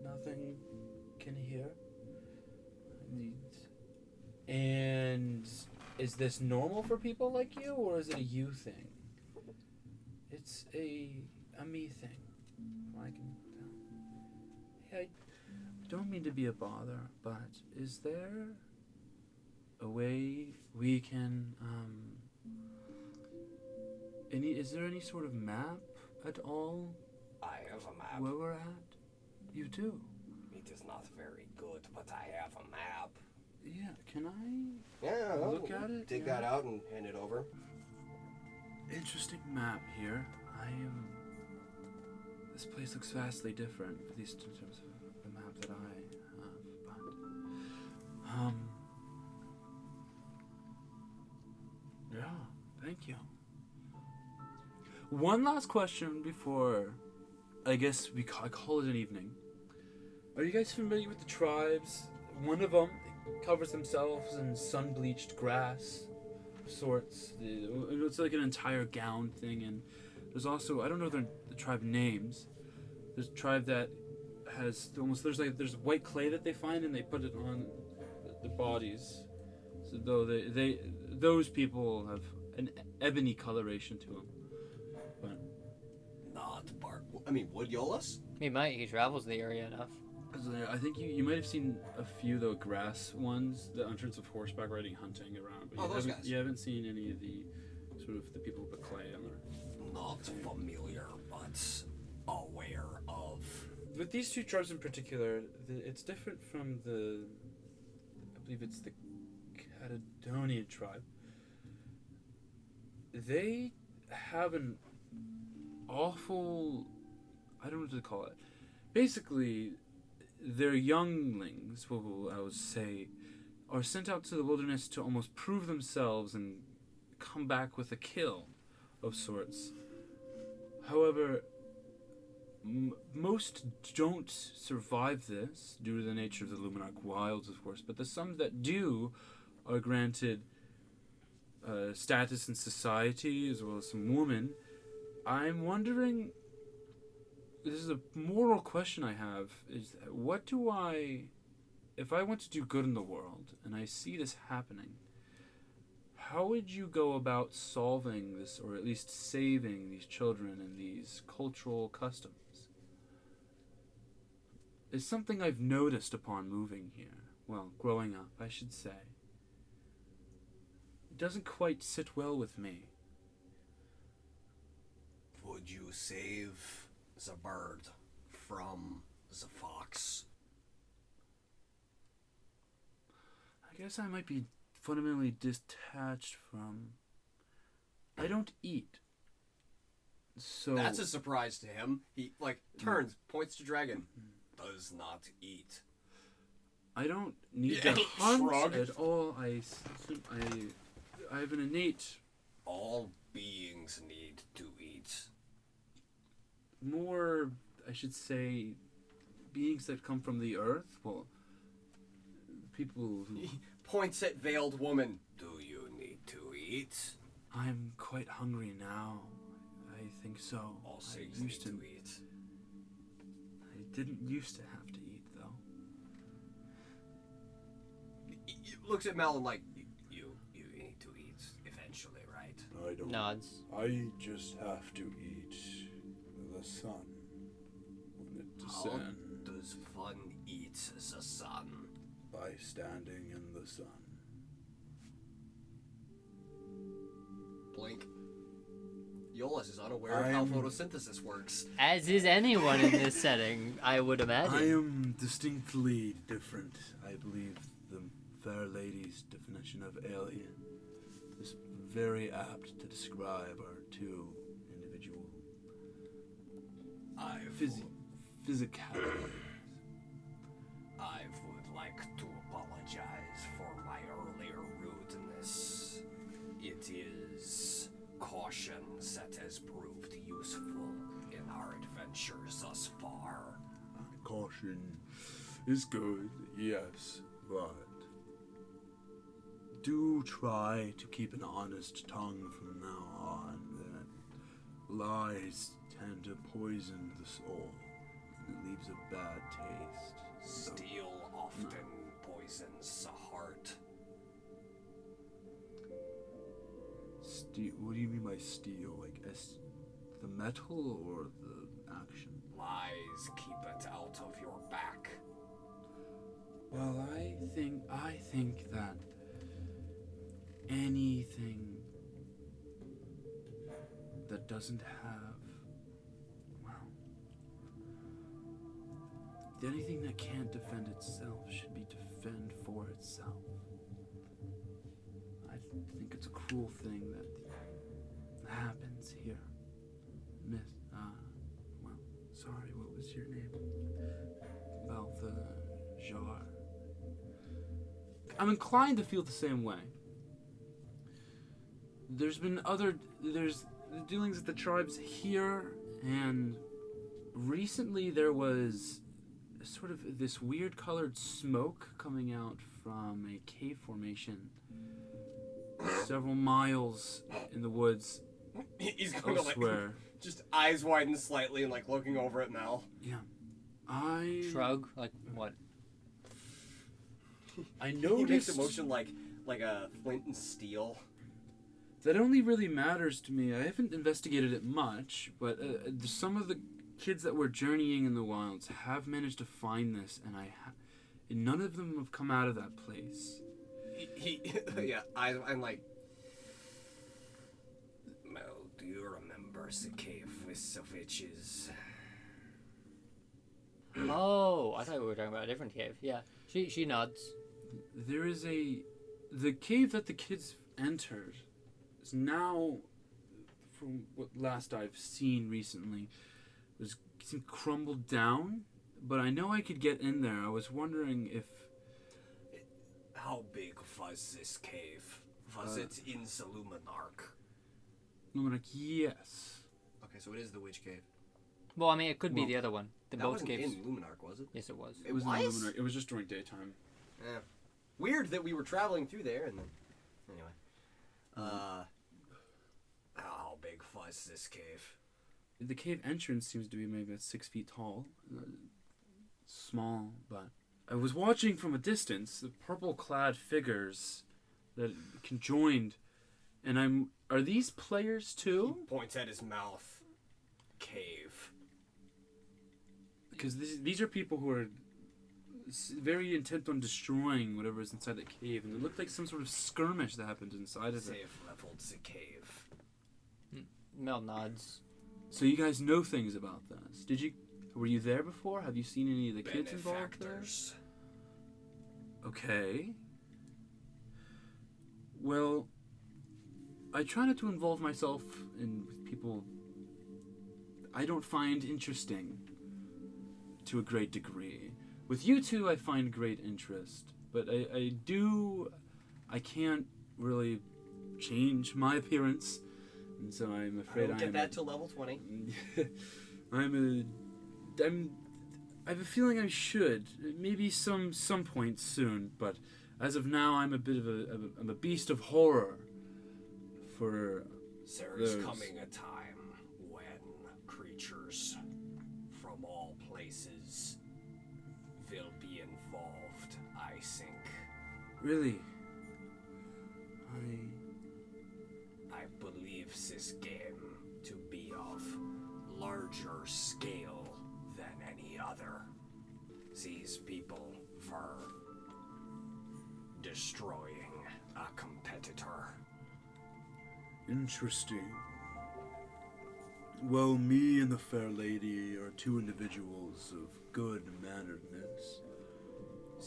nothing can hear. And is this normal for people like you, or is it a you thing? It's a me thing. I can tell. I don't mean to be a bother, but is there a way we can is there any sort of map at all I have a map. where we're at? You do? It is not very good, but I have a map. Yeah, can I Yeah, look at it? Dig Yeah. that out and hand it over. Interesting map here. This place looks vastly different, at least in terms of the map that I have, but... Yeah, thank you. One last question before, I guess I call it an evening. Are you guys familiar with the tribes? One of them covers themselves in sun-bleached grass of sorts. It's like an entire gown thing, and there's also, I don't know the tribe names. There's a tribe that has there's white clay that they find and they put it on the bodies. So though those people have an ebony coloration to them. But Not bark. I mean, would Iollus? He travels the area enough. I think you might have seen a few of the grass ones, in terms of horseback riding, hunting around. But Those guys. You haven't seen any of the sort of the people with clay on their... Not familiar, but aware of. With these two tribes in particular, it's different from I believe it's the Caledonian tribe. They have an awful, I don't know what to call it. Basically, their younglings, I would say, are sent out to the wilderness to almost prove themselves and come back with a kill of sorts. However, most don't survive this due to the nature of the Luminarch wilds, of course, but the some that do are granted status in society as well as some women. I'm wondering, this is a moral question I have, is what do if I want to do good in the world and I see this happening, how would you go about solving this, or at least saving these children and these cultural customs? It's something I've noticed upon moving here. Well, growing up, I should say. It doesn't quite sit well with me. Would you save the bird from the fox? I guess I might be fundamentally detached from... I don't eat. So... That's a surprise to him. He, turns, points to dragon. Does not eat. I don't need to hunt shrug. at all. I have an innate... All beings need to eat. More, I should say, beings that come from the earth. Well, people who... He points at veiled woman. Do you need to eat? I'm quite hungry now. I think so. All I things used need to to eat. I didn't used to have to eat, though. He looks at Malin like, you need to eat eventually, right? I don't. Nods. I just have to eat the sun when it How descends does fun eat the sun? by standing in the sun. Blink. Iollus is unaware of how photosynthesis works. As is anyone in this setting, I would imagine. I am distinctly different. I believe the fair lady's definition of alien is very apt to describe our two individual physicalities. I would like to apologize for my earlier rudeness. It is caution that has proved useful in our adventures thus far. Caution is good, yes, but Do try to keep an honest tongue from now on. That lies tend to poison the soul. It leaves a bad taste. Steel often poisons the heart. Steel? What do you mean by steel? Like the metal or the action? Lies, keep it out of your back. Well, I think that anything that doesn't have anything that can't defend itself should be defend for itself. I think it's a cruel thing that happens here. Miss, well, sorry, what was your name? About the jar. I'm inclined to feel the same way. There's the dealings with the tribes here, and recently there was sort of this weird colored smoke coming out from a cave formation several miles in the woods He's going elsewhere. to, like, just eyes widen slightly and, like, looking over at Mel. Yeah. I Shrug? Like, what? I He noticed makes a motion like a flint and steel. that only really matters to me. I haven't investigated it much, but some of the kids that were journeying in the wilds have managed to find this, and and none of them have come out of that place. Yeah, I'm like, Mel, do you remember the cave with the witches? Oh, I thought we were talking about a different cave. Yeah. She nods. There is the cave that the kids entered is now, from what last I've seen recently, seemed crumbled down, but I know I could get in there. I was wondering if... How big was this cave? Was it in the Luminarch? Luminarch, yes. Okay, so it is the witch cave. Well, I mean, it could be the other one. The That both wasn't caves. in Luminarch, was it? Yes, it was. It was in was? Luminarch. It was just during daytime. Yeah. Weird that we were traveling through there and then... Anyway. How big was this cave? The cave entrance seems to be maybe 6 feet tall. Small, but... I was watching from a distance the purple-clad figures that conjoined, and are these players too? He points at his mouth. Cave. Because these are people who are very intent on destroying whatever is inside that cave, and it looked like some sort of skirmish that happened inside of it. They've leveled the cave. Mel nods. So you guys know things about this. Were you there before? Have you seen any of the kids involved there? Benefactors. Okay. Well, I try not to involve myself in people I don't find interesting to a great degree. With you two, I find great interest, but I can't really change my appearance, and so I'm afraid I don't get that till level 20. I have a feeling I should, maybe some point soon, but as of now, I'm I'm a beast of horror. For There is coming a time when creatures from all places will be involved, I think. really, I believe this game to be of larger scale than any other. These people were destroying a competitor. Interesting. Well, me and the fair lady are two individuals of good manneredness.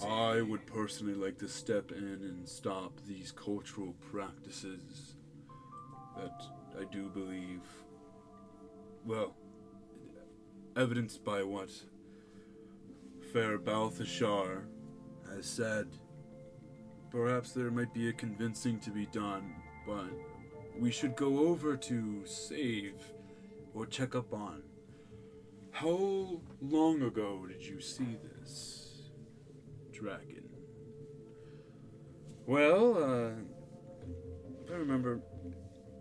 I would personally like to step in and stop these cultural practices that I do believe, well, evidenced by what Fair Balthashar has said. Perhaps there might be a convincing to be done, but we should go over to save or check up on. How long ago did you see this dragon? well, I remember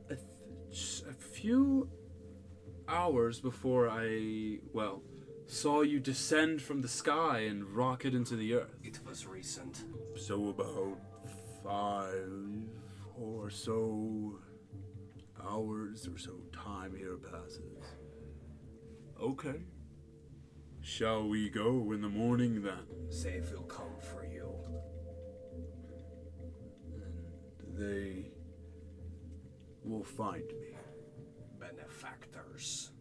a few hours before I saw you descend from the sky and rocket into the earth. It was recent. So about 5 or so hours or so time here passes. Okay. Shall we go in the morning then? Save will come for you. And they will find me. Benefactors.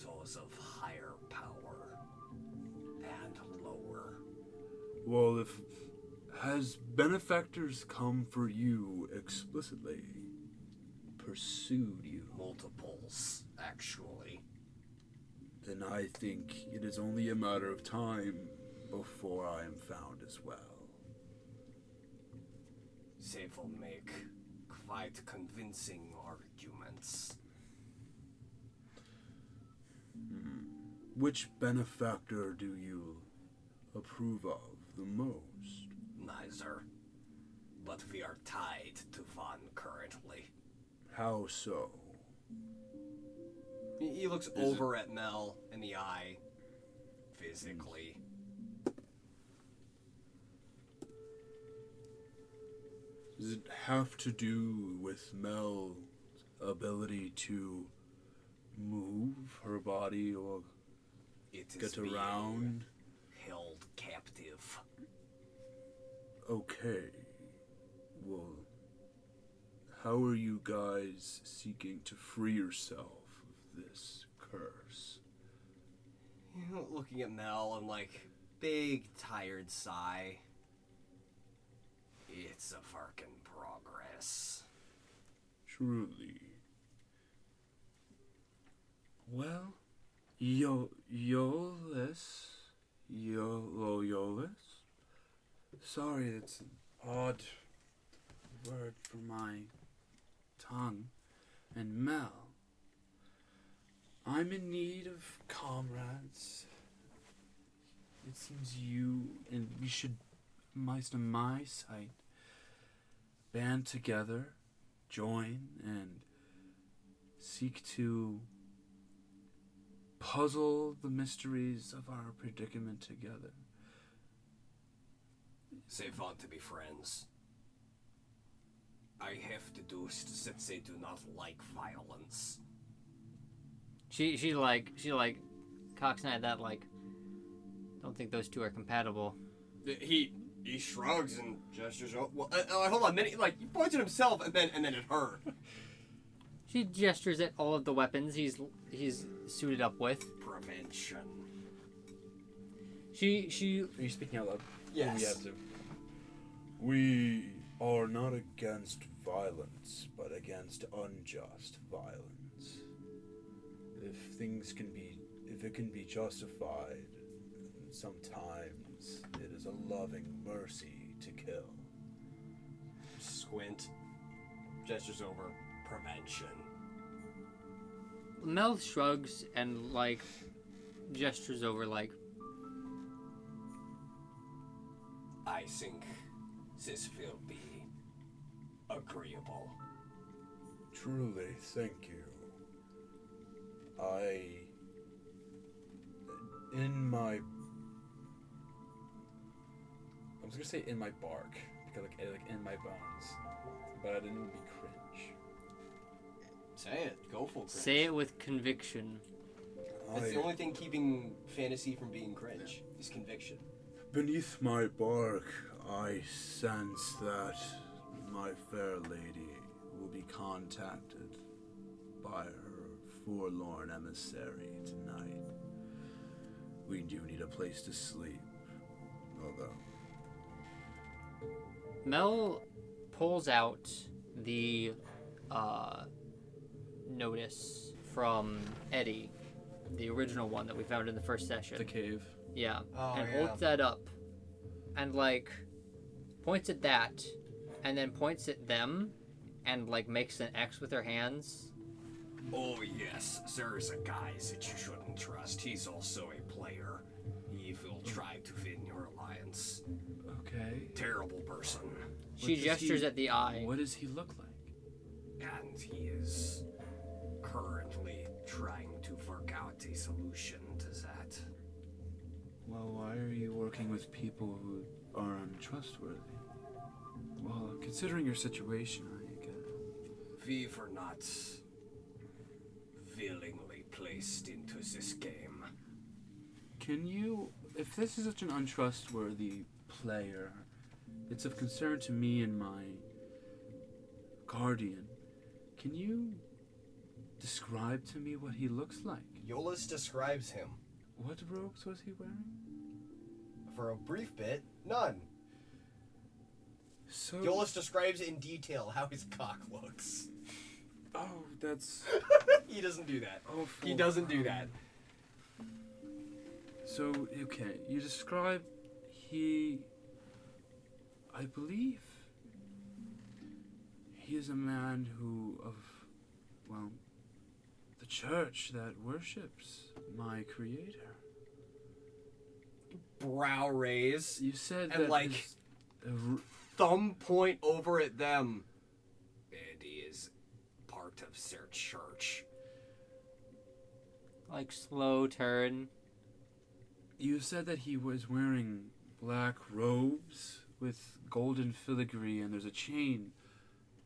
Those of higher power. Well, has benefactors come for you explicitly? Pursued you? Multiples, actually. Then I think it is only a matter of time before I am found as well. They will make quite convincing arguments. Which benefactor do you approve of the most? Neither. But we are tied to one currently. How so? He looks over at Mel in the eye, physically. Does it have to do with Mel's ability to move her body or It get is being around? held captive. Okay. Well, how are you guys seeking to free yourself of this curse? Looking at Mel and big tired sigh. It's a work in progress. Truly. Well, Iollus? Sorry, it's an odd word for my tongue. And Mel, I'm in need of comrades. It seems you and we should, at least in my sight, band together, join, and seek to puzzle the mysteries of our predicament together. They want to be friends. I have deduced that they do not like violence. She cocks an eye at that don't think those two are compatible. He shrugs and gestures. Well, hold on. Then he points at himself and then at her. She gestures at all of the weapons he's suited up with. Prevention. She Are you speaking out loud? Yes. We have to. We are not against violence, but against unjust violence. If it can be justified, sometimes it is a loving mercy to kill. Squint. Gestures over. Prevention. Mel shrugs and gestures over I think this will be agreeable. Truly, thank you. I was gonna say in my bark because in my bones, but I didn't want to be cringe. Say it. Go full cringe. say it with conviction. That's the only thing keeping fantasy from being cringe, is conviction. Beneath my bark, I sense that my fair lady will be contacted by her forlorn emissary tonight. We do need a place to sleep, although... Mel pulls out the notice from Eddie, the original one that we found in the first session. The cave. Yeah. Oh, and yeah. holds that up and points at that and then points at them and makes an X with her hands. Oh yes, there's a guy that you shouldn't trust. He's also a player. He will try to win your alliance. Okay. Terrible person. She gestures at the eye. What does he look like? And he is currently trying to work out a solution to that. Well, why are you working with people who are untrustworthy? Well, considering your situation, I get it. We were not willingly placed into this game. Can you, if this is such an untrustworthy player, it's of concern to me and my guardian, can you describe to me what he looks like? Iollus describes him. What robes was he wearing? For a brief bit, None. So. Iollus describes in detail how his cock looks. Oh, that's He doesn't do that. awful. He doesn't do that. So, okay, you describe I believe he is a man the church that worships my creator. Brow raise. You said And, that like, his- Thumb point over at them. It is part of their church. Like slow turn. you said that he was wearing black robes with golden filigree, and there's a chain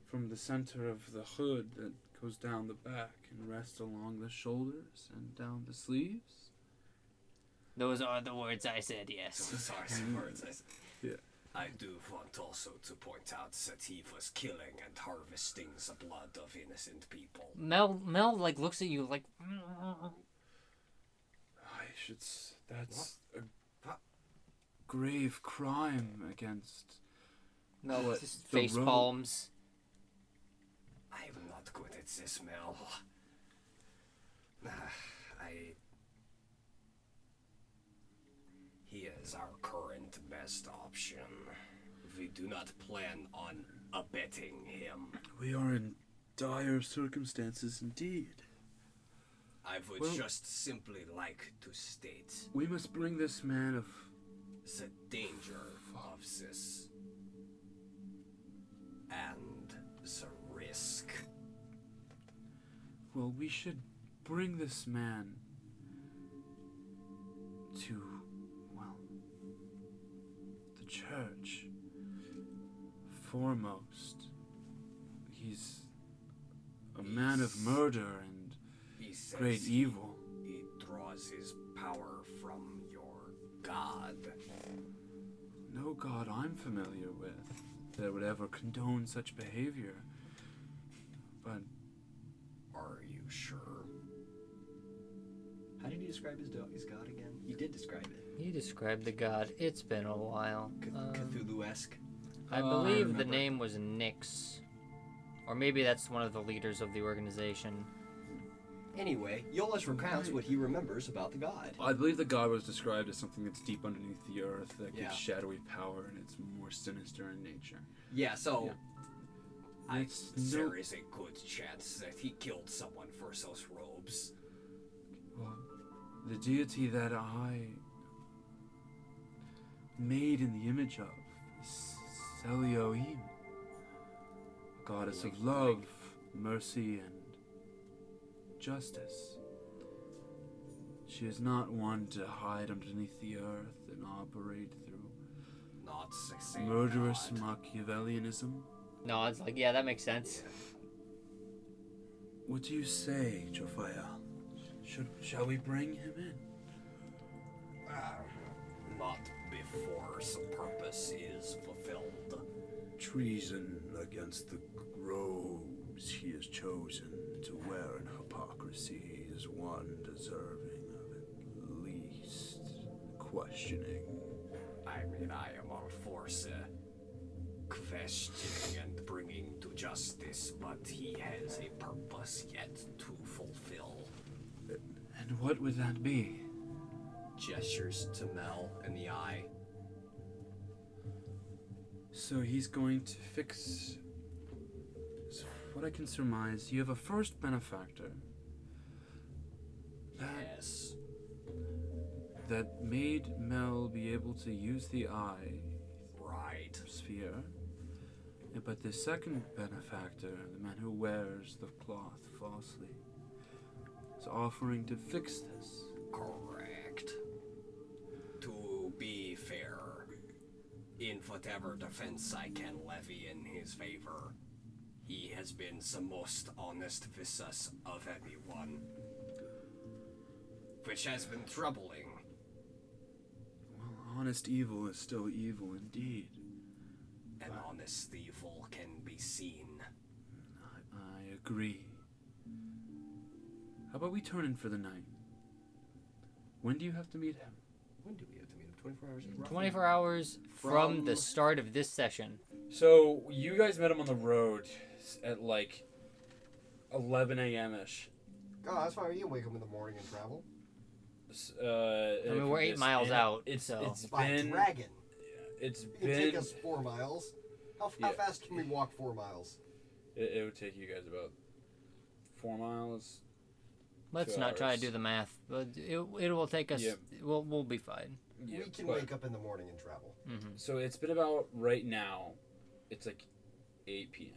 from the center of the hood that goes down the back and rests along the shoulders and down the sleeves. Those are the words I said, yes. Those are some words I said. Yeah. I do want also to point out that he was killing and harvesting the blood of innocent people. Mel like looks at you like That's a grave crime against. Mel What, just the face robe? palms. I'm not good at this, Mel. He is our current best option. We do not plan on abetting him. We are in dire circumstances indeed. I would Well- just simply like to state We must bring this man of. the danger of this and the risk. Well, we should bring this man to, the church. Foremost, he's a man of murder and He says great evil. he draws his power from your god. No god I'm familiar with that would ever condone such behavior. But Are you sure? How did you describe his god again? You did describe it. You described the god. It's been a while. Cthulhu-esque. I I believe the remember. name was Nyx. Or maybe that's one of the leaders of the organization. Anyway, Iollus recounts what he remembers about the god. I believe the god was described as something that's deep underneath the earth that gives Yeah. shadowy power and it's more sinister in nature. Yeah, so Yeah. there is a good chance that he killed someone for those robes. Well, the deity that I made in the image of is Iollus, a goddess of love, mercy, and justice. She is not one to hide underneath the earth and operate through Not the same murderous god. Machiavellianism. No, it's like, yeah, that makes sense. What do you say, Jophiel? Shall we bring him in? Not before the purpose is fulfilled. Treason against the robes he has chosen to wear in hypocrisy is one deserving of at least questioning. I mean, I am all for the questioning and bringing to justice, but he has a purpose yet to fulfill. And what would that be? Gestures to Mel in the eye. So he's going to fix. So what I can surmise, you have a first benefactor Yes. that made Mel be able to use the eye Right. sphere. But the second benefactor, the man who wears the cloth falsely, is offering to fix this. Correct. To be fair, in whatever defense I can levy in his favor, he has been the most honest with us of anyone. Which has been troubling. Well, honest evil is still evil indeed. An honest evil can be seen. I agree. How about we turn in for the night? When do you have to meet him? When do we have to meet him? 24 hours. Roughly. 24 hours from the start of this session. So you guys met him on the road at like 11 a.m. ish. Oh, that's fine. You can wake up in the morning and travel. I mean, we're 8 miles out. It's By been dragon. it's It can been take us 4 miles. How fast can we walk 4 miles? it would take you guys about 4 miles. Let's 2 not try hours. to do the math, but it will take us. Yep. We'll be fine. Yeah, We can but- wake up in the morning and travel. Mm-hmm. So it's been about right now. It's like 8 p.m.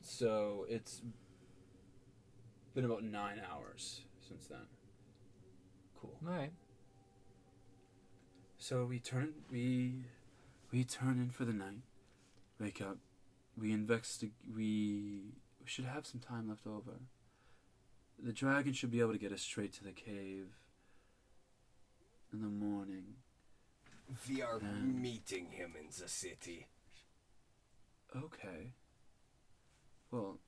So it's been about 9 hours since then. Cool. All right. So we turn in for the night. Wake up. We should have some time left over. The dragon should be able to get us straight to the cave in the morning. We are Um, meeting him in the city. Okay. Well,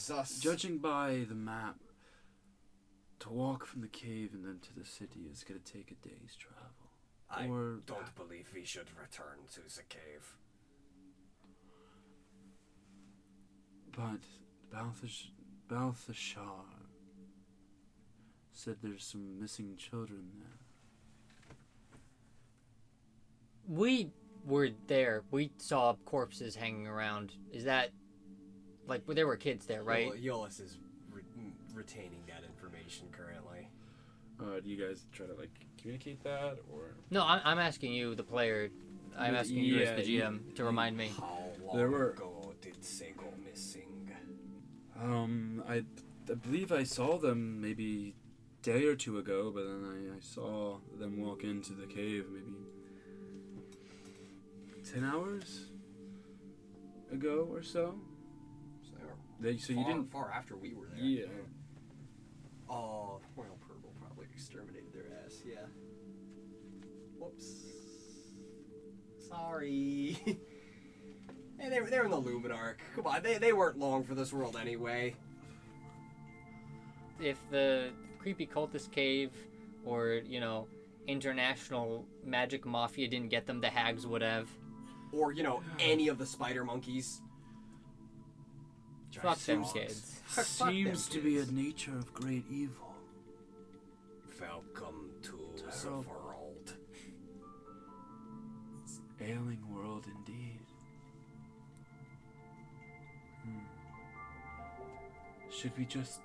Thus, judging by the map, to walk from the cave and then to the city is going to take a day's travel. I Or don't believe we should return to the cave. But Balthashar said there's some missing children there. We were there. We saw corpses hanging around. Is that like there were kids there, right? Iollus is retaining that information currently. Do you guys try to communicate that, or No, I'm asking you, the player. I'm asking you as the GM to remind me. How long There were- ago did they go missing? I believe I saw them maybe a day or two ago, but then I saw them walk into the cave maybe 10 hours ago or so. So you didn't. far after we were there. Yeah. Oh, Royal Purple probably exterminated their ass. Yeah. Whoops. Sorry. Hey, they're in the Luminarch. Come on, they weren't long for this world anyway. If the creepy cultist cave or, international magic mafia didn't get them, the hags would have. Or, any of the spider monkeys. Fuck them Giant kids. frogs. Fuck them Seems to be a kids. nature of great evil. Welcome to the Terrible. world. Ailing world indeed. Should we just,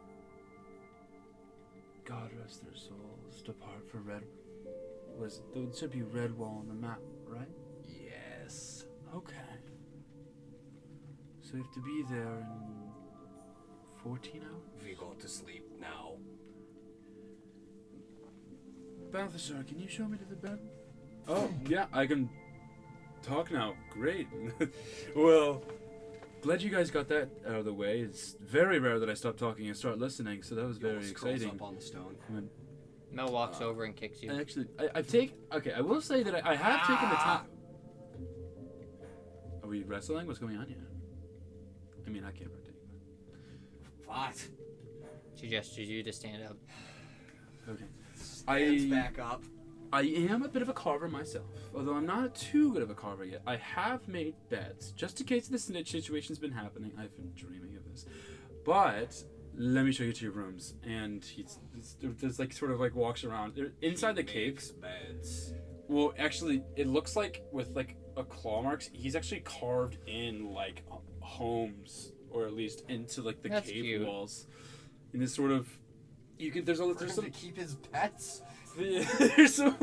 God rest their souls, depart for Red? There should be Redwall on the map, right? Yes. Okay. So we have to be there in 14 hours? We go to sleep now. Balthasar, can you show me to the bed? Oh, yeah, I can talk now. Great. Well, glad you guys got that out of the way. It's very rare that I stop talking and start listening, so that was very Iollus curls exciting. up on the stone. Mel walks over and kicks you. I will say that I have taken the time. Are we wrestling? What's going on here? I mean, I can't partake. What? She gestures you to stand up. Okay. Stands back up. I am a bit of a carver myself, although I'm not too good of a carver yet. I have made beds, just in case this situation's been happening. I've been dreaming of this. But let me show you to your rooms. And he's sort of walks around. They're inside the cave. Makes beds. Well, actually, it looks like with a claw marks, he's actually carved in homes, or at least into the That's cave cute. walls. And this sort of, there's For him some to keep his pets. there's some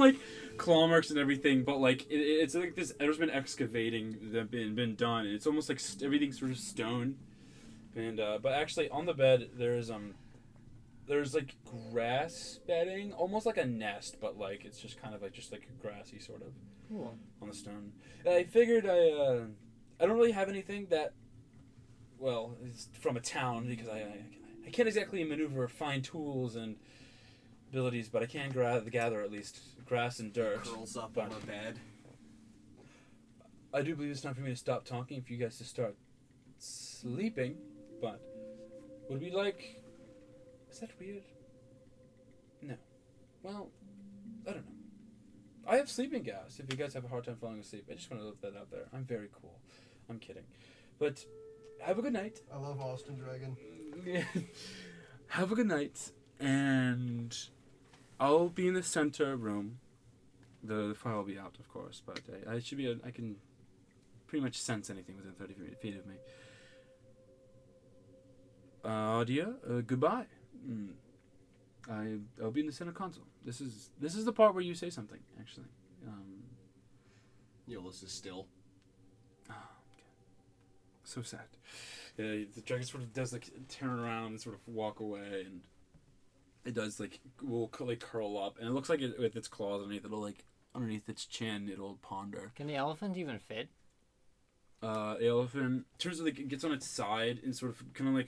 claw marks and everything, but it's like this. There's been excavating that been done, and it's almost like everything's sort of stone. And but actually on the bed there's grass bedding, almost like a nest, but it's just kind of just grassy sort of Cool. on the stone. And I figured I don't really have anything that is from a town, because I can't exactly maneuver fine tools and abilities, but I can gather at least grass and dirt. Curls up But on the bed. I do believe it's time for me to stop talking, for you guys to start sleeping, but would we is that weird? No. Well, I don't know. I have sleeping gas if you guys have a hard time falling asleep. I just want to let that out there. I'm very cool. I'm kidding. But have a good night. I love Austin Dragon. Have a good night, and I'll be in the center room. The fire will be out, of course, but I should be. I can pretty much sense anything within 30 feet of me. Dear, goodbye. I'll be in the center console. This is the part where you say something, actually. Iollus is still. Oh, okay. So sad. Yeah, the dragon sort of does like turn around and sort of walk away, and it does will curl up, and it looks like it, with its claws underneath its chin, it'll ponder. Can the elephant even fit? The elephant turns it gets on its side and sort of kind of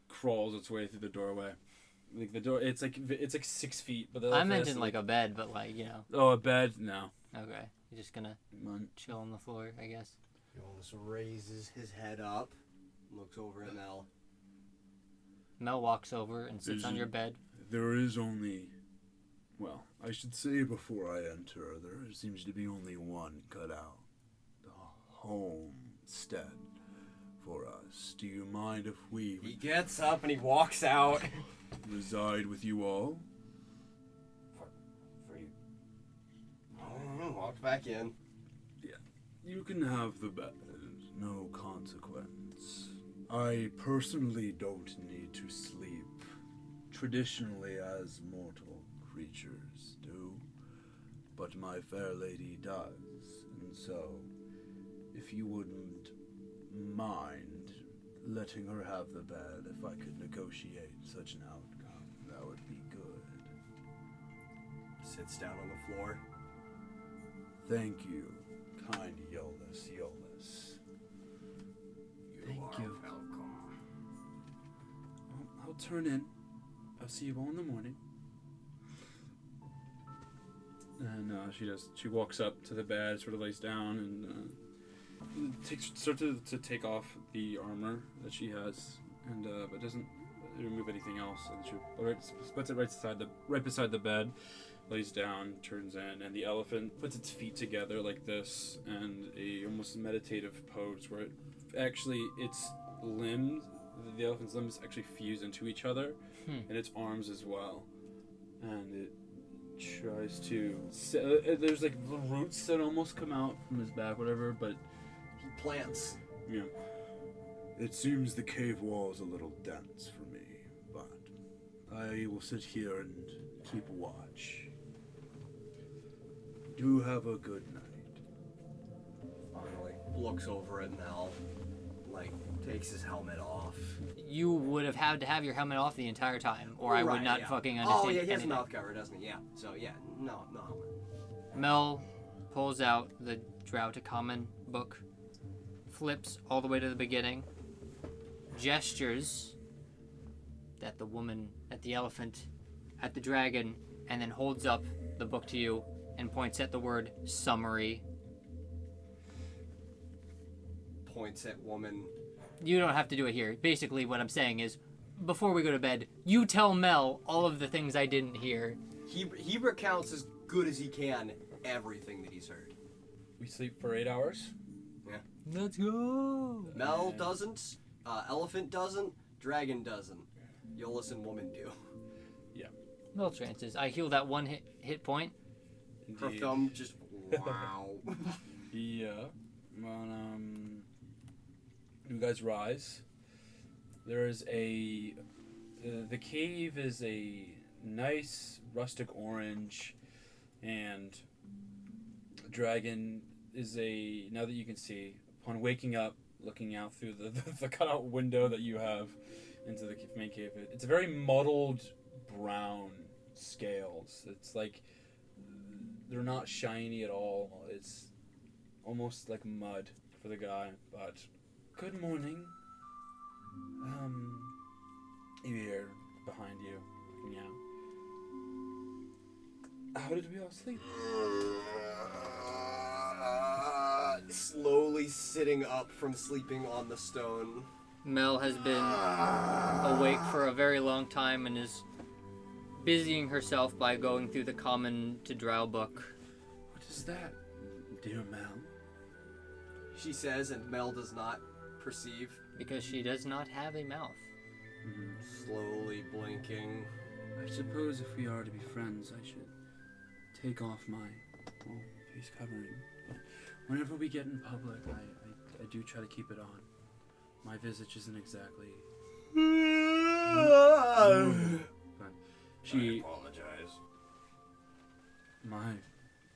crawls its way through the doorway. Like the door, it's like 6 feet, but the I mentioned a bed, but Oh, a bed? No. Okay, you're just gonna chill on the floor, I guess. Iollus raises his head up, looks over at Mel. Mel walks over and sits on your bed. There is only, well, I should say before I enter, there seems to be only one cut out. The homestead for us. Do you mind if we He gets up and he walks out. reside with you all? For you. Walks back in. You can have the bed. No consequence. I personally don't need to sleep traditionally as mortal creatures do, but my fair lady does, and so if you wouldn't mind letting her have the bed, if I could negotiate such an outcome, that would be good. Sits down on the floor. Thank you, kind Iollus. Thank you. I'll turn in. I'll see you all in the morning. And she walks up to the bed, sort of lays down, and starts to take off the armor that she has, and but doesn't remove anything else. And she puts it right beside the bed, lays down, turns in, and the elephant puts its feet together like this, and a almost meditative pose where the elephant's limbs actually fuse into each other, and its arms as well, and it tries to. There's the roots that almost come out from his back, whatever, but he plants. Yeah. It seems the cave wall is a little dense for me, but I will sit here and keep watch. Do have a good night. Finally looks over at Mel, takes his helmet off. You would have had to have your helmet off the entire time, or I would not fucking understand. Oh yeah, he has anything. a mouth cover, doesn't he? Yeah. So yeah, no helmet. Mel pulls out the Drow to Common book, flips all the way to the beginning, gestures at the woman, at the elephant, at the dragon, and then holds up the book to you and points at the word summary. Points at woman. You don't have to do it here. Basically, what I'm saying is, before we go to bed, you tell Mel all of the things I didn't hear. He recounts as good as he can everything that he's heard. We sleep for 8 hours. Yeah. Let's go. Mel doesn't. Elephant doesn't. Dragon doesn't. Iollus and woman do. Yeah. No chances. I heal that one hit point. Her thumb just wow. Yeah. Well, you guys rise. There is the cave is a nice rustic orange, and the dragon is now that you can see, upon waking up, looking out through the cutout window that you have into the main cave, it's a very muddled brown scales. It's they're not shiny at all. It's almost like mud for the guy, but good morning. You hear behind you, looking out. How did we all sleep? Slowly sitting up from sleeping on the stone. Mel has been awake for a very long time and is busying herself by going through the Common to Drow book. What is that, dear Mel? She says, and Mel does not perceive. Because she does not have a mouth. Slowly blinking. I suppose if we are to be friends, I should take off my face covering. But whenever we get in public, I do try to keep it on. My visage isn't exactly... but I apologize.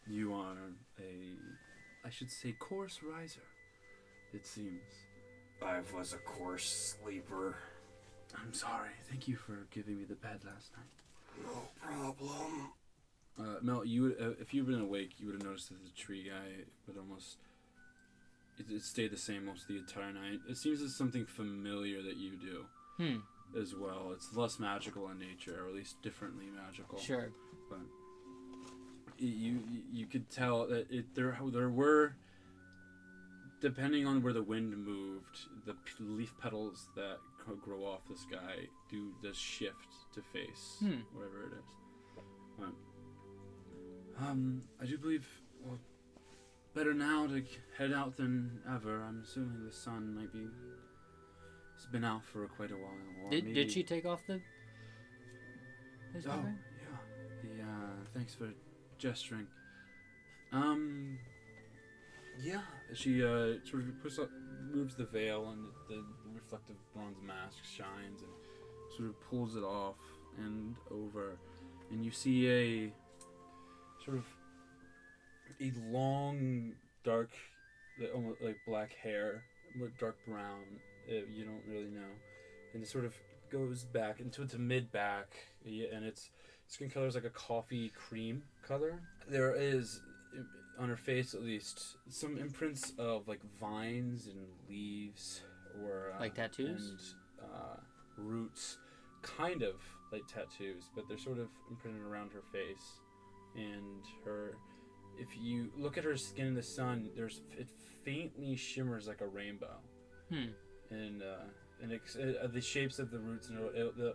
You are I should say, coarse riser, it seems. I was a coarse sleeper. I'm sorry. Thank you for giving me the bed last night. No problem. Mel, you would, if you'd been awake, you would have noticed that the tree guy would almost... It stayed the same most of the entire night. It seems it's something familiar that you do as well. It's less magical in nature, or at least differently magical. Sure. But you could tell that there were, depending on where the wind moved, the leaf petals that grow off this guy does shift to face wherever it is. But, I do believe, well, better now to head out than ever. I'm assuming the sun might be... It's been out for quite a while. Did she take off the... Oh, yeah. Thanks for gesturing. Yeah. She sort of moves the veil, and the reflective bronze mask shines and sort of pulls it off and over, and you see a sort of a long, dark, almost like black hair, dark brown. You don't really know, and it sort of goes back into its mid-back, and its skin color is like a coffee cream color. There is, on her face at least, some imprints of like vines and leaves, or like tattoos and roots, kind of like tattoos, but they're sort of imprinted around her face. And if you look at her skin in the sun, it faintly shimmers like a rainbow. And the shapes of the roots, and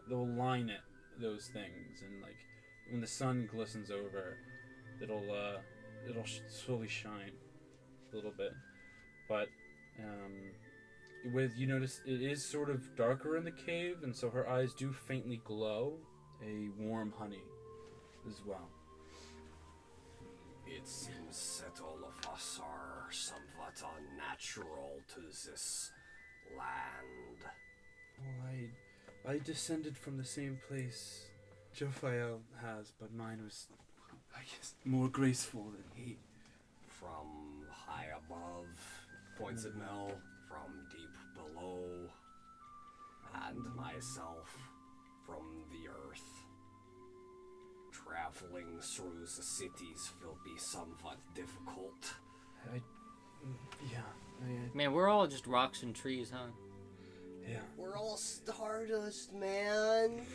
they'll line those things, and like when the sun glistens over, it'll slowly shine a little bit. But you notice it is sort of darker in the cave, and so her eyes do faintly glow a warm honey as well. It seems that all of us are somewhat unnatural to this land. Well, I descended from the same place Jophiel has, but mine was, I guess, more graceful than he. From high above, points at Mel, from deep below, and myself from the earth. Traveling through the cities will be somewhat difficult. Man, we're all just rocks and trees, huh? Yeah. We're all stardust, man.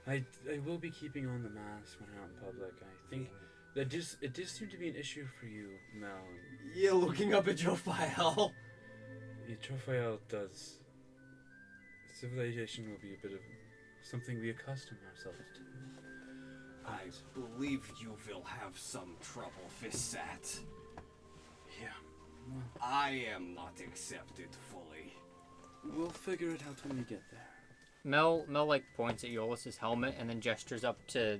I will be keeping on the mask when out in public. I think that it does seem to be an issue for you, Mel. Yeah, looking up at Jophiel. Yeah, Jophiel does. Civilization will be a bit of something we accustom ourselves to. I believe you will have some trouble with that. Yeah. Well, I am not accepted fully. we'll figure it out when we get there. Mel like points at Iollus' helmet and then gestures up to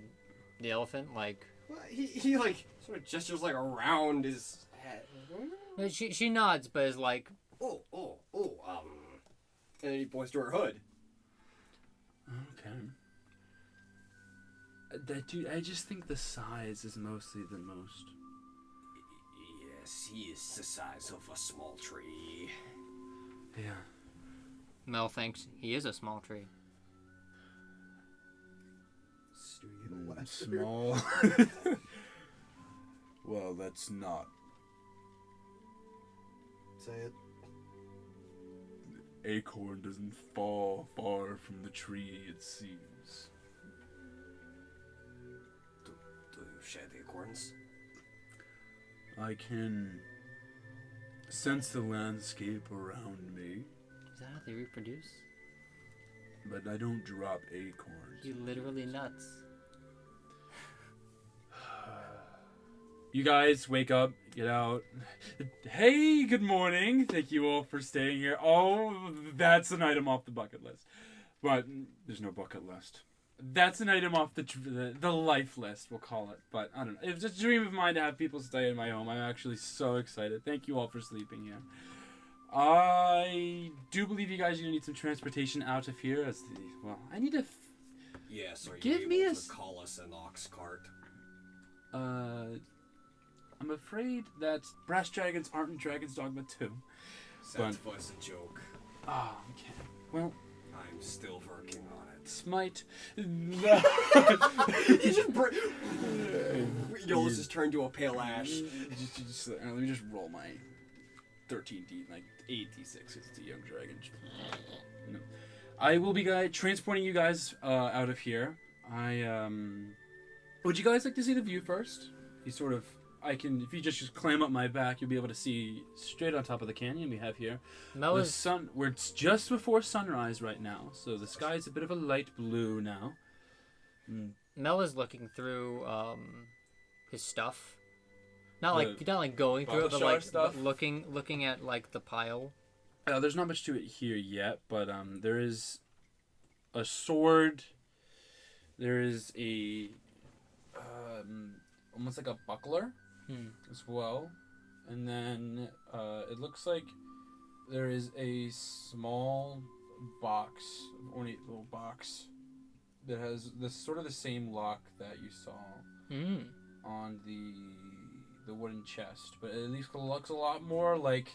the elephant like... Well, he like sort of gestures like around his head. She nods, but is like... And then he points to her hood. Okay. Dude, I just think the size is mostly the most. Yes, he is the size of a small tree. Yeah. Mel thinks he is a small tree. Small. Well, that's not. Say it. Acorn doesn't fall far from the tree, it seems. Do you shed acorns? I can sense the landscape around me. Is that how they reproduce? but I don't drop acorns. You literally nuts. You guys wake up, get out. Hey, good morning. Thank you all for staying here. Oh, that's an item off the bucket list. But there's no bucket list. That's an item off the life list, we'll call it. But I don't know. It's a dream of mine to have people stay in my home. I'm actually so excited. Thank you all for sleeping here. I do believe you guys are going to need some transportation out of here. I need to... Yes, are Give you me able a to call us an ox cart? I'm afraid that brass dragons aren't in Dragon's Dogma 2. That was a joke. Oh, okay. Well, I'm still working on it. Smite. You just Iollus has turned to a pale ash. Let me just roll my 13D, like 8D6, because it's a young dragon. No. I will be transporting you guys out of here. Would you guys like to see the view first? If you just climb up my back, you'll be able to see straight on top of the canyon we have here. We're just before sunrise right now, so the sky is a bit of a light blue now. Mel is looking through his stuff. Not like going through it, but like stuff. looking at like the pile. There's not much to it here yet, but there is a sword. There is a almost like a buckler as well, and then it looks like there is a small box, ornate little box that has the same lock that you saw on the wooden chest, but at least it looks a lot more like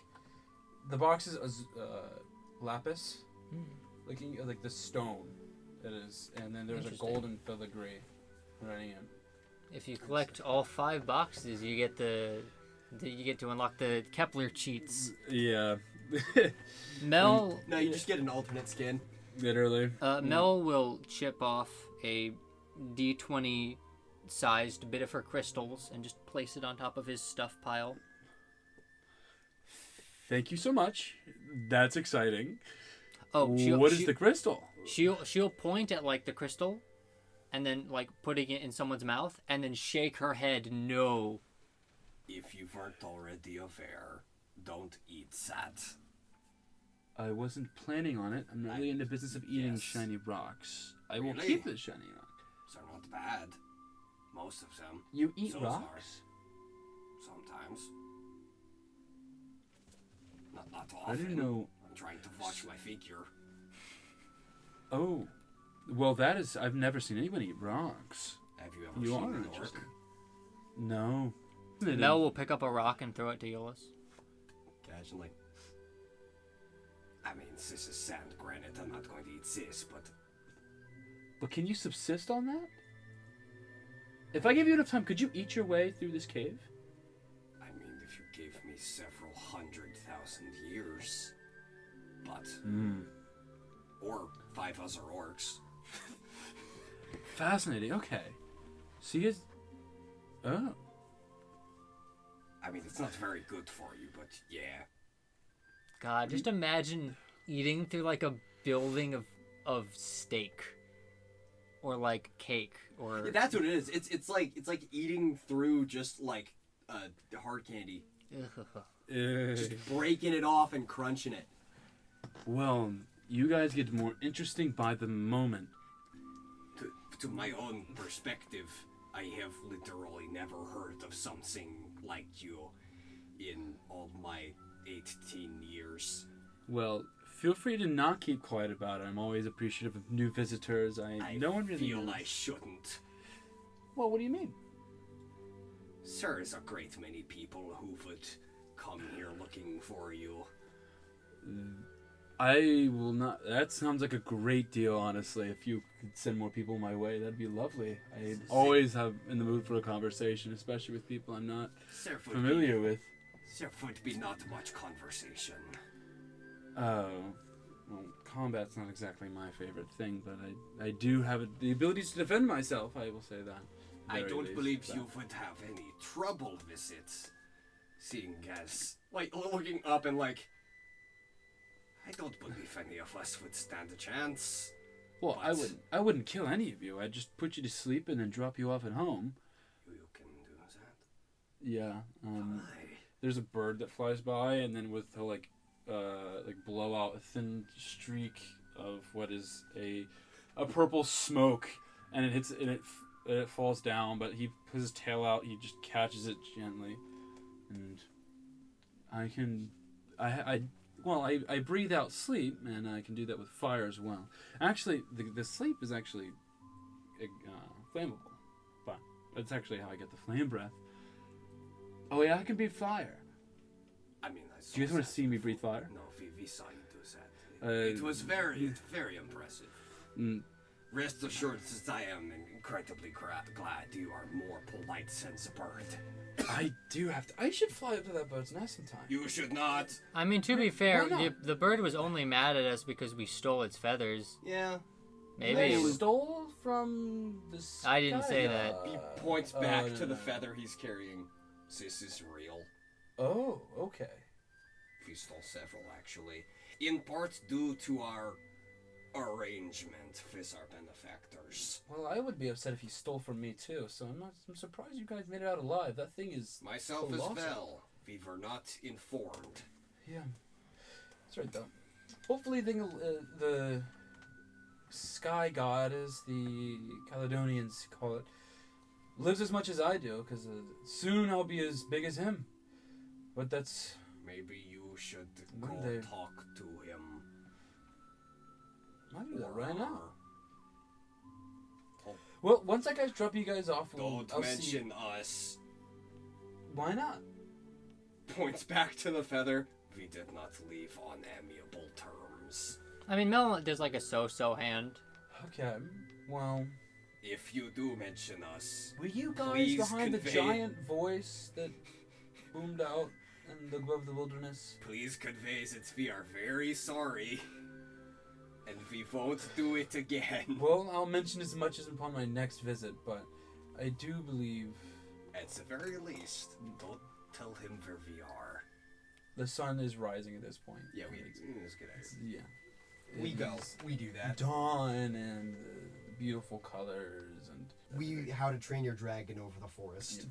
the box is lapis, looking like the stone it is, and then there's a golden filigree running in. If you collect all 5 boxes, you get to unlock the Kepler cheats. Yeah. Mel. No, you just get an alternate skin. Literally. Mel will chip off a D20 sized bit of her crystals and just place it on top of his stuff pile. Thank you so much. That's exciting. Oh, what is the crystal? She'll point at like the crystal, and then like putting it in someone's mouth, and then shake her head no. If you weren't already aware, don't eat that. I wasn't planning on it. I'm not really in the business of eating shiny rocks. I will keep the shiny rock. They're not bad. Most of them. You eat rocks? Sometimes. Not often. I didn't know. I'm trying to watch my figure. Oh. Well, I've never seen anyone eat rocks. Have you ever seen an orc? No. Mel will pick up a rock and throw it to Iollus. Occasionally. I mean, this is sand granite. I'm not going to eat this, but... But can you subsist on that? If I give you enough time, could you eat your way through this cave? I mean, if you gave me several 100,000 years. But... Or 5 other orcs. Fascinating. Okay. See it? Oh. I mean, it's not very good for you, but yeah. God, just imagine eating through like a building of steak. Or like cake, or... Yeah, that's what it is. It's like eating through just like hard candy. Just breaking it off and crunching it. Well, you guys get more interesting by the moment. To my own perspective, I have literally never heard of something like you in all my 18 years. Well, feel free to not keep quiet about it. I'm always appreciative of new visitors. No one really feel knows. I shouldn't. Well, what do you mean? There's a great many people who would come here looking for you. I will not. That sounds like a great deal, honestly. If you could send more people my way, that'd be lovely. I always have in the mood for a conversation, especially with people I'm not familiar with. There would be not much conversation. Oh, well, combat's not exactly my favorite thing, but I do have the ability to defend myself. I will say that. I don't believe you would have any trouble with it, seeing as like looking up and like. I don't believe any of us would stand a chance. Well, I wouldn't kill any of you. I'd just put you to sleep and then drop you off at home. You can do that. Yeah. Why? There's a bird that flies by, and then with he'll like blow out a thin streak of what is a purple smoke, and it hits and it falls down. But he puts his tail out. He just catches it gently, and I breathe out sleep, and I can do that with fire as well. Actually, the sleep is actually flammable, but that's actually how I get the flame breath. Oh yeah, I can breathe fire. I mean, Do you guys want to see me breathe fire? No, we saw you do that. It was very impressive. Rest assured that I am incredibly glad you are more polite since bird. I should fly up to that bird's nest sometime. You should not. I mean, to be fair, Why not? the bird was only mad at us because we stole its feathers. Yeah. Maybe They it was... stole from the sky. I didn't say that. He points back to the no. feather he's carrying. This is real. Oh, okay. We stole several, actually. In part due to our arrangement with our benefactors. Well, I would be upset if he stole from me too. So I'm surprised you guys made it out alive. That thing is Myself colossal. as well. We were not informed. Yeah, that's right though. Hopefully, the sky god, as the Caledonians call it, lives as much as I do. Because soon I'll be as big as him. But that's Maybe you should One go day. talk to him. I'll do that right now. Oh, Well, once I guys drop you guys off, don't I'll mention see. us. Why not? Points back to the feather. We did not leave on amiable terms. I mean, Mel does like a so-so hand. Okay. Well, If you do mention us, were you guys Please behind the convey- giant voice that boomed out in the above the wilderness? please convey that we are very sorry. And we won't do it again. Well, I'll mention as much as upon my next visit, but I do believe At the very least, don't tell him where we are. the sun is rising at this point. Yeah, It's- it's good. yeah. We It go. is We do that. Dawn and the beautiful colors and How to Train Your Dragon over the forest.